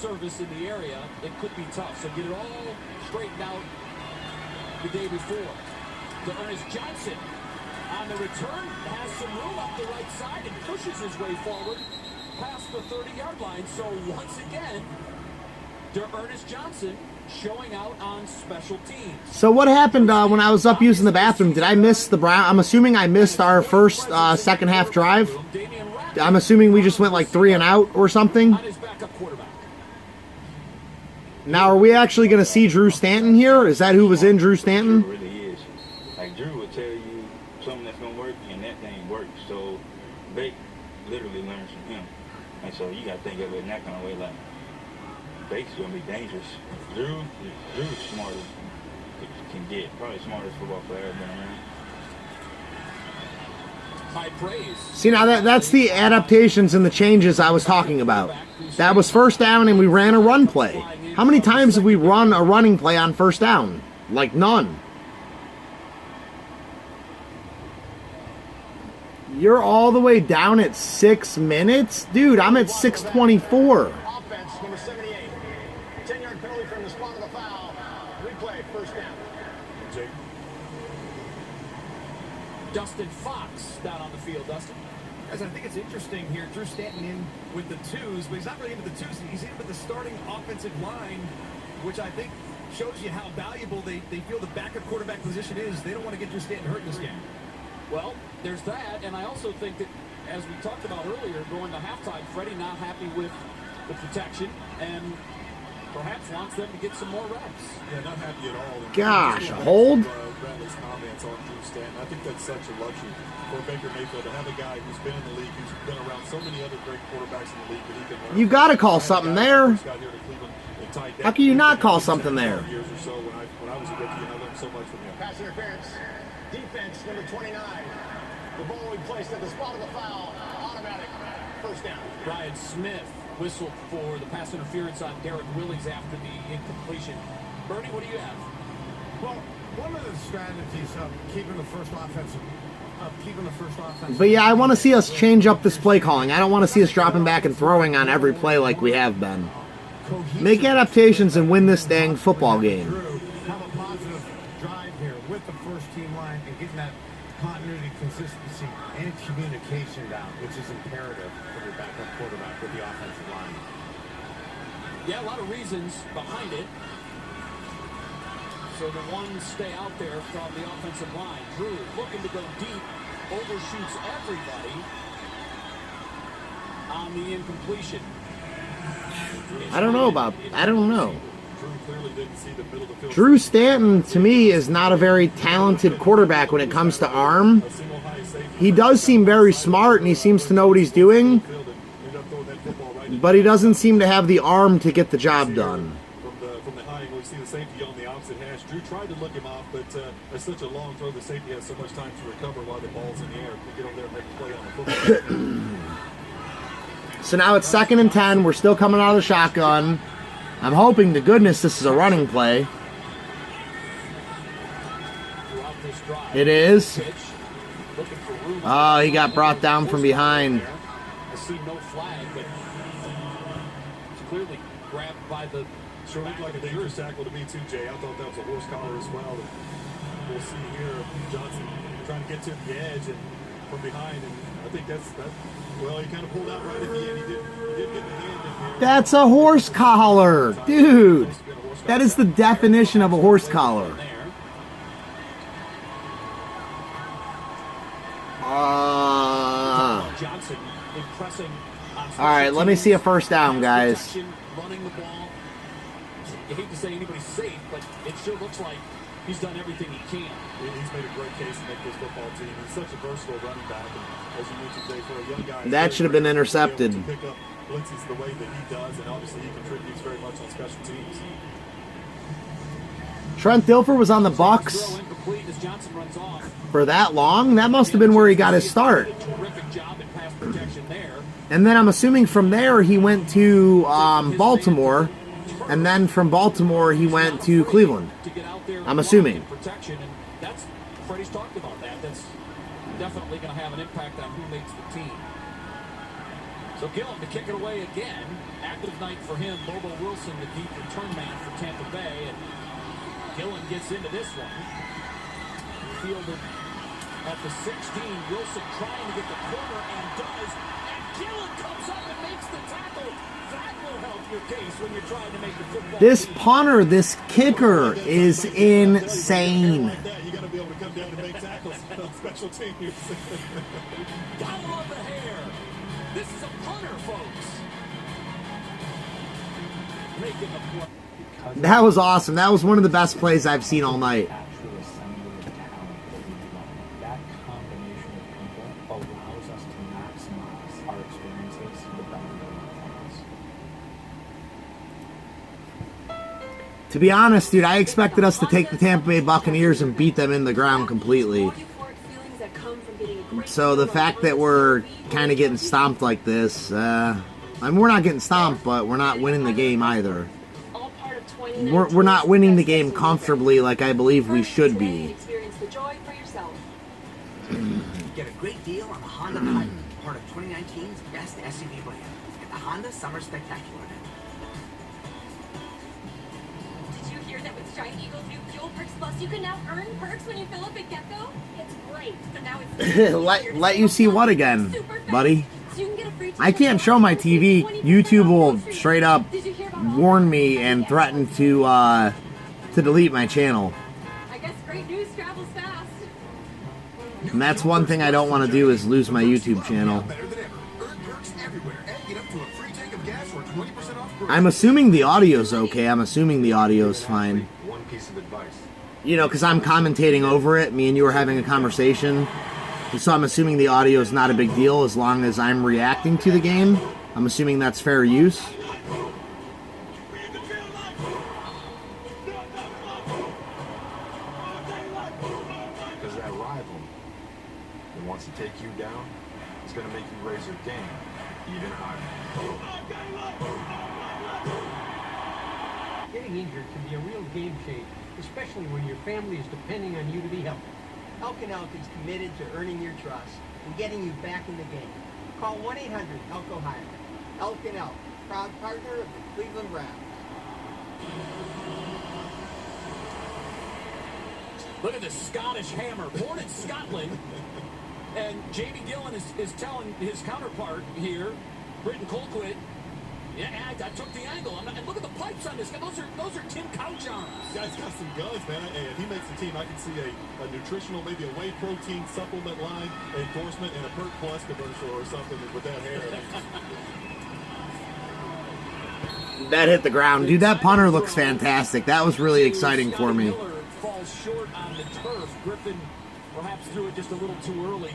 service in the area, it could be tough. So get it all straightened out the day before. To Ernest Johnson on the return, has some room up the right side and pushes his way forward past the 30-yard line. So once again, Ernest Johnson showing out on special teams. So what happened when I was up using the bathroom? Did I miss the Brown? I'm assuming I missed our first second half drive. I'm assuming we just went like 3 and out or something. Now, are we actually going to see Drew Stanton here? Is that who was in Drew Stanton? It really is. Like, Drew will tell you something that's going to work, and that thing works. So Bake literally learns from him. And so you got to think of it in that kind of way, like, Bake's going to be dangerous. Drew's smart as can get. Probably the smartest football player I've been around. High praise. See, now that's the adaptations and the changes I was talking about. That was first down and we ran a run play. How many times have we run a running play on first down? Like none. You're all the way down at 6 minutes? Dude, I'm at 6:24. Number 78. 10-yard penalty from the spot of the foul. Replay, first down. Dustin Fox down on the field. Dustin? As I think it's interesting here, Drew Stanton in with the twos, but he's not really in with the twos. He's in with the starting offensive line, which I think shows you how valuable they feel the backup quarterback position is. They don't want to get Drew Stanton hurt in this game. Well, there's that, and I also think that, as we talked about earlier, going to halftime, Freddie not happy with the protection, and perhaps wants them to get some more reps. Yeah, not happy at all. Gosh, hold. Bradley's comments on Drew Stanton. I think that's such a luxury for Baker Mayfield to have a guy who's been in the league, who's been around so many other great quarterbacks in the league that he can learn. You got to call something there. How can you not call something there? Years or so when I was a rookie, and I learned so much from him. Pass interference. Defense, number 29. The ball will be placed at the spot of the foul. Automatic. First down. Brian Smith whistled for the pass interference on Derek Willis after the incompletion. Bernie, what do you have? Well, one of the strategies of keeping the first offensive. But yeah, I want to see us change up this play calling. I don't want to see us dropping back and throwing on every play like we have been. Make adaptations and win this dang football game. Have a positive drive here with the first team line and getting that continuity, consistency, and communication down, which is imperative for your backup quarterback with the offensive line. Yeah, a lot of reasons behind it. So the ones stay out there from the offensive line. Drew looking to go deep, overshoots everybody on the incompletion. I don't know. Drew Stanton, to me, is not a very talented quarterback when it comes to arm. He does seem very smart, and he seems to know what he's doing, but he doesn't seem to have the arm to get the job done. From the high angle, we see the safety on the opposite hash. Drew tried to look him off, but it's such a long throw, the safety has so much time to recover while the ball's in the air. We get over there and make a play on the football. So now it's 2nd and 10. We're still coming out of the shotgun. I'm hoping to goodness this is a running play. It is. Oh, he got brought down from behind. I see no flag, but it's clearly grabbed by the... Sure looked like a dangerous tackle to me too, Jay. I thought that was a horse collar as well. And we'll see here Johnson trying to get to the edge and from behind, and I think that's well, he kind of pulled out right at the end. He did get the hand in there. That's a horse collar, dude. That is the definition of a horse collar. Johnson impressing on all right, let me see a first down, guys. Running the ball. You hate to say anybody's safe, but it sure looks like he's done everything he can. He's made a great case to make this football team. He's such a versatile running back, and as you mentioned, Jay, for a young guy, that should have been intercepted. To pick up blitzes the way that he does, and obviously he contributes very much on special teams. Trent Dilfer was on the Bucs for that long. That must have been where he got his start. And then I'm assuming from there he went to Baltimore, and then from Baltimore he went to Cleveland. I'm assuming. That's Freddie's talked about that. That's definitely going to have an impact on who makes the team. So Gillen to kick it away again. Active night for him. Lobo Wilson, the deep return man for Tampa Bay, and Gillen gets into this one. Fielded at the 16. Wilson trying to get the corner and does. And Gillen comes up and makes the tackle. That will help your case when you're trying to make the football. This punter, this kicker is insane. You got to be able to come down and make tackles on special teams. Gotta love the hair. This is a punter, folks. Making the play. That was awesome. That was one of the best plays I've seen all night. That combination of people allows us to maximize our experiences for the benefit of our fans. To be honest, dude, I expected us to take the Tampa Bay Buccaneers and beat them in the ground completely. So the fact that we're kind of getting stomped like this, I mean, we're not getting stomped, but we're not winning the game either. We're not winning the game comfortably like I believe we should be. Get a great deal on the Honda Pilot, part of 2019's best SUV brand, at the Honda Summer Spectacular event. Did you hear that with Giant Eagle's new Fuel Perks Plus, you can now earn perks when you fill up at GetGo? It's great. So now it's let you see what again, buddy? I can't show my TV. YouTube will straight up warn me and threaten to delete my channel. I guess great news travels fast. And that's one thing I don't want to do is lose my YouTube channel. I'm assuming the audio's okay. I'm assuming the audio's fine. One piece of advice. You know, because I'm commentating over it. Me and you are having a conversation. So I'm assuming the audio is not a big deal as long as I'm reacting to the game. I'm assuming that's fair use. Because that rival that wants to take you down is going to make you raise your game even higher. Getting injured can be a real game changer, especially when your family is depending on you to be healthy. Elk & Elk is committed to earning your trust and getting you back in the game. Call 1-800-ELK Ohio. Elk & Elk, proud partner of the Cleveland Browns. Look at this Scottish hammer, born in Scotland. And Jamie Gillen is telling his counterpart here, Britton Colquitt, Yeah, I took the angle. And look at the pipes on this guy. Those are Tim Couch arms. Guy's got some guns, man. Hey, if he makes the team, I can see a nutritional, maybe a whey protein supplement line endorsement and a Pert Plus commercial or something with that hair. That hit the ground. Dude, that punter looks fantastic. That was really exciting for me. Miller falls short on the turf. Griffin perhaps threw it just a little too early.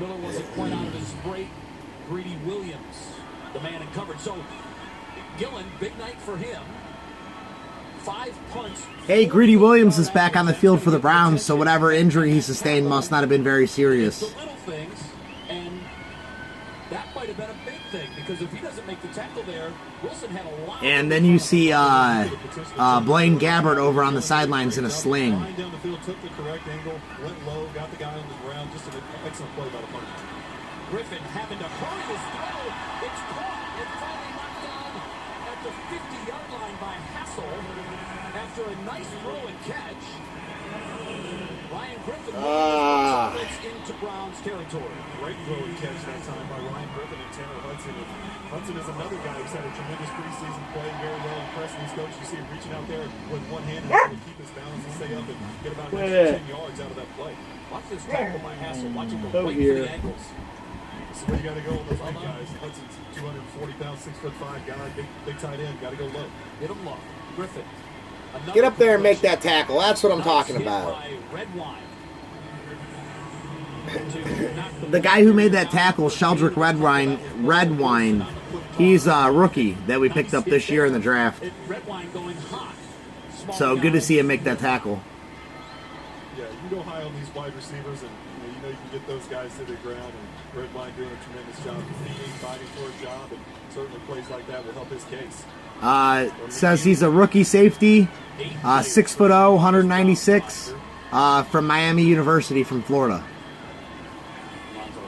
Miller wasn't quite out of his break. Greedy Williams, the man in coverage. So, Gillen, big night for him. 5 punts. Hey, Greedy Williams is back on the field for the Browns, so whatever injury he sustained must not have been very serious. The little things, and that might have been a big thing, because if he doesn't make the tackle there, Wilson had a lot. And then you see Blaine Gabbert over on the sidelines in a sling. Down the field, took the correct angle, went low, got the guy on the ground. Just an excellent play by the punter. Griffin having to hurry his throw. It's caught and finally knocked down at the 50-yard line by Hassel after a nice throw and catch. Ryan Griffin into Browns territory. Great throw and catch that time by Ryan Griffin and Tanner Hudson. Hudson is another guy who's had a tremendous preseason, playing very well, impressing his coach. You see him reaching out there with one hand and able to keep his balance and stay up and get about an extra 10 yards out of that play. Watch this tackle by Hassel. Watch him go Over right here. for the ankles. This is where you got to go with those big guys. Hudson's 240 pounds, 6'5" guy, big tight end. Got to go low. Hit him low. Griffin. Get up there and make that tackle. That's what I'm talking about. The guy who made that tackle, Sheldrick Redwine, he's a rookie that we picked up this year in the draft. So good to see him make that tackle. Yeah, you go high on these wide receivers, and you know you can get those guys to the ground. And Redwine doing a tremendous job, fighting for a job, and certainly plays like that will help his case. Says he's a rookie safety, 6'0", 196, from Miami University from Florida.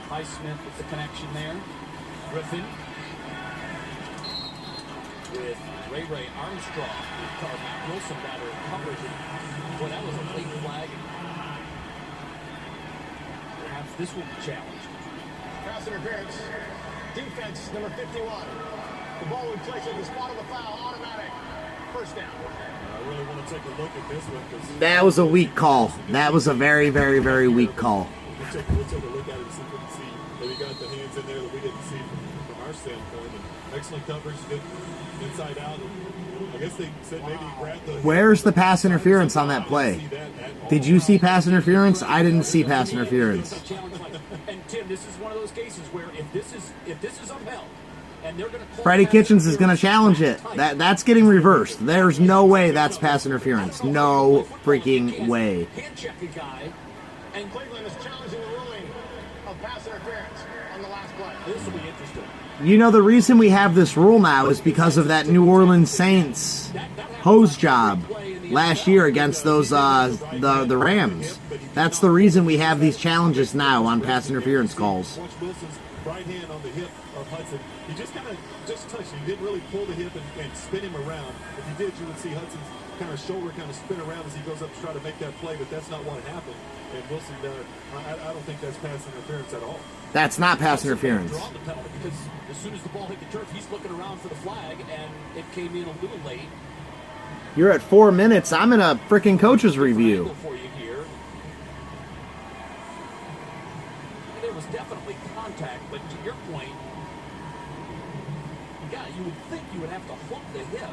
Highsmith with the connection there. Griffin with Ray Armstrong. Wilson got her coverage. Boy, that was a late flag. Perhaps this will be challenged. Pass interference. Defense number 51. The ball we place at the spot of the foul. Automatic. First down. I really want to take a look at this one because That was a weak call. That was a very, very, very weak call. we'll take a look at it and see if we can see that he got the hands in there that we didn't see from our standpoint. And excellent coverage, good inside out. I guess they said maybe he grabbed the. Where's the pass interference on that play? Did you see pass interference? I didn't see pass interference. And Tim, this is one of those cases where if this is upheld, and they're going to Freddie Kitchens is going to challenge it. That's getting reversed. There's no way that's pass interference. No freaking way. hand check a guy, And Cleveland is challenging the ruling of pass interference on the last play. This will be interesting. You know, the reason we have this rule now is because of that New Orleans Saints hose job last year against those the Rams. That's the reason we have these challenges now on pass interference calls. Watch Wilson's right hand on the hip of Hudson. He just kind of touched it. He didn't really pull the hip and spin him around. If he did, you would see Hudson's kind of shoulder kind of spin around as he goes up to try to make that play, but that's not what happened. And Wilson, I don't think that's pass interference at all. That's not pass interference. Draw the penalty because as soon as the ball hit the turf, he's looking around for the flag, and it came in a little late. You're at 4 minutes. I'm in a freaking coach's review. For you here. There was definitely contact, but to your point, yeah, you would think you would have to hook the hip.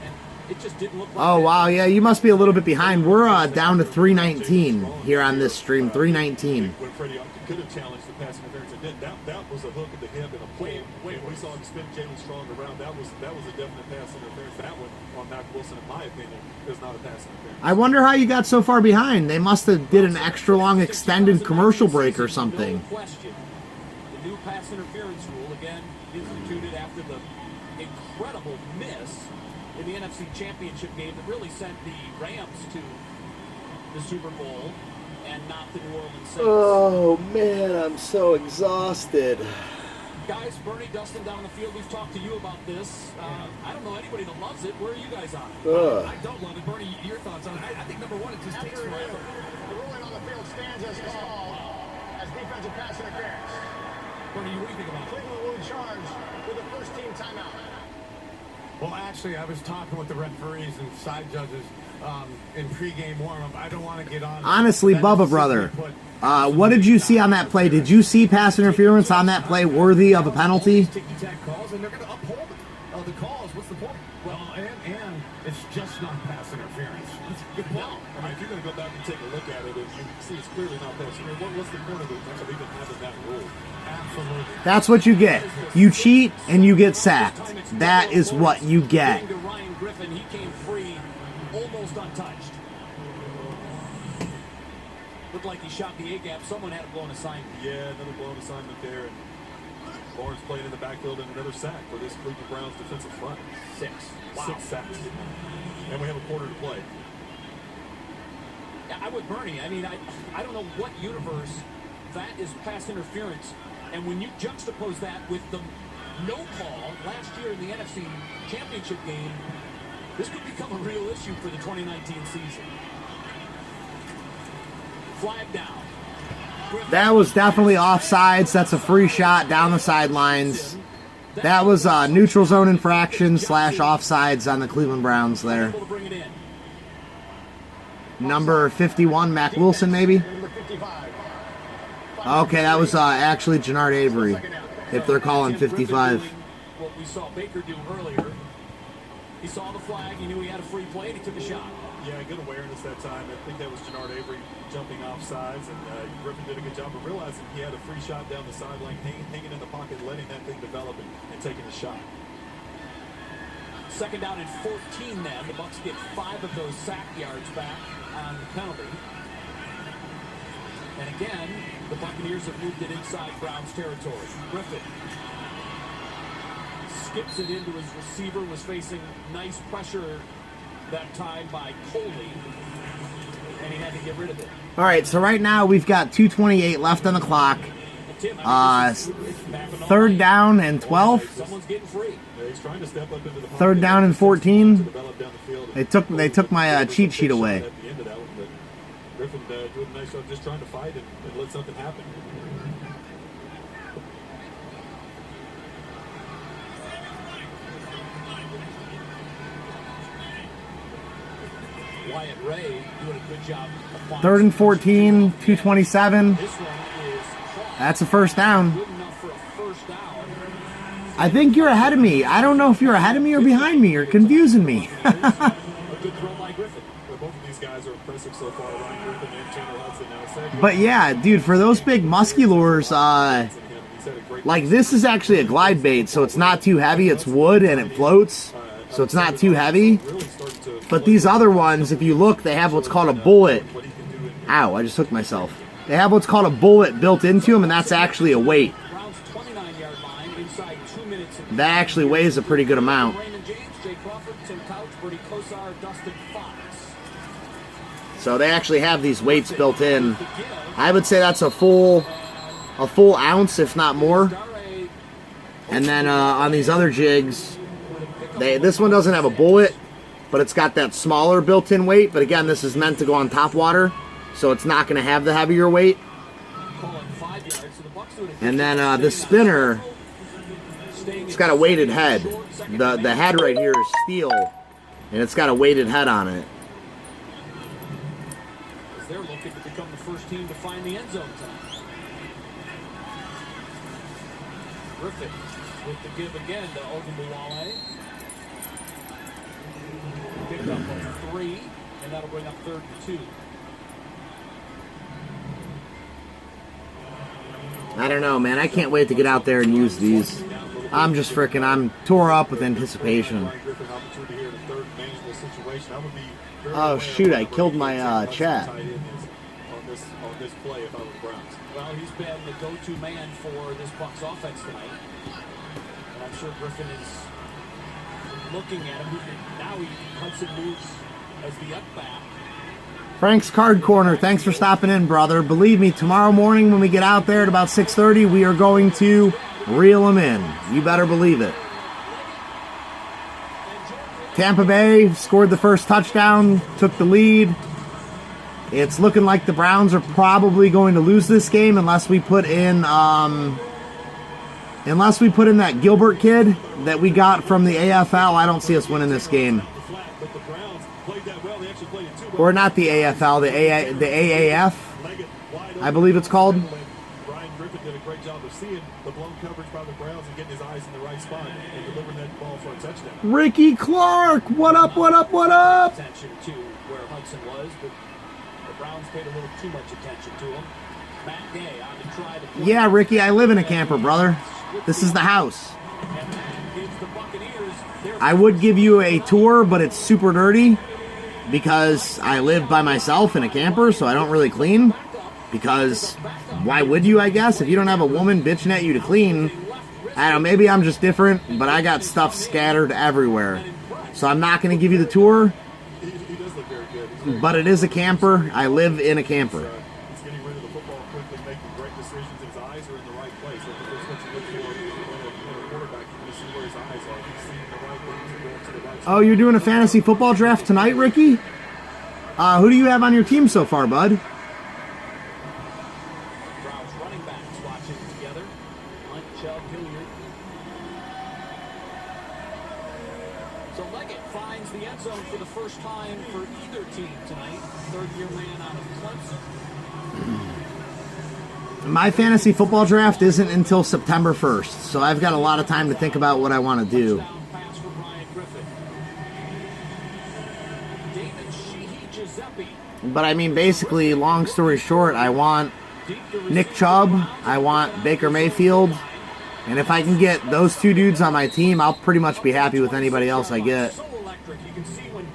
And it just didn't look like Oh, that. wow. Yeah, you must be a little bit behind. We're down to 319 here on this stream. 319. When Freddie could have challenged the pass interference, it did. That was a hook of the hip and a play. We saw him spin Jalen Strong around. That was a definite pass interference. That one on Mac Wilson, in my opinion, is not a pass interference. I wonder how you got so far behind. They must have did an extra long extended commercial break or something. No question. The new pass interference rule, again, instituted after the incredible miss in the NFC Championship game that really sent the Rams to the Super Bowl and not the New Orleans Saints. Oh, man, I'm so exhausted. Guys, Bernie, Dustin down the field, we've talked to you about this. I don't know anybody that loves it. Where are you guys on it? I don't love it. Bernie, your thoughts on it? I think, number one, it just takes forever. The ruling on the field stands as called as defensive pass interference. Bernie, what do you think about it? Cleveland will charge with a first-team timeout. Well, actually, I was talking with the referees and side judges in pregame warm-up. I don't want to get on. Honestly, Bubba, brother, what did you see on that play? Did you see pass interference on that play worthy of a penalty? Ticky-tack calls, and they're going to uphold the calls. What's the point? Well, and it's just not pass interference. Good point. I mean, if you're going to go back and take a look at it, and you see it's clearly not pass interference, what's the point of even having that rule? Absolutely. That's what you get. You cheat and you get sacked. That is what you get. Ryan Griffin, he came free, almost untouched. Looked like he shot the A-gap. Someone had a blown assignment. Yeah, another blown assignment there. And Lawrence playing in the backfield and another sack for this Cleveland Browns defensive front. 6. Wow. 6 sacks. And we have a quarter to play. Yeah, I'm with Bernie. I mean, I don't know what universe that is pass interference. And when you juxtapose that with the no call last year in the NFC Championship game, this could become a real issue for the 2019 season. Flag down. That was definitely offsides. That's a free shot down the sidelines. That was a neutral zone infraction / offsides on the Cleveland Browns there. Number 51, Mac Wilson, maybe? Okay, that was actually Jannard Avery, if they're calling 55. What we saw Baker do earlier, he saw the flag, he knew he had a free play, and he took a shot. Yeah, good awareness that time. I think that was Jannard Avery jumping off sides, and Griffin did a good job of realizing he had a free shot down the sideline, hanging in the pocket, letting that thing develop and taking a shot. Second down and 14 then. The Bucs get 5 of those sack yards back on the penalty. And again, the Buccaneers have moved it inside Browns territory. Griffin skips it into his receiver, was facing nice pressure that time by Coley, and he had to get rid of it. All right, so right now we've got 2:28 left on the clock. Third down and 12. Someone's getting free. He's trying to step up into the Third down and 14. They took my cheat sheet away. At the end of that one, but Griffin doing a nice job just trying to fight and let something happen. Wyatt Ray doing a good job. Third and 14, 2:27. That's a first down. I think you're ahead of me. I don't know if you're ahead of me or behind me. You're confusing me. A good throw by Griffin. Both of these guys are impressive so far. Ryan Griffin and Chandler Hudson now. But yeah, dude, for those big musculars, like this is actually a glide bait, so it's not too heavy. It's wood and it floats, so it's not too heavy. But these other ones, if you look, they have what's called a bullet. Ow, I just hooked myself. They have what's called a bullet built into them, and that's actually a weight. That actually weighs a pretty good amount. So they actually have these weights built in. I would say that's a full ounce, if not more. And then on these other jigs, this one doesn't have a bullet, but it's got that smaller built-in weight. But again, this is meant to go on top water, so it's not going to have the heavier weight. And then the spinner, it's got a weighted head. The head right here is steel, and it's got a weighted head on it. They're looking to become the first team to find the end zone tonight. Griffin with the give again to Ogunbowale. Picked up on 3, and that'll bring up 3rd and 2. I don't know, man. I can't wait to get out there and use these. I'm tore up with anticipation. Oh shoot, I killed my chat. On this play if I were the Browns. Well, he's been the go-to man for this Bucs offense tonight. And I'm sure Griffin is looking at him. Now Hudson moves as the up back. Frank's Card Corner, thanks for stopping in, brother. Believe me, tomorrow morning when we get out there at about 6:30, we are going to reel them in. You better believe it. Tampa Bay scored the first touchdown, took the lead. It's looking like the Browns are probably going to lose this game unless we put in Unless we put in that Gilbert kid that we got from the AFL, I don't see us winning this game. Or not the AFL, the AAF, I believe it's called. Brian Griffin did a great job of seeing the blown coverage by the Browns and getting his eyes in the right spot and delivering that ball for a touchdown. Ricky Clark, what up, what up, what up? Attention to where Hudson was, but the Browns paid a little too much attention to him. Matt Gay on to try to... Yeah, Ricky, I live in a camper, brother. This is the house. I would give you a tour, but it's super dirty because I live by myself in a camper, so I don't really clean. Because why would you, I guess? If you don't have a woman bitching at you to clean, I don't know, maybe I'm just different, but I got stuff scattered everywhere. So I'm not going to give you the tour, but it is a camper. I live in a camper. He's getting rid of the football quickly, making great decisions. His eyes are in the right place. That's what you look for in a quarterback. You can see where his eyes are. He's seeing the right things and going to the right. Oh, you're doing a fantasy football draft tonight, Ricky? Who do you have on your team so far, bud? Browns running backs watching together. Hunt, Chubb, Hilliard. So Leggett finds the end zone for the first time for either team tonight. Third-year man out of Clemson. My fantasy football draft isn't until September 1st, so I've got a lot of time to think about what I want to do. Pass for Brian Griffin. David Sheehy Giuseppe. But I mean, basically, long story short, I want Nick Chubb, I want Baker Mayfield, and if I can get those two dudes on my team, I'll pretty much be happy with anybody else I get. So electric. You can see when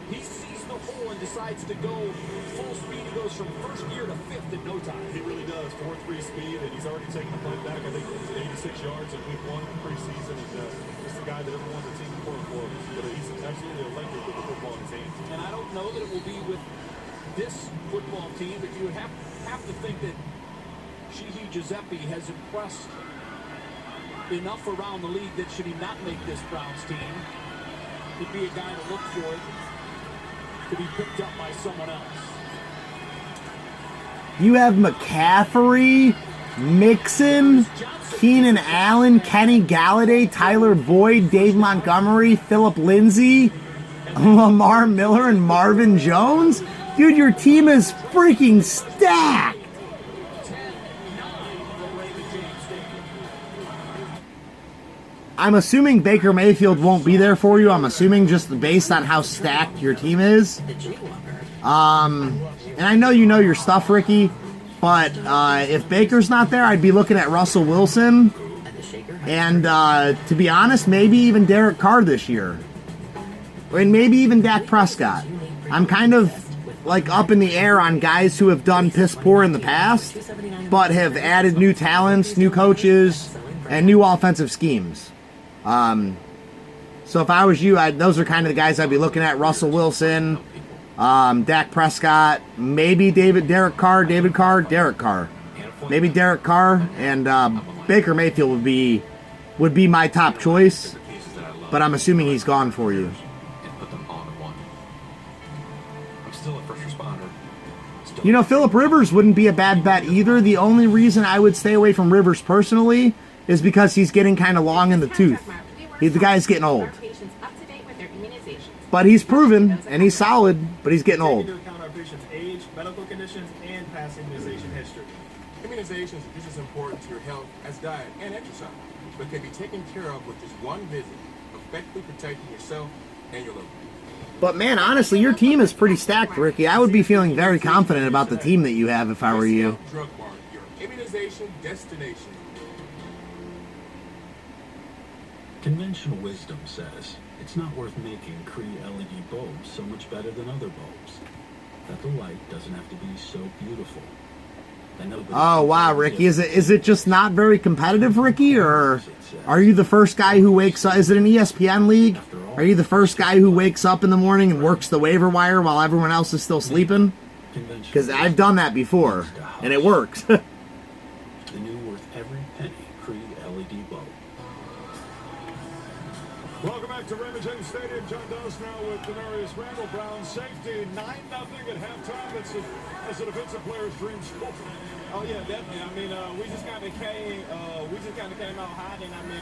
he sees the hole and decides to go full speed, he goes from first gear to fifth in no time. He really does. 4.3 speed, and he's already taken the play back. I think 86 yards in week 1 of the preseason, and just the guy that everyone's a team for. But he's absolutely electric with the football in his hands. And I don't know that it will be with this football team, but you would have to think that Sheehy Giuseppe has impressed enough around the league that should he not make this Browns team, he'd be a guy to look for to be picked up by someone else. You have McCaffrey, Mixon, Keenan Allen, Kenny Galladay, Tyler Boyd, Dave Montgomery, Phillip Lindsay, Lamar Miller, and Marvin Jones? Dude, your team is freaking stacked. I'm assuming Baker Mayfield won't be there for you. I'm assuming just based on how stacked your team is. And I know you know your stuff, Ricky, but if Baker's not there, I'd be looking at Russell Wilson. And to be honest, maybe even Derek Carr this year. And maybe even Dak Prescott. I'm kind of like up in the air on guys who have done piss poor in the past, but have added new talents, new coaches, and new offensive schemes. So if I was you, those are kind of the guys I'd be looking at. Russell Wilson, Dak Prescott, maybe Derek Carr, Derek Carr. Maybe Derek Carr, and Baker Mayfield would be my top choice, but I'm assuming he's gone for you. You know, Phillip Rivers wouldn't be a bad bet either. The only reason I would stay away from Rivers personally is because he's getting kind of long in the tooth. The guy's getting old. But he's proven, and he's solid, but he's getting old. Taking into account our patient's age, medical conditions, and past immunization history. Immunizations are just as important to your health as diet and exercise, but can be taken care of with just one visit, effectively protecting yourself and your loved ones. But man, honestly, your team is pretty stacked, Ricky. I would be feeling very confident about the team that you have if I were you. Drug Mart, your immunization destination. Conventional wisdom says it's not worth making Cree LED bulbs so much better than other bulbs. That the light doesn't have to be so beautiful. Oh wow, Ricky, is it just not very competitive, Ricky, or are you the first guy who wakes up? Is it an ESPN league? Are you the first guy who wakes up in the morning and works the waiver wire while everyone else is still sleeping? Because I've done that before, and it works. The new worth every penny Cree LED bulb. Welcome back to Raymond James Stadium. John Doss now with Demarius Randall. Brown safety, 9-0 at halftime. That's a defensive player's dream score. Oh yeah, definitely. I mean, we just kind of came out hot, and I mean,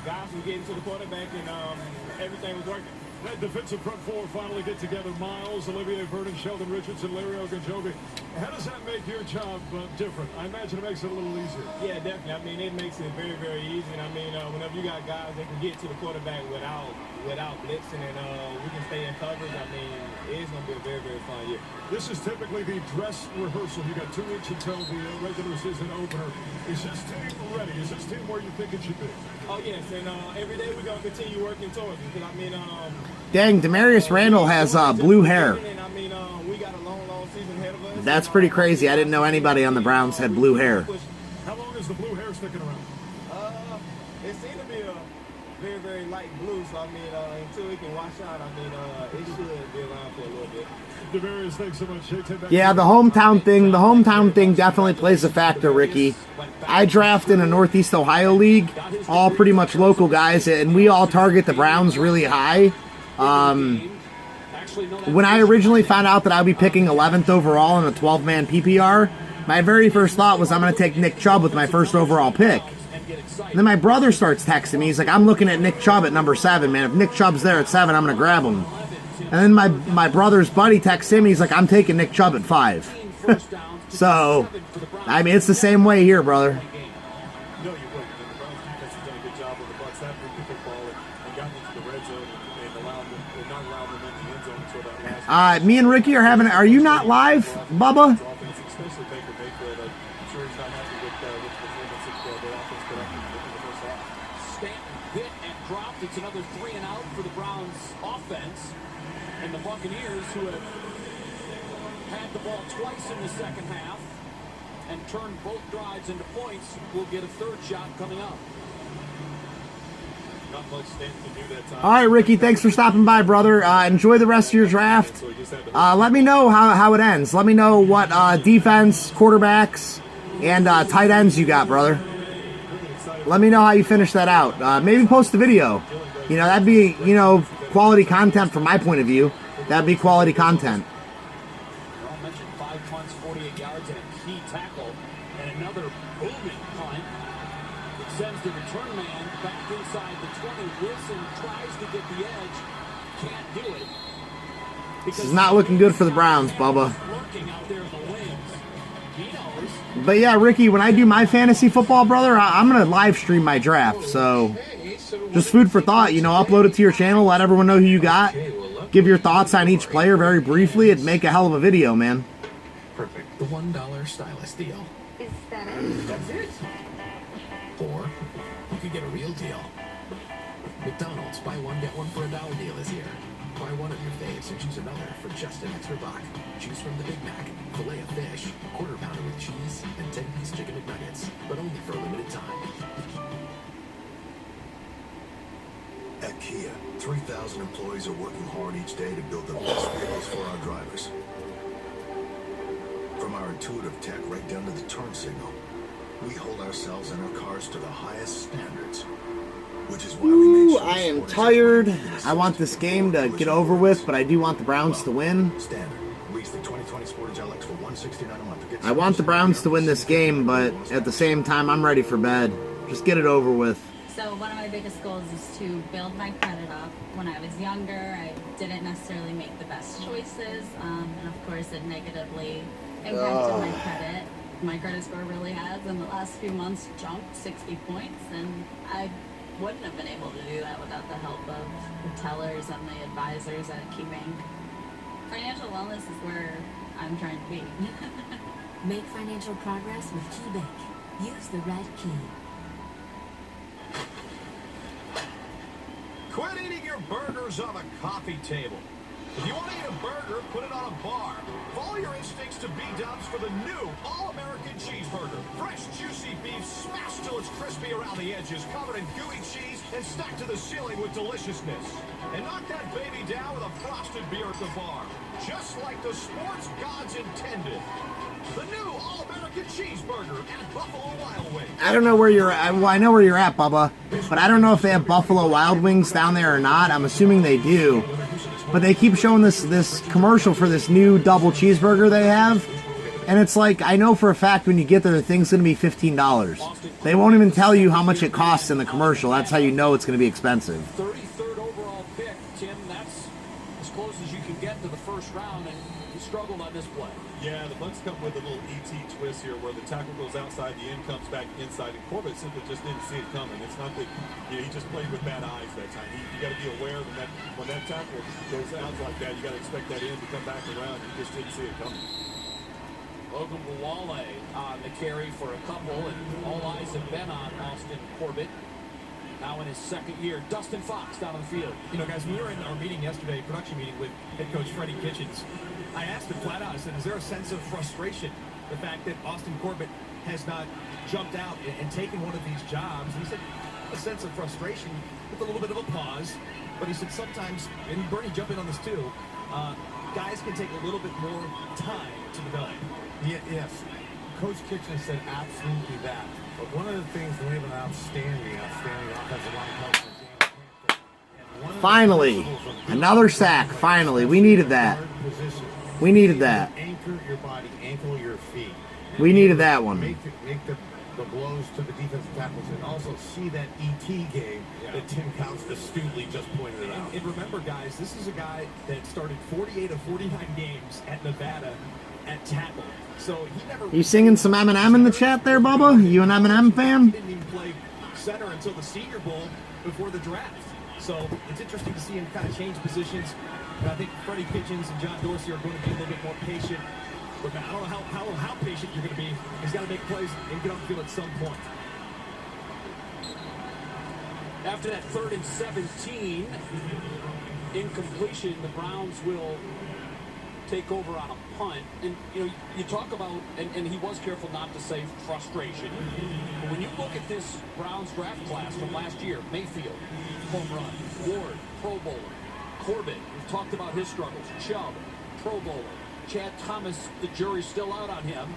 guys were getting to the quarterback, and everything was working. That defensive front four finally get together. Miles, Olivier Vernon, Sheldon Richardson, Larry Ogunjobi. How does that make your job different? I imagine it makes it a little easier. Yeah, definitely. I mean, it makes it very, very easy. And I mean, whenever you got guys that can get to the quarterback without blitzing, and we can stay in coverage, I mean, it's going to be a very, very fun year. This is typically the dress rehearsal. You got 2 weeks until the regular season opener. Is this team ready? Is this team where you think it should be? Oh, yes. And every day we're going to continue working towards it. Because, I mean, Dang, Demarius Randall has blue hair. I mean, we got a long, long season ahead of us. That's pretty crazy. I didn't know anybody on the Browns had blue hair. How long is the blue hair sticking around? It seemed to be a very, very light blue. So, I mean, until it can wash out, I mean, it should be around for a little bit. Demarius, thanks so much. Yeah, the hometown thing definitely plays a factor, Ricky. I draft in a Northeast Ohio league, all pretty much local guys, and we all target the Browns really high. When I originally found out that I'd be picking 11th overall in a 12-man PPR, my very first thought was I'm going to take Nick Chubb with my first overall pick. And then my brother starts texting me. He's like, I'm looking at Nick Chubb at number 7, man. If Nick Chubb's there at 7, I'm going to grab him. And then my brother's buddy texts him. He's like, I'm taking Nick Chubb at 5. So, I mean, it's the same way here, brother. No, you wouldn't. And the Browns defense has done a good job with the bucs that moved the football and gotten into the red zone and not allowed them in the end zone until that last. Me and Ricky are you not live, Bubba? Especially Baker Mayfield. I'm sure he's not happy with the performance of the offense put up in the first half. Stanton hit and dropped. It's another 3 and out for the Browns offense. And the Buccaneers, who have had the ball twice in the second half and turned both drives into points, will get a third shot coming up. Not much Stanton can do that time. All right, Ricky, thanks for stopping by, brother. Enjoy the rest of your draft. Let me know how it ends. Let me know what defense, quarterbacks, and tight ends you got, brother. Let me know how you finish that out. Maybe post a video. You know, that'd be, quality content from my point of view. That'd be quality content. I mentioned 5 punts, 48 yards, and a key tackle, and another booming punt. It sends the return man back inside the 20. Wilson tries to get the edge, can't do it. This is not looking good for the Browns, Bubba. Lurking out there in the wings. He knows. But yeah, Ricky, when I do my fantasy football, brother, I'm going to live stream my draft. So just food for thought, upload it to your channel, let everyone know who you got. Give your thoughts on each player very briefly. It'd make a hell of a video, man. Perfect. The $1 stylist deal. Is that it? That's it. Or you could get a real deal. McDonald's buy one get one for $1 deal is here. Buy one of your faves and choose another for just an extra $1. Choose from the Big Mac, filet of fish, quarter pounder with cheese, and 10-piece chicken McNuggets, but only for a limited time. At Kia, 3,000 employees are working hard each day to build the best vehicles for our drivers. From our intuitive tech right down to the turn signal, we hold ourselves and our cars to the highest standards. Which is why we make sure I am tired. I want this game to get over with, but I do want the Browns to win. Standard. Lease the 2020 Sportage LX for $169 a month. I want the Browns to win this game, but at the same time, I'm ready for bed. Just get it over with. So one of my biggest goals is to build my credit up. When I was younger, I didn't necessarily make the best choices, and of course it negatively impacted my credit. My credit score really has, in the last few months, jumped 60 points, and I wouldn't have been able to do that without the help of the tellers and the advisors at KeyBank. Financial wellness is where I'm trying to be. Make financial progress with KeyBank. Use the red key. Quit eating your burgers on a coffee table. If you want to eat a burger, put it on a bar. Follow your instincts to B-dubs for the new All-American Cheeseburger. Fresh, juicy beef smashed till it's crispy around the edges, covered in gooey cheese, and stacked to the ceiling with deliciousness. And knock that baby down with a frosted beer at the bar. Just like the sports gods intended. The new All-American Bucket Cheeseburger at Buffalo Wild Wings. I don't know where you're at. Well, I know where you're at, Bubba, but I don't know if they have Buffalo Wild Wings down there or not. I'm assuming they do. But they keep showing this commercial for this new double cheeseburger they have. And it's like, I know for a fact when you get there, the thing's going to be $15. They won't even tell you how much it costs in the commercial. That's how you know it's going to be expensive. 33rd overall pick, Tim. That's as close as you can get to the first round, and he struggled on this play. Yeah, the Bucs come with a little ET twist here where the tackle goes outside, the end comes back inside, and Corbett simply just didn't see it coming. It's not that he just played with bad eyes that time. You got to be aware that when that tackle goes out like that, you got to expect that end to come back around. You just didn't see it coming. Logan Wale on the carry for a couple, and all eyes have been on Austin Corbett. Now in his second year, Dustin Fox down on the field. You know, guys, we were in our meeting yesterday, production meeting with head coach Freddie Kitchens. I asked him flat out, I said, is there a sense of frustration, the fact that Austin Corbett has not jumped out and taken one of these jobs? And he said, a sense of frustration with a little bit of a pause. But he said sometimes, and Bernie jumped in on this too, guys can take a little bit more time to develop. Yes. Coach Kitchen said absolutely that. But one of the things we have an outstanding offensive line coach. Finally, another sack. Finally, we needed that. We needed that. Anchor your body, ankle your feet. We needed that one. Make the blows to the defensive tackles, and also see that ET game that Tim Couch astutely just pointed out. And remember, guys, this is a guy that started 48 of 49 games at Nevada at tackle. So he never. You singing some Eminem in the chat there, Bubba? You an Eminem fan? He didn't even play center until the Senior Bowl before the draft. So it's interesting to see him kind of change positions. And I think Freddie Kitchens and John Dorsey are going to be a little bit more patient. But man, I don't know how patient you're going to be. He's got to make plays and get on the field at some point. After that 3rd and 17 incompletion, the Browns will take over on a punt. And you know, you talk about, and he was careful not to say frustration. But when you look at this Browns draft class from last year, Mayfield, home run, Ward, Pro Bowler, Corbett, we've talked about his struggles, Chubb, Pro Bowler, Chad Thomas, the jury's still out on him,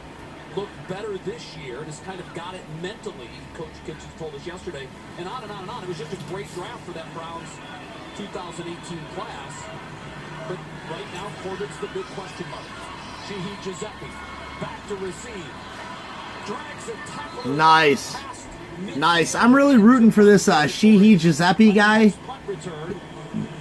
looked better this year and has kind of got it mentally, Coach Kitchens told us yesterday, and on and on and on. It was just a great draft for that Browns 2018 class. But right now, Corbett's the big question mark. Sheehy Giuseppe back to receive. Drags a tackle. Nice. Nice. I'm really rooting for this Sheehy Giuseppe guy.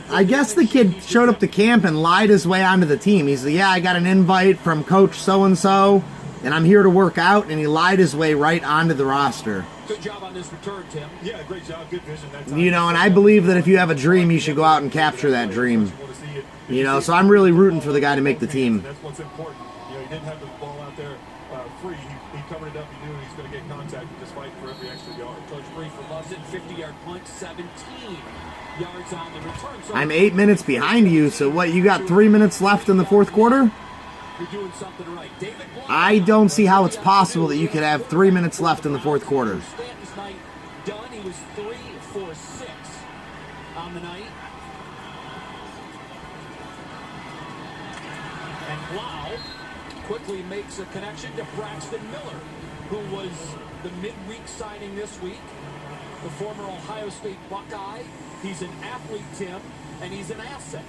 I guess the kid showed up to camp and lied his way onto the team. He's like, yeah, I got an invite from Coach so-and-so, and I'm here to work out, and he lied his way right onto the roster. Good job on this return, Tim. Yeah, great job. Good vision that time. You know, and I believe that if you have a dream, you should go out and capture that dream. You know, so I'm really rooting for the guy to make the team. That's what's important. You know, he didn't have the ball out there free. He covered it up. He knew he's going to get contact and just fight for every extra yard. Coach Briefer loves it. 50-yard punt, 17 yards on the return. So I'm 8 minutes behind you, so what, you got 3 minutes left in the fourth quarter? You're doing something right. David Blount, I don't see how it's possible that you could have 3 minutes left in the fourth quarter. Stanton's night done. He was 3 for 6 on the night. And Blau quickly makes a connection to Braxton Miller, who was the midweek signing this week. The former Ohio State Buckeye. He's an athlete, Tim, and he's an asset.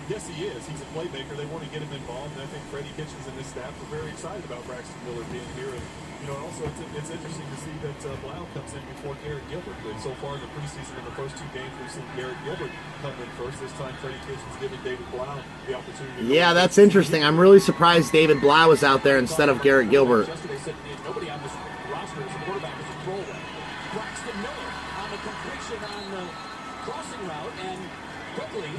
Yes, he is. He's a playmaker. They want to get him involved, and I think Freddie Kitchens and his staff are very excited about Braxton Miller being here. And you know, also it's interesting to see that Blau comes in before Garrett Gilbert. And so far in the preseason, in the first 2 games, we've seen Garrett Gilbert come in first. This time, Freddie Kitchens giving David Blau the opportunity. Yeah, that's interesting. I'm really surprised David Blau is out there instead of Garrett Gilbert. Yesterday said nobody on this roster as a quarterback is a throwaway. Braxton Miller on the completion on the crossing route, and quickly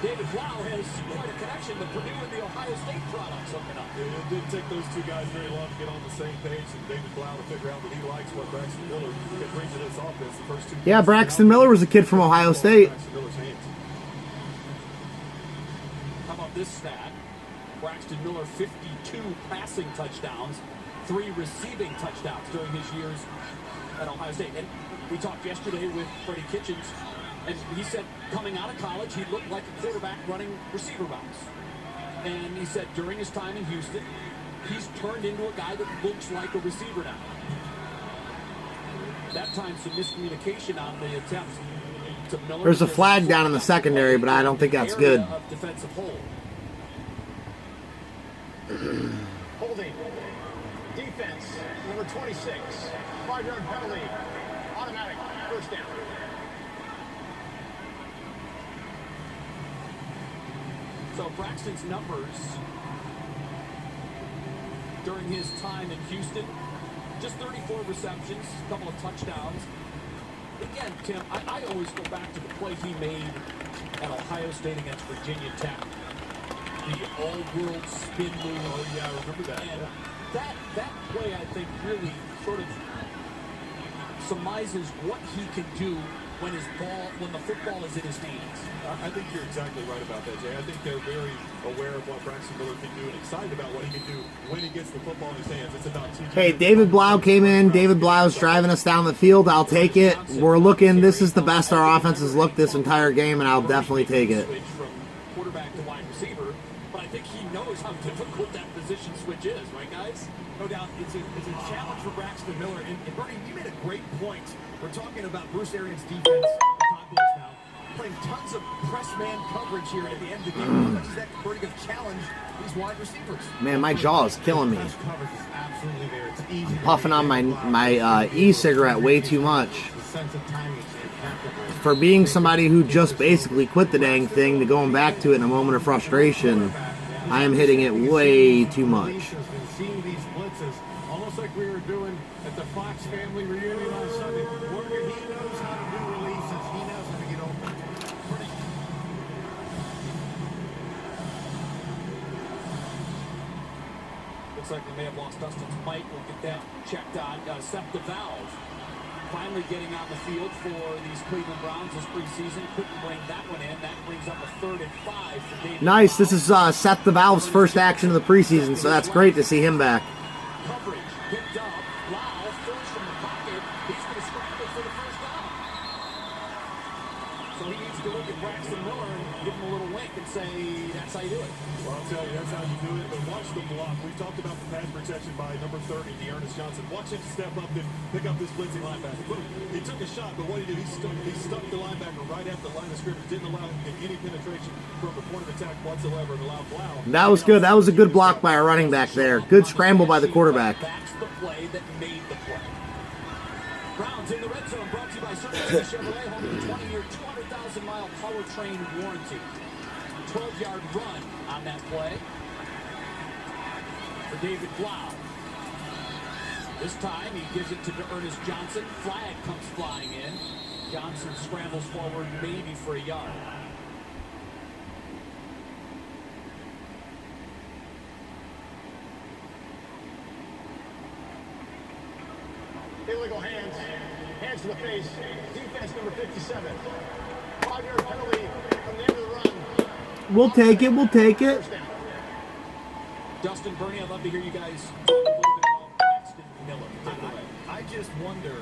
David Blau has quite a connection to Purdue and the Ohio State products hooking up. It didn't take those 2 guys very long to get on the same page, and David Blau to figure out that he likes what Braxton Miller can bring to this offense. The first 2 Yeah, Braxton Miller was a kid from Ohio State. How about this stat? Braxton Miller, 52 passing touchdowns, 3 receiving touchdowns during his years at Ohio State. And we talked yesterday with Freddie Kitchens, and he said coming out of college, he looked like a quarterback running receiver routes. And he said during his time in Houston, he's turned into a guy that looks like a receiver now. That time, some miscommunication on the attempts to Miller. There's a flag down in the secondary, but I don't think that's good. Defensive hold. Holding. Defense, number 26. 5-yard penalty. Automatic. First down. So Braxton's numbers during his time in Houston, just 34 receptions, a couple of touchdowns. Again, Tim, I always go back to the play he made at Ohio State against Virginia Tech. The all-world spin move. Oh, yeah, I remember that. And that play, I think, really sort of surmises what he can do when the football is in his hands. I think you're exactly right about that, Jay. I think they're very aware of what Braxton Miller can do and excited about what he can do when he gets the football in his hands. It's about teaching. Hey, David Blau came in. David Blau's driving us down the field. I'll take it. We're looking. This is the best our offense has looked this entire game, and I'll definitely take it. Switch from quarterback to wide receiver, but I think he knows how difficult that position switch is, right, guys? No doubt, it's a challenge for Braxton Miller. And Bernie, you made a great point. We're talking about Bruce Arians' defense. Now, playing tons of press man coverage here at the end of the game. How much is that bringing a challenge these wide receivers? Man, my jaw is killing me. Press coverage is absolutely there. It's easy. I'm puffing on my e-cigarette way too much. The sense of timing is impeccable. For being somebody who just basically quit the dang thing to going back to it in a moment of frustration, I am hitting it way too much. Has been seeing these blitzes, almost like we were doing at the Fox family reunion on Sunday. Morgan, he knows how to do releases. He knows how to get open. Looks like they may have lost Dustin's mic. We'll get that checked on. Seth DeValve finally getting on the field for these Cleveland Browns this preseason. Couldn't bring that one in. That brings up a 3rd and 5 for David. Nice. This is Seth DeValve's first action of the preseason, so that's great to see him back. Coverage picked up. Lau throws from the pocket. He's going to scramble for the first down. So he needs to look at Braxton Miller and give him a little wink and say, that's how you do it. Well, I'll tell you, that's how you do it. But watch the block. We've talked about the pass protection by number 30, Dearness Johnson. Watch him step up and pick up this blitzing linebacker. Look, he took a shot, but what he did, he stuck the linebacker right at the line of scrimmage. Didn't allow him to get any penetration from the point of attack whatsoever and allowed Blau. That was good. That was a good block by a running back there. Good scramble by the quarterback. That's the play that made the play. Browns in the red zone, brought to you by Circle Chevrolet, home of the 20-year, 200,000-mile powertrain warranty. 12-yard run on that play for David Blau. This time he gives it to Ernest Johnson. Flag comes flying in. Johnson scrambles forward maybe for a yard. Illegal hands. Hands to the face. Defense number 57. 5-yard penalty from the end of the run. We'll take it. We'll take it. Dustin, Bernie, I'd love to hear you guys talk a little bit about Braxton Miller. I just wonder,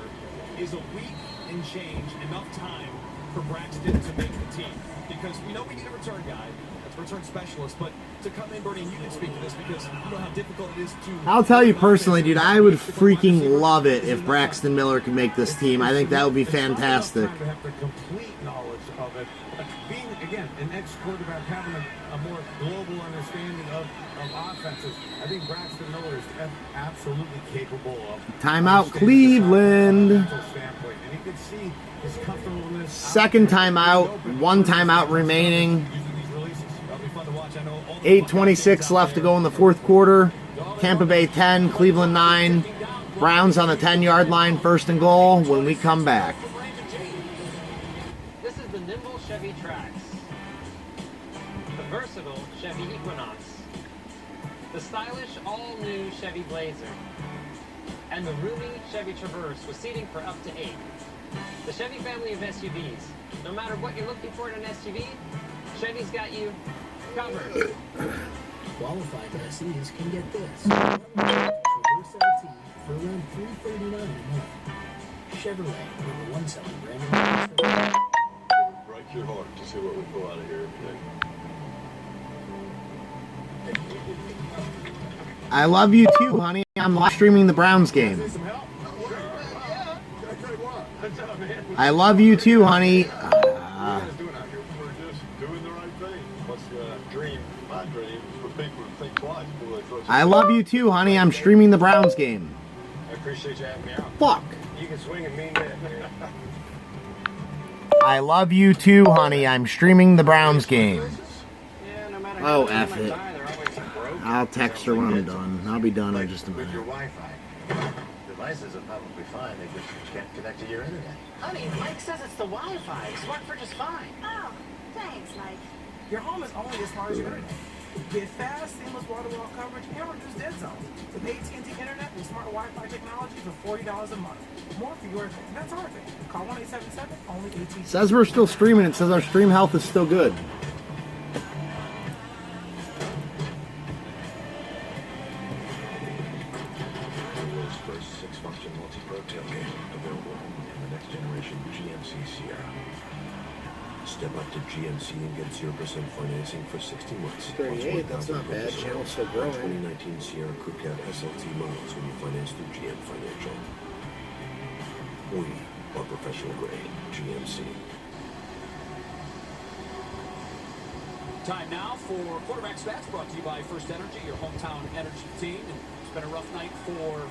is a week and change enough time for Braxton to make the team? Because we know we need a return guy, that's a return specialist, but to come in, Bernie, you can speak to this because you know how difficult it is to... I'll tell you personally, dude, I would freaking love it if Braxton Miller could make this team. I think that would be fantastic. To have the complete knowledge of it. Being, again, an ex-quarterback, having a more global understanding of offenses, I think Braxton Miller is absolutely capable of. Timeout, Cleveland. And you can see his comfortableness. Second timeout, 1 timeout remaining. 8:26 left to go in the fourth quarter. Tampa Bay 10, Cleveland 9. Browns on the 10-yard line, 1st and goal when we come back. This is the nimble Chevy Trax, the versatile Chevy Equinox, the stylish all-new Chevy Blazer, and the roomy Chevy Traverse with seating for up to 8. The Chevy family of SUVs. No matter what you're looking for in an SUV, Chevy's got you covered. Qualified lessees can get this. Traverse LT for around $339 a month. Chevrolet, number 1 selling brand. Break your heart to see what we pull out of here every day. I love you too, honey. I'm live streaming the Browns game. I love you too, honey. We're just doing the right thing. What's the dream? My dream is for people to think twice before they throw. I love you too, honey. I'm streaming the Browns game. I appreciate you having me out. Fuck. You can swing and mean that, man. I love you too, honey. I'm streaming the Browns game. Oh, F it. I'll text her when I'm done. I'll be done in just a minute. Your Wi-Fi. Devices are probably fine. They just can't connect to your internet. Honey, Mike says it's the Wi-Fi. It's worked for just fine. Oh, thanks, Mike. Your home is only as far as your internet. Get fast, seamless wall-to-wall coverage and reduce dead zones with AT&T Internet and smart Wi-Fi technology for $40 a month. More for your thing. That's our thing. Call 1-877, only AT&T. Says we're still streaming. It says our stream health is still good. World's first 6-function multi-pro tailgate available in the next generation GMC Sierra. Step up to GMC and get 0% financing for 60 months. 38, that's not bad. Channel's still growing. 2019 Sierra Crew Cab SLT models when you finance through GM Financial. We are professional grade GMC. Time now for Quarterback Stats, brought to you by First Energy, your hometown energy team. It's been a rough night for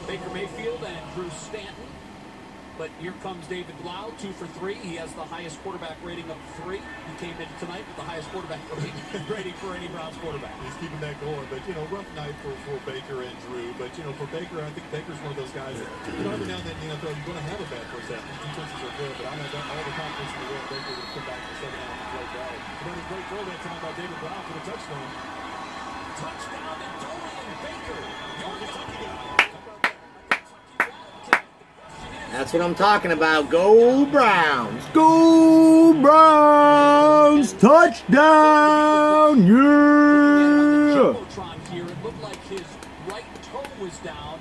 Baker Mayfield and Drew Stanton. But here comes David Blau, 2 for 3. He has the highest quarterback rating of 3. He came in tonight with the highest quarterback rating for any Browns quarterback. He's keeping that going. But, rough night for Baker and Drew. But, for Baker, I think Baker's one of those guys that, every now and then in the NFL, you're going to have a bad first half. The defenses are good, but I have all the confidence in the world Baker will come back in the second half and play well. But that was a great throw that time by David Blau for the touchdown. Touchdown to Dorian Baker. Your Kentucky guy. That's what I'm talking about. Go Browns! Go Browns! Touchdown! Yeah! Here, it looked like his right toe was down,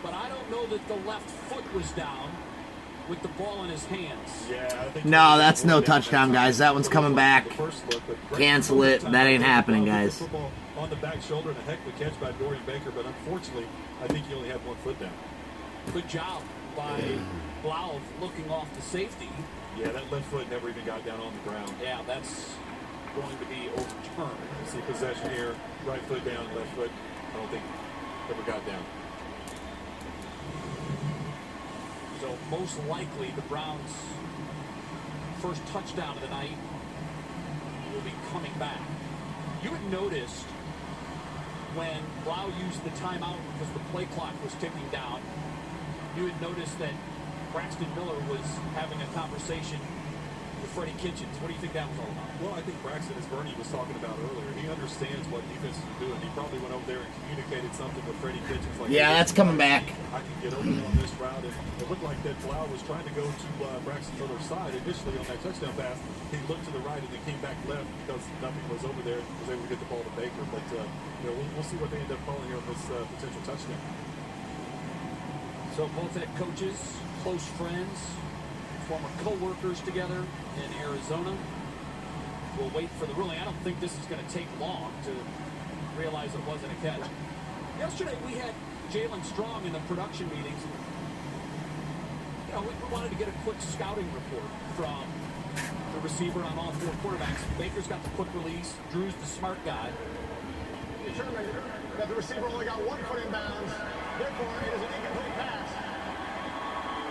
but I don't know that the left foot was down with the ball in his hands. Yeah, I think No, that's no touchdown, guys. That one's coming back. Cancel it. That ain't happening, guys. On the back shoulder and a heck of a catch by Dorian Baker, but unfortunately, I think he only had one foot down. Good job by Blau looking off the safety. Yeah, that left foot never even got down on the ground. Yeah, that's going to be overturned. You see possession here, right foot down, left foot, I don't think ever got down. So most likely the Browns' first touchdown of the night will be coming back. You had noticed when Blau used the timeout because the play clock was ticking down, you had noticed that Braxton Miller was having a conversation with Freddie Kitchens. What do you think that was all about? Well, I think Braxton, as Bernie was talking about earlier, he understands what defenses are doing. He probably went over there and communicated something with Freddie Kitchens. Like, Yeah, that's coming back. I can get over on this route. And it looked like that Blau was trying to go to Braxton Miller's side initially on that touchdown pass. He looked to the right and then came back left because nothing was over there. Was able to get the ball to Baker. But we'll see what they end up calling here on this potential touchdown. So both head coaches, close friends, former co-workers together in Arizona. We'll wait for the ruling. I don't think this is going to take long to realize it wasn't a catch. Yesterday we had Jalen Strong in the production meetings. We wanted to get a quick scouting report from the receiver on all 4 quarterbacks. Baker's got the quick release. Drew's the smart guy. Determined that the receiver only got 1 foot in bounds. Therefore, it is an incomplete pass.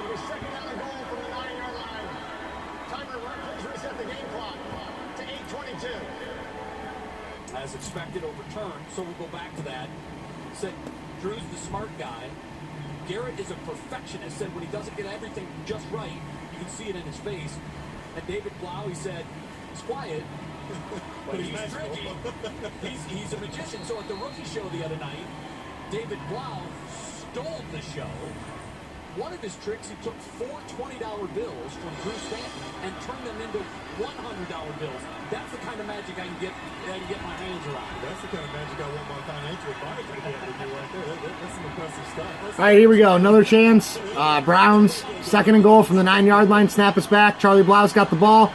It was second down and goal from the 9-yard line. Timer, please reset the game clock to 8:22. As expected, overturned. So we'll go back to that. Said Drew's the smart guy. Garrett is a perfectionist. Said when he doesn't get everything just right, you can see it in his face. And David Blau, he said, he's quiet, but he's tricky. He's a magician. So at the rookie show the other night, David Blau stole the show. One of his tricks, he took 4 $20 bills from Drew Stanton and turned them into $100 bills. That's the kind of magic I can get my hands around. That's the kind of magic I want my financial advisor to be able to do right there. That's some impressive stuff. All right, here we go. Another chance. Browns, 2nd and goal from the 9-yard line. Snap us back. Charlie Blau's got the ball.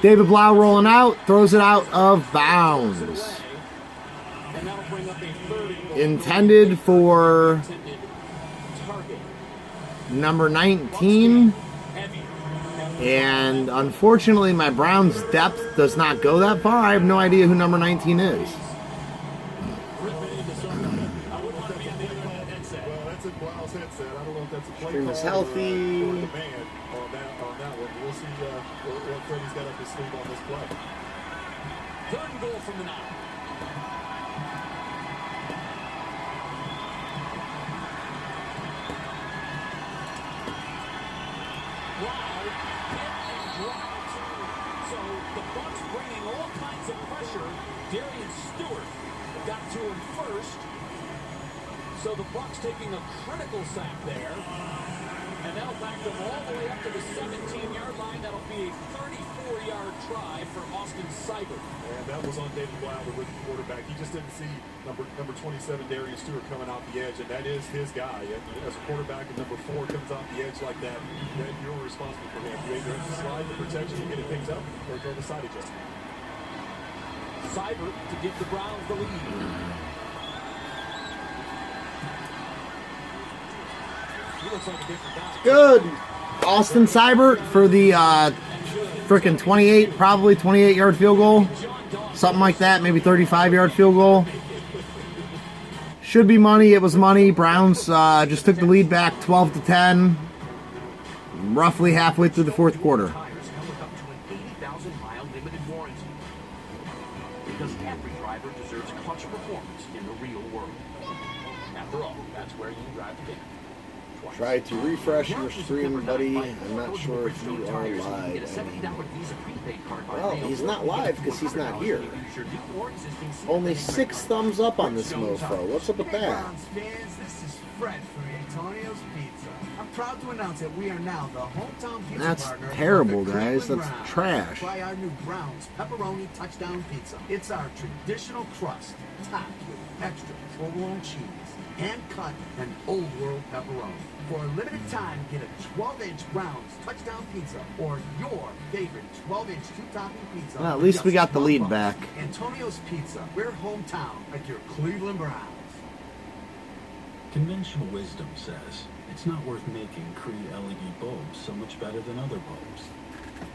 David Blau rolling out. Throws it out of bounds. And that'll bring up a 3rd intended for number 19. And unfortunately, my Browns depth does not go that far. I have no idea who number 19 is. Stream is healthy. On that one, we'll see what Freddie's got up his sleeve on this play. Third and goal from the 9. So the Bucs bringing all kinds of pressure. Darian Stewart got to him first. So the Bucs taking a critical sack there. And that'll back them all the way up to the 17-yard line. That'll be a 34-yard try for Austin Seibert. And that was on David Blau, the rookie quarterback. He just didn't see number 27, Darian Stewart, coming off the edge, and that is his guy. As a quarterback, and number 4 comes off the edge like that, then you're responsible for him. You either have to slide the protection and get it things up, or go the side adjustment. Seibert to give the Browns the lead. Good. Austin Seibert for the frickin' 28, probably 28-yard field goal. Something like that, maybe 35-yard field goal. Should be money. It was money. Browns just took the lead back 12-10, roughly halfway through the fourth quarter. Because every driver deserves clutch performance in the real world. After all, that's where you drive to. Try to refresh your stream, buddy. I'm not sure if you are live. Well, he's not live because he's not here. Only 6 thumbs up on this mofo. What's up with that? This is Fred for Antonio's Pizza. I'm proud to announce that we are now the hometown pizza That's partner terrible, of the guys. Cleveland That's Browns. trash. Try our new Browns pepperoni touchdown pizza. It's our traditional crust, topped with extra provolone cheese, hand cut and old world pepperoni. For a limited time, get a 12-inch Browns touchdown pizza or your favorite 12-inch 2-topping pizza. Well, at least we got the lead back. Antonio's Pizza. We're hometown like your Cleveland Browns. Conventional wisdom says it's not worth making Cree LED bulbs so much better than other bulbs.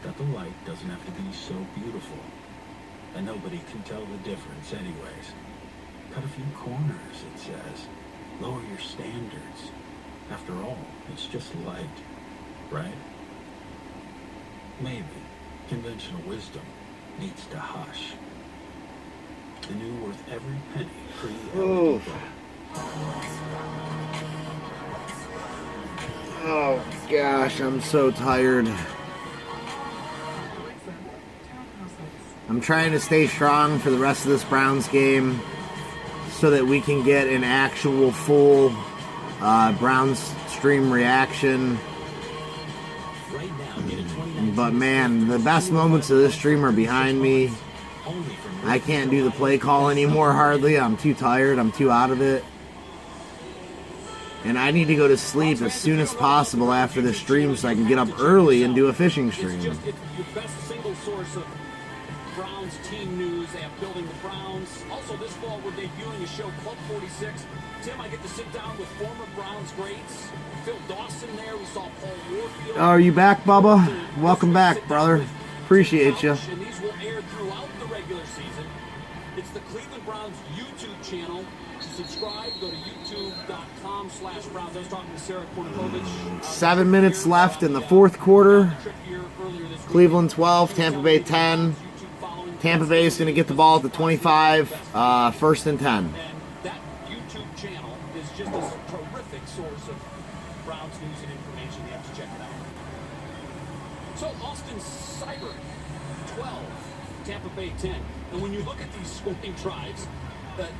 That the light doesn't have to be so beautiful. And nobody can tell the difference anyways. Cut a few corners, it says. Lower your standards. After all, it's just light, right? Maybe conventional wisdom needs to hush. The new worth every penny Cree LED bulb. Oh gosh, I'm so tired. I'm trying to stay strong for the rest of this Browns game so that we can get an actual full Browns stream reaction. But man, the best moments of this stream are behind me. I can't do the play call anymore hardly. I'm too tired. I'm too out of it. And I need to go to sleep as soon as possible after the stream so I can get up early and do a fishing stream. It's your best single source of Browns team news and building the Browns. Also, this fall, we're debuting a show, Club 46. Tim, I get to sit down with former Browns greats. Phil Dawson there. We saw Paul Warfield. Oh, are you back, Bubba? Welcome back, brother. Appreciate you. And these will air throughout the regular season. It's the Cleveland Browns YouTube channel. To subscribe, go to youtube.com/Browns. I was talking to Sarah Kornikovich. 7 minutes left in the fourth quarter. Cleveland 12, Tampa Bay 10. Tampa Bay is going to get the ball at the 25, first and 10. And that YouTube channel is just a terrific source of Browns news and information. You have to check it out. So Austin Seibert, 12, Tampa Bay 10. And when you look at these scoring drives,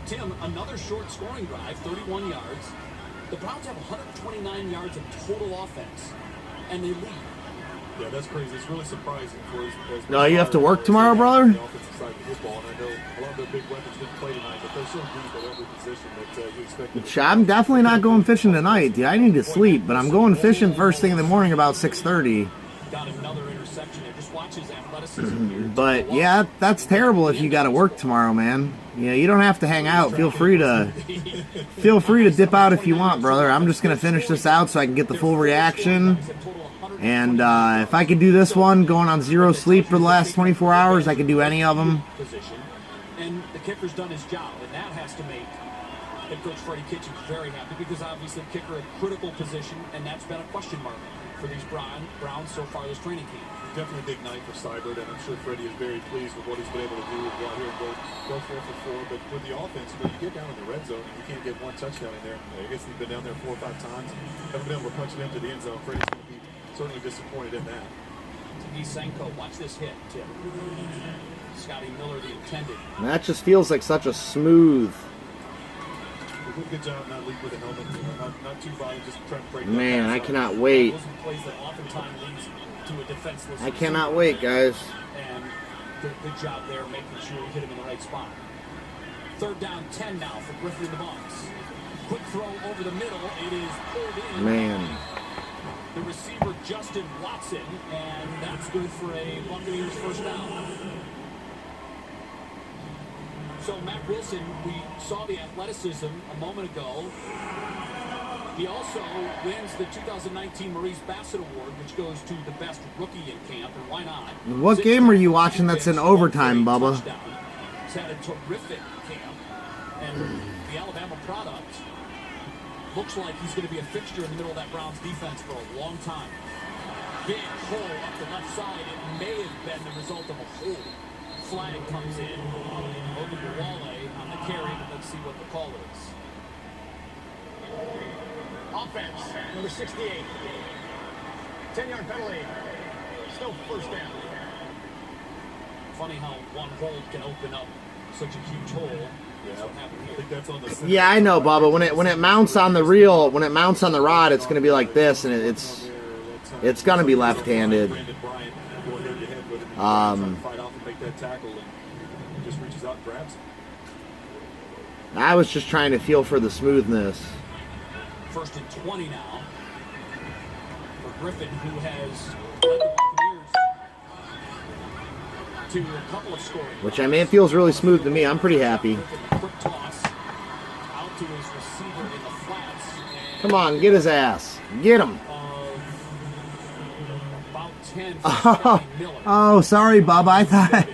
Tim, another short scoring drive, 31 yards. The Browns have 129 yards of total offense, and they lead. Yeah, that's crazy. It's really surprising for us. No, you have to work tomorrow, brother? The offensive side of football, and I know a lot of their big weapons didn't play tonight, but they're so deep at every position that we expect. I'm definitely not going fishing tonight, dude. I need to sleep, but I'm going fishing first thing in the morning about 6:30. Got another interception there. Just watch his athleticism here. But yeah, that's terrible if you got to work tomorrow, man. Yeah, you don't have to hang out. Feel free to dip out if you want, brother. I'm just gonna finish this out so I can get the full reaction. And if I could do this one, going on 0 sleep for the last 24 hours, I could do any of them. And the kicker's done his job, and that has to make head coach Freddie Kitchens very happy, because obviously kicker a critical position, and that's been a question mark for these Browns so far this training camp. Definitely a big night for Seibert, and I'm sure Freddie is very pleased with what he's been able to do. Go out here and go 4 for 4. But with the offense, when you get down in the red zone and you can't get one touchdown in there, I guess he's been down there 4 or 5 times, haven't been able to punch it into the end zone. Freddie's going to be certainly disappointed in that. Senko, watch this hit, Tim. Scotty Miller, the intended. That just feels like such a smooth. Good job not lead with a helmet, not too violent, just trying to break. Man, I cannot wait. I cannot wait, guys. And good job there, making sure we hit him in the right spot. 3rd down, 10 now for Griffin and the Bucs. Quick throw over the middle. It is pulled in. Man. The receiver, Justin Watson, and that's good for a Buccaneers first down. So Matt Wilson, we saw the athleticism a moment ago. He also wins the 2019 Maurice Bassett Award, which goes to the best rookie in camp, and why not? What game are you watching that's in overtime, Bubba? He's had a terrific camp, and the Alabama product looks like he's going to be a fixture in the middle of that Browns defense for a long time. Big hole up the left side. It may have been the result of a hold. Flag comes in. Ogunbowale on the carry, but let's see what the call is. Offense, number 68. 10-yard penalty. Still first down. Funny how one hold can open up such a huge hole. That's what happened here. I think that's on the Yeah, I know, Bubba. When it mounts on the reel, when it mounts on the rod, it's going to be like this, and it's going to be left-handed. I was just trying to feel for the smoothness. 1st and 20 now for Griffin, who has led the Buccaneers to a couple of scoring. Which, I mean, it feels really smooth to me. I'm pretty happy. Quick toss out to his receiver in the flats. Come on, get his ass. Get him. About 10 Oh, sorry, Bub. I thought...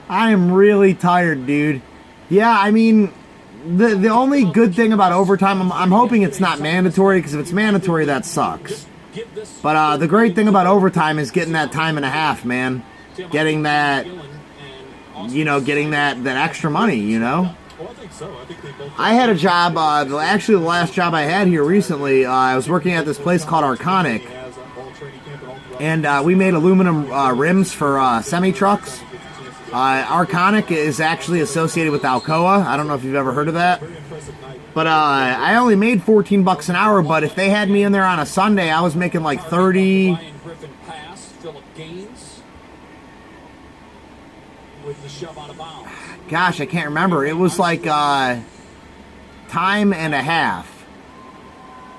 I am really tired, dude. Yeah, I mean... The only good thing about overtime, I'm hoping it's not mandatory, because if it's mandatory, that sucks. But the great thing about overtime is getting that time and a half, man. Getting that, getting that extra money, you know? I had a job, actually the last job I had here recently, I was working at this place called Arconic. And we made aluminum rims for semi-trucks. Arconic is actually associated with Alcoa. I don't know if you've ever heard of that. But I only made $14 an hour, but if they had me in there on a Sunday, I was making like 30. Gosh, I can't remember. It was like time and a half.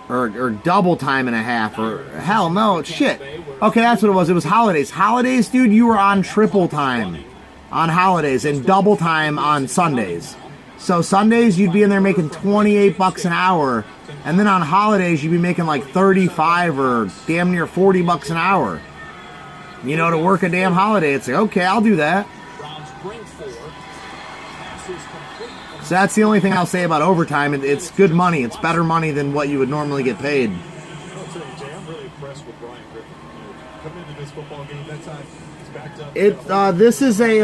Or double time and a half. Or hell no, shit. Okay, that's what it was. It was holidays. Holidays, dude, you were on triple time on holidays and double time on Sundays. So Sundays you'd be in there making $28 an hour, and then on holidays you'd be making like 35 or damn near $40 an hour. You know, to work a damn holiday. It's like, okay, I'll do that. So that's the only thing I'll say about overtime. It's good money. It's better money than what you would normally get paid. I'll tell you, Jay, I'm really impressed with Brian Griffin. Coming into this football game, that time he's backed up. This is a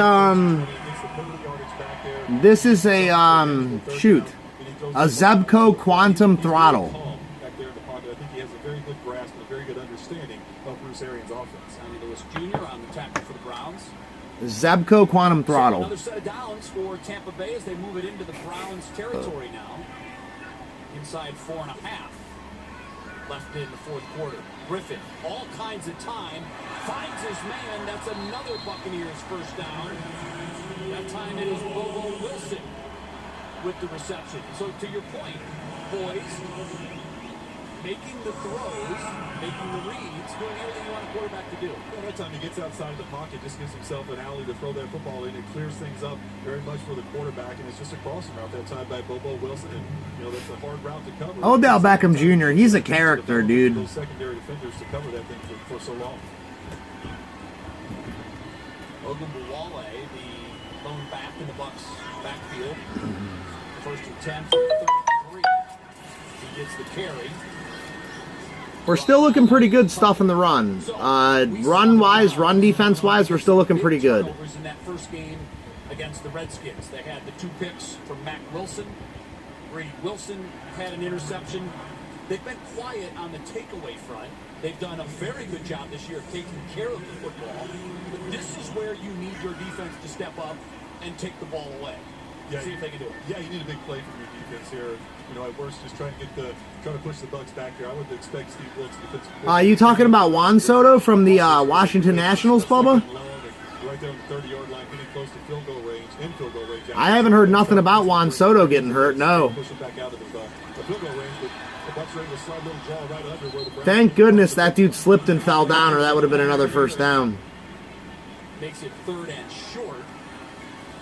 Zebco Quantum Throttle. Back there in the pocket, I think he has a very good grasp and a very good understanding of Bruce Arians' offense. Sonny Lewis Jr. on the tackle for the Browns. Zebco Quantum Throttle. So another set of downs for Tampa Bay as they move it into the Browns' territory now. Inside 4.5 left in the 4th quarter. Griffin, all kinds of time, finds his man. That's another Buccaneers first down. That time it is Bobo Wilson with the reception. So to your point, boys, making the throws, making the reads, doing everything you want a quarterback to do. Well, that time he gets outside of the pocket, just gives himself an alley to throw that football in. It clears things up very much for the quarterback, and it's just a crossing route that time by Bobo Wilson. And, you know, that's a hard route to cover. Odell Beckham Jr., he's a character, dude. Those secondary defenders to cover that thing for so long. Ogunbowale, the lone back in the Bucs backfield. First attempt, 33. He gets the carry. We're still looking pretty good stuff in the run. Run-wise, run defense-wise, we're still looking pretty good. In that first game against the Redskins, they had the 2 picks from Mac Wilson. Brady Wilson had an interception. They've been quiet on the takeaway front. They've done a very good job this year of taking care of the football. But this is where you need your defense to step up and take the ball away. Yeah, see if they can do it. Yeah, you need a big play from your defense here. You know, at worst, just trying to push the Bucs back here. I would expect Steve Wilkes defensive. You talking about Juan Soto from the Washington Nationals, Bubba? Right there on the 30-yard line, getting close to field goal range. I haven't heard nothing about Juan Soto getting hurt. No. Push it back out of the field goal range, but the Bucs are able to slide a little draw right under where the Browns. Thank goodness that dude slipped and fell down, or that would have been another first down. Makes it 3rd and short,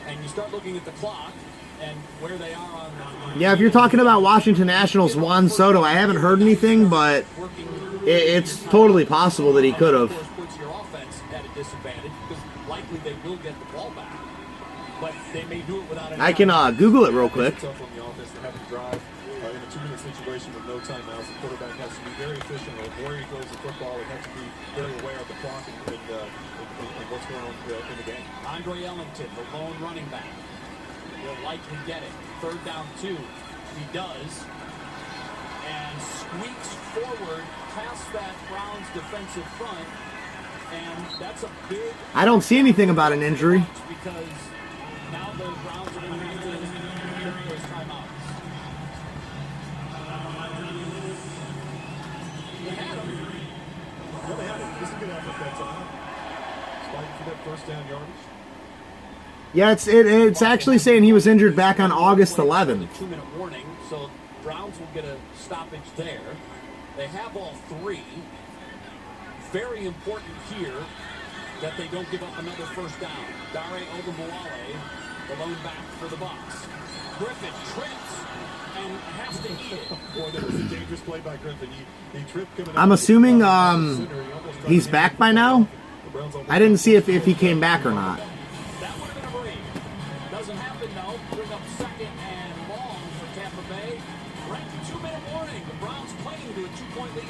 and you start looking at the clock and where they are on. Yeah, if you're talking about Washington Nationals, Juan Soto, I haven't heard anything, but it's totally possible that he could have. Puts your offense at a disadvantage because likely they will get the ball back, but they may do it without. I can Google it real quick. It's tough on the offense to have to drive in a 2-minute situation with no timeouts. The quarterback has to be very efficient of where he throws the football. He has to be very aware of the clock and what's going on in the game. Andre Ellington, the lone running back, will likely get it. 3rd down 2. He does. And squeaks forward past that Browns defensive front. And that's a big... I don't see anything about an injury. Because now the Browns are going to have to take those timeouts. They had him. Yeah, they had him. This is a good effort that time. Fighting for that first down yardage. Yeah, it's actually saying he was injured back on August 11th. 2-minute warning, so Browns will get a stoppage there. They have all 3. Very important here that they don't give up another first down. Dare Ogunbowale, the lone back for the Bucs. Griffin trips and has to eat it. Boy, that was a dangerous play by Griffin. He tripped coming I'm assuming he's back by now. I didn't see if he came back or not. That would have been a break. Doesn't happen, though. Bring up 2nd and long for Tampa Bay. Right, 2-minute warning. The Browns playing to a 2-point lead.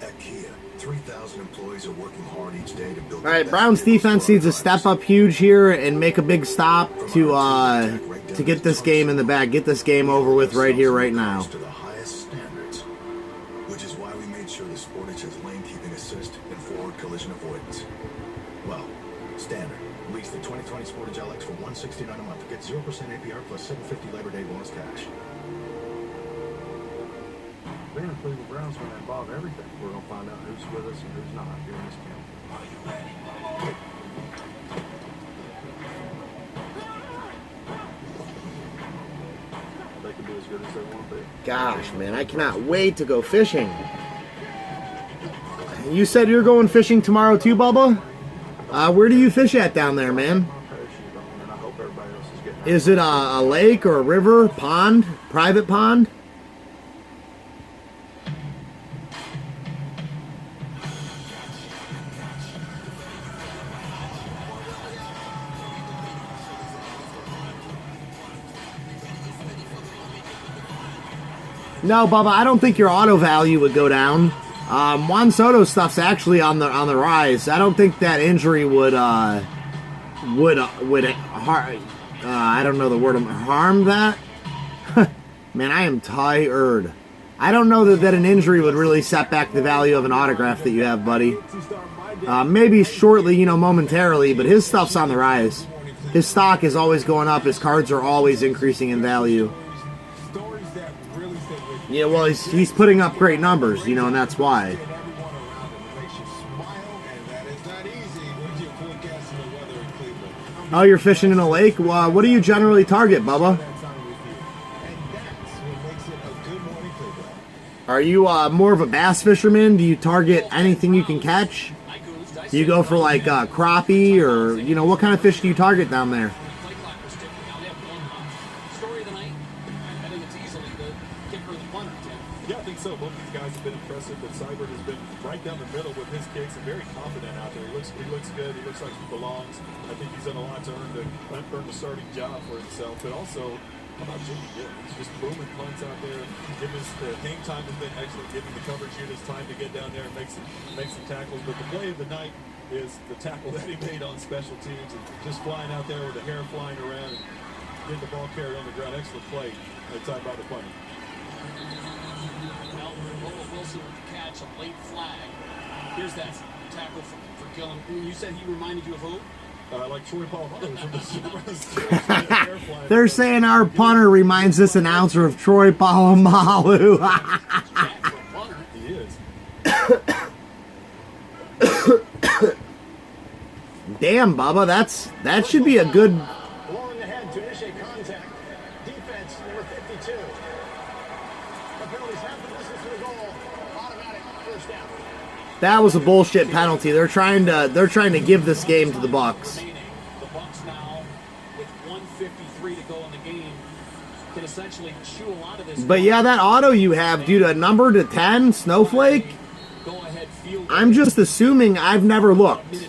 At Kia, 3,000 employees are working hard each day to build. All right, Browns defense needs to step up huge here and make a big stop to get this game in the bag, get this game over with right here, right now. To the highest standards, which is why we made sure the Sportage has lane keeping assist and forward collision avoidance. Well, standard. Lease the 2020 Sportage LX for $169 a month. Get 0% APR plus $750 Labor Day bonus cash. They're going to play the Browns when they involve everything. We're going to find out who's with us and who's not during this camp. Are you ready? They can be as good as they want to be. Gosh, man, I cannot wait to go fishing. You said you're going fishing tomorrow too, Bubba? Where do you fish at down there, man? Is it a lake or a river, pond, private pond? No, Bubba, I don't think your auto value would go down. Juan Soto stuff's actually on the rise. I don't think that injury would I don't know the word, harm that. Man, I am tired. I don't know that an injury would really set back the value of an autograph that you have, buddy. Maybe shortly, momentarily, but his stuff's on the rise. His stock is always going up. His cards are always increasing in value. Yeah, well, he's putting up great numbers, and that's why. Oh, you're fishing in a lake? Well, what do you generally target, Bubba? Are you more of a bass fisherman? Do you target anything you can catch? Do you go for like crappie, or you know, what kind of fish do you target down there? Story of the night, I think it's easily the kicker of the punter, Tim. Yeah, I think so. Both these guys have been impressive, but Seibert has been right down the middle with his kicks and very confident out there. He looks good. He looks like he belongs. I think he's done a lot to earn the starting job for himself. But also, how about Jimmy Gill? He's just booming punts out there. The hang time has been excellent, giving the coverage units time to get down there and make some tackles. But the play of the night is the tackle that he made on special teams, and just flying out there with the hair flying around and getting the ball carried on the ground. Excellent play at the time by the punter. Wilson with the catch, a late flag. Here's that tackle for Gillen. You said he reminded you of who? Like Troy Polamalu from the They're saying our punter reminds this announcer of Troy Polamalu. He is. Damn, Bubba, that should be a good. Low in the head to initiate contact. Defense number 52. The penalties have the distance to the goal. Automatic first down. That was a bullshit penalty. They're trying to give this game to the Bucs. The Bucs now, with 1:53 to go in the game, can essentially chew a lot of this. But yeah, that auto you have due to number to 10 Snowflake. I'm just assuming, I've never looked,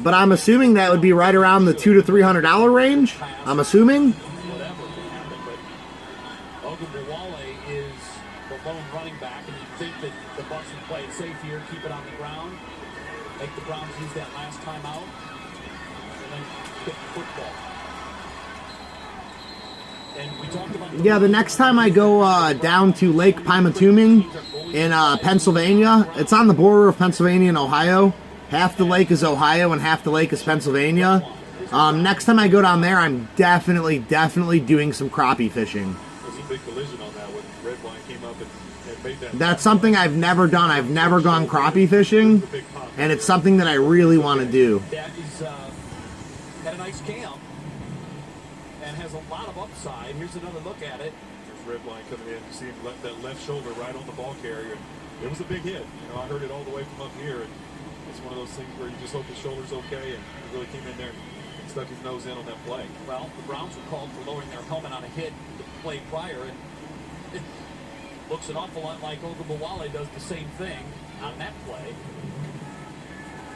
but I'm assuming that would be right around the $200 to $300 range. I'm assuming. Ogunbowale is the lone running back, and you think that the Bucs would play it safe here, keep it on the ground, make the Browns use that last time out, and then kick the football. And we talked about Yeah, the next time I go down to Lake Pymatuming in Pennsylvania, it's on the border of Pennsylvania and Ohio. Half the lake is Ohio and half the lake is Pennsylvania. Next time I go down there, I'm definitely doing some crappie fishing. There's a big collision on that when Red Wine came up and made that. That's something I've never done. I've never gone crappie fishing, and it's something that I really want to do. That is had a nice camp and has a lot of upside. Here's another look at it. Red Wine coming in, you see him that left shoulder right on the ball carrier. It was a big hit. You know, I heard it all the way from up here, and it's one of those things where you just hope his shoulder's okay, and he really came in there and stuck his nose in on that play. Well, the Browns were called for lowering their helmet on a hit the play prior, and it looks an awful lot like Ogunbowale does the same thing on that play.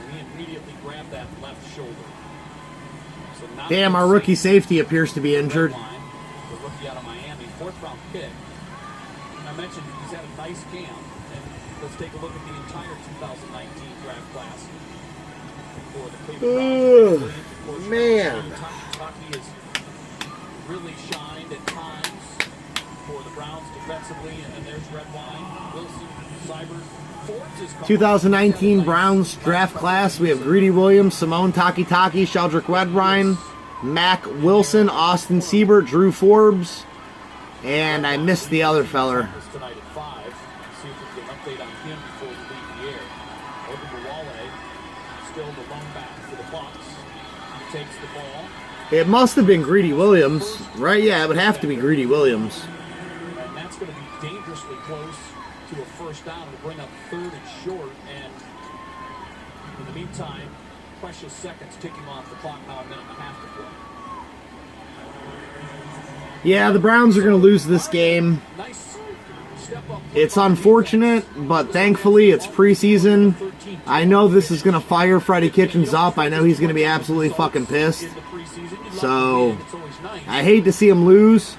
And he immediately grabbed that left shoulder. So now Damn, our rookie safety appears to be injured. The rookie out of Miami, fourth-round pick. I mentioned he's had a nice camp, and let's take a look at the entire 2019 draft class for the Cleveland Browns. Man. Kentucky has really shined at times for the Browns defensively, and then there's Red Wine, Wilson, Seibert. Forbes is 2019 Browns draft class. We have Greedy Williams, Simone Takitaki, Sheldrick Wedbrine, Mac Wilson, Austin Siebert, Drew Forbes, and I missed the other feller. Tonight at 5. See if we can get an update on him before we leave the air. Ogunbowale, still the lone back for the Bucs. He takes the ball. It must have been Greedy Williams, right? Yeah, it would have to be Greedy Williams. And that's going to be dangerously close to a first down to bring up third and short. And in the meantime, precious seconds ticking off the clock, now a minute and a half to play. Yeah, the Browns are going to lose this game. It's unfortunate, but thankfully it's preseason. I know this is going to fire Freddie Kitchens up. I know he's going to be absolutely fucking pissed. So, I hate to see him lose,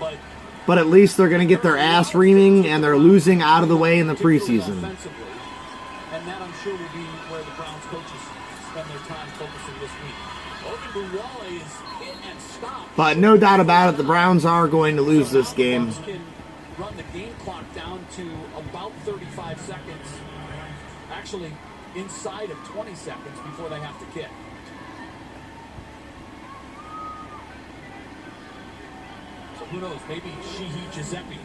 but at least they're going to get their ass reaming, and they're losing out of the way in the preseason. And that, I'm sure, will be where the Browns coaches spend their time focusing this week. Ogunbowale is hit and stopped. But no doubt about it, the Browns are going to lose this game. The Bucs can run the game clock down to about 35 seconds. Actually, inside of 20 seconds before they have to kick. So who knows? Maybe Sheehy Giuseppe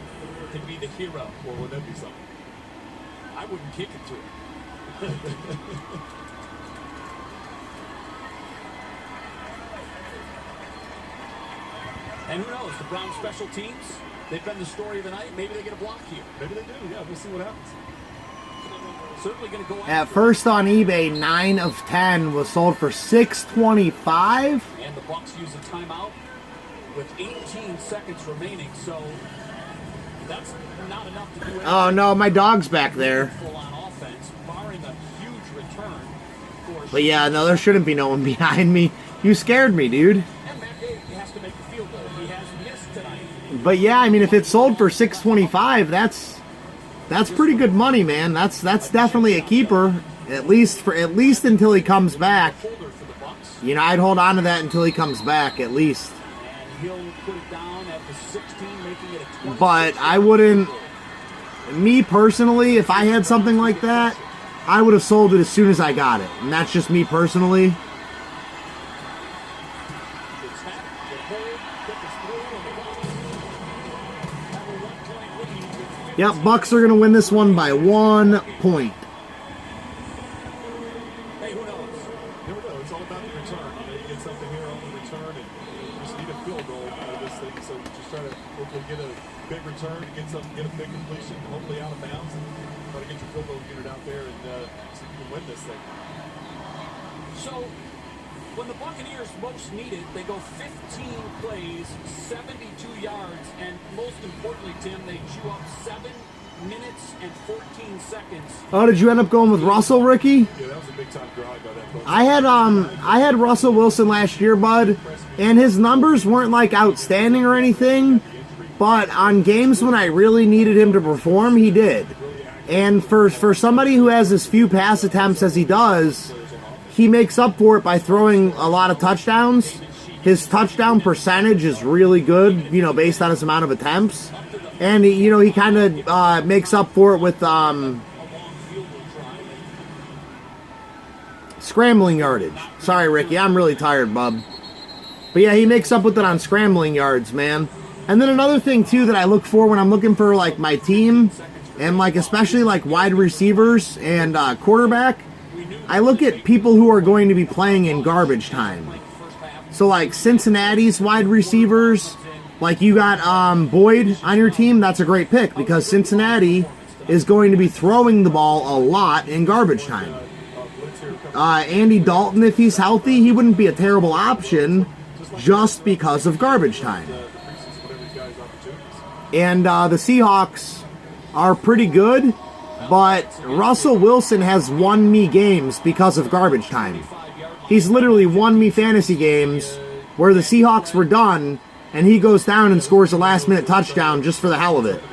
can be the hero. Or would that be something? I wouldn't kick it to him. And who knows, the Browns special teams, they've been the story of the night. Maybe they get a block here. Maybe they do, yeah. We'll see what happens. Certainly going to go At first on eBay, 9 of 10 was sold for $625. And the Bucs use a timeout with 18 seconds remaining, so that's not enough to do anything. Oh no, my dog's back there. On offense, barring a huge return. But yeah, no, there shouldn't be no one behind me. You scared me, dude. And Matt Gay has to make the field goal. He has missed tonight. But yeah, I mean, if it's sold for $625, that's pretty good money, man. That's definitely a keeper, at least until he comes back. You know, I'd hold on to that until he comes back, at least. And he'll put it down at the 16, making it a 20. But I wouldn't. Me personally, if I had something like that, I would have sold it as soon as I got it, and that's just me personally. Yep, Bucs are going to win this one by 1 point. Hey, who knows? Never know. It's all about the return. You get something here on the return, and you just need a field goal out of this thing. So just try to hopefully get a big return, get a big completion, hopefully out of bounds, and try to get your field goal unit out there and see if you can win this thing. So, when the Buccaneers most need it, they go 15 plays, 72 yards, and most importantly, Tim, they chew up 7 minutes and 14 seconds. Oh, did you end up going with Russell, Ricky? Yeah, that was a big time drive by that folks. I had Russell Wilson last year, bud, and his numbers weren't like outstanding or anything, but on games when I really needed him to perform, he did. And for somebody who has as few pass attempts as he does, he makes up for it by throwing a lot of touchdowns. His touchdown percentage is really good, you know, based on his amount of attempts. And, he kind of makes up for it with scrambling yardage. Sorry, Ricky, I'm really tired, bub. But yeah, he makes up with it on scrambling yards, man. And then another thing, too, that I look for when I'm looking for, like, my team, and, like, especially, like, wide receivers and quarterback, I look at people who are going to be playing in garbage time. So, like, Cincinnati's wide receivers, like you got Boyd on your team, that's a great pick because Cincinnati is going to be throwing the ball a lot in garbage time. Andy Dalton, if he's healthy, he wouldn't be a terrible option just because of garbage time. And the Seahawks are pretty good, but Russell Wilson has won me games because of garbage time. He's literally won me fantasy games where the Seahawks were done, and he goes down and scores a last-minute touchdown just for the hell of it.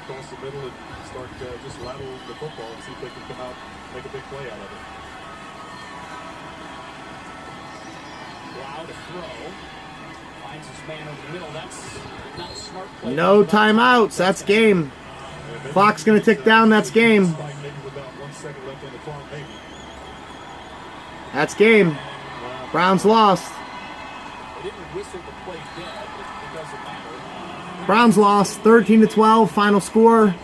No timeouts. That's game. Clock's going to tick down. That's game. That's game. Browns lost. Browns lost 13-12. Final score.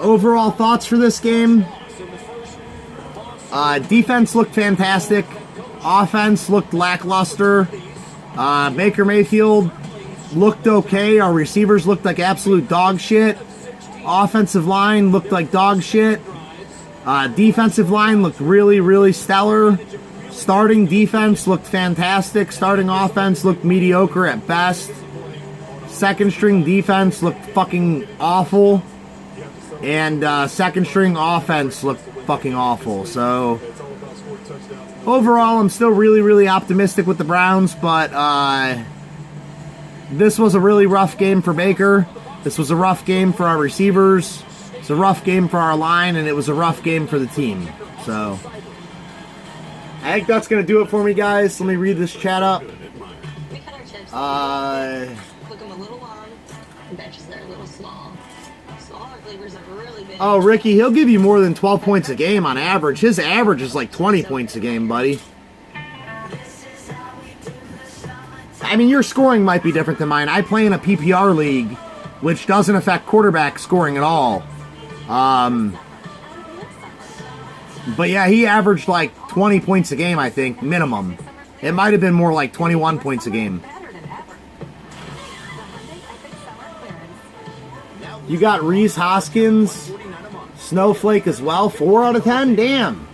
Overall thoughts for this game. Defense looked fantastic. Offense looked lackluster. Baker Mayfield looked okay. Our receivers looked like absolute dog shit. Offensive line looked like dog shit. Defensive line looked really, really stellar. Starting defense looked fantastic. Starting offense looked mediocre at best. Second string defense looked fucking awful. And second string offense looked fucking awful. So overall, I'm still really, really optimistic with the Browns, but this was a really rough game for Baker. This was a rough game for our receivers. It's a rough game for our line, and it was a rough game for the team. So I think that's going to do it for me, guys. Let me read this chat up. Click them a little long. Batches they're a little small. Smaller flavors are really big. Oh, Ricky, he'll give you more than 12 points a game on average. His average is like 20 points a game, buddy. I mean, your scoring might be different than mine. I play in a PPR league, which doesn't affect quarterback scoring at all. But yeah, he averaged like 20 points a game, I think, minimum. It might have been more like 21 points a game. You got Reese Hoskins, Snowflake as well. 4 out of 10. Damn,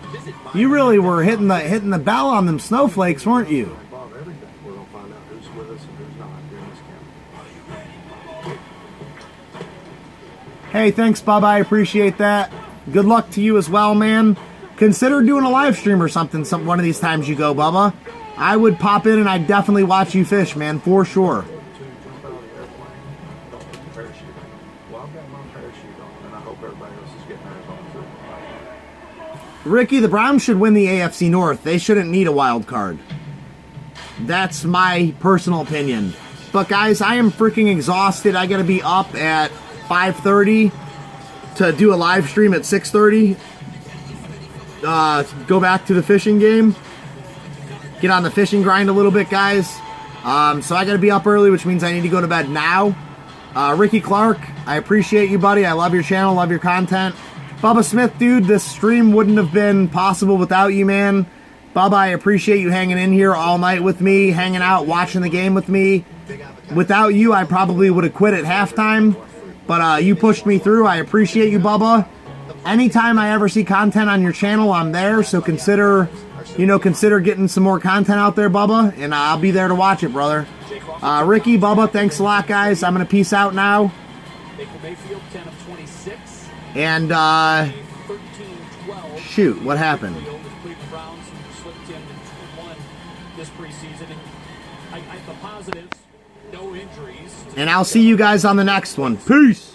you really were hitting the bell on them snowflakes, weren't you? We're going to find out who's with us and who's not during this camp. Hey, thanks, Bubba. I appreciate that. Good luck to you as well, man. Consider doing a live stream or something one of these times you go, Bubba. I would pop in and I'd definitely watch you fish, man, for sure. Ricky, the Browns should win the AFC North. They shouldn't need a wild card. That's my personal opinion. But guys, I am freaking exhausted. I gotta be up at 5:30 to do a live stream at 6:30. Go back to the fishing game. Get on the fishing grind a little bit, guys. So I gotta be up early, which means I need to go to bed now. Ricky Clark, I appreciate you, buddy. I love your channel, love your content. Bubba Smith, dude, this stream wouldn't have been possible without you, man. Bubba, I appreciate you hanging in here all night with me, hanging out, watching the game with me. Without you, I probably would have quit at halftime, but you pushed me through. I appreciate you, Bubba. Anytime I ever see content on your channel, I'm there, so consider getting some more content out there, Bubba, and I'll be there to watch it, brother. Ricky, Bubba, thanks a lot, guys. I'm going to peace out now. Mayfield, 10 of 26. And, shoot, what happened? The Cleveland Browns slipped in and won this preseason. And the positives, no injuries. And I'll see you guys on the next one. Peace!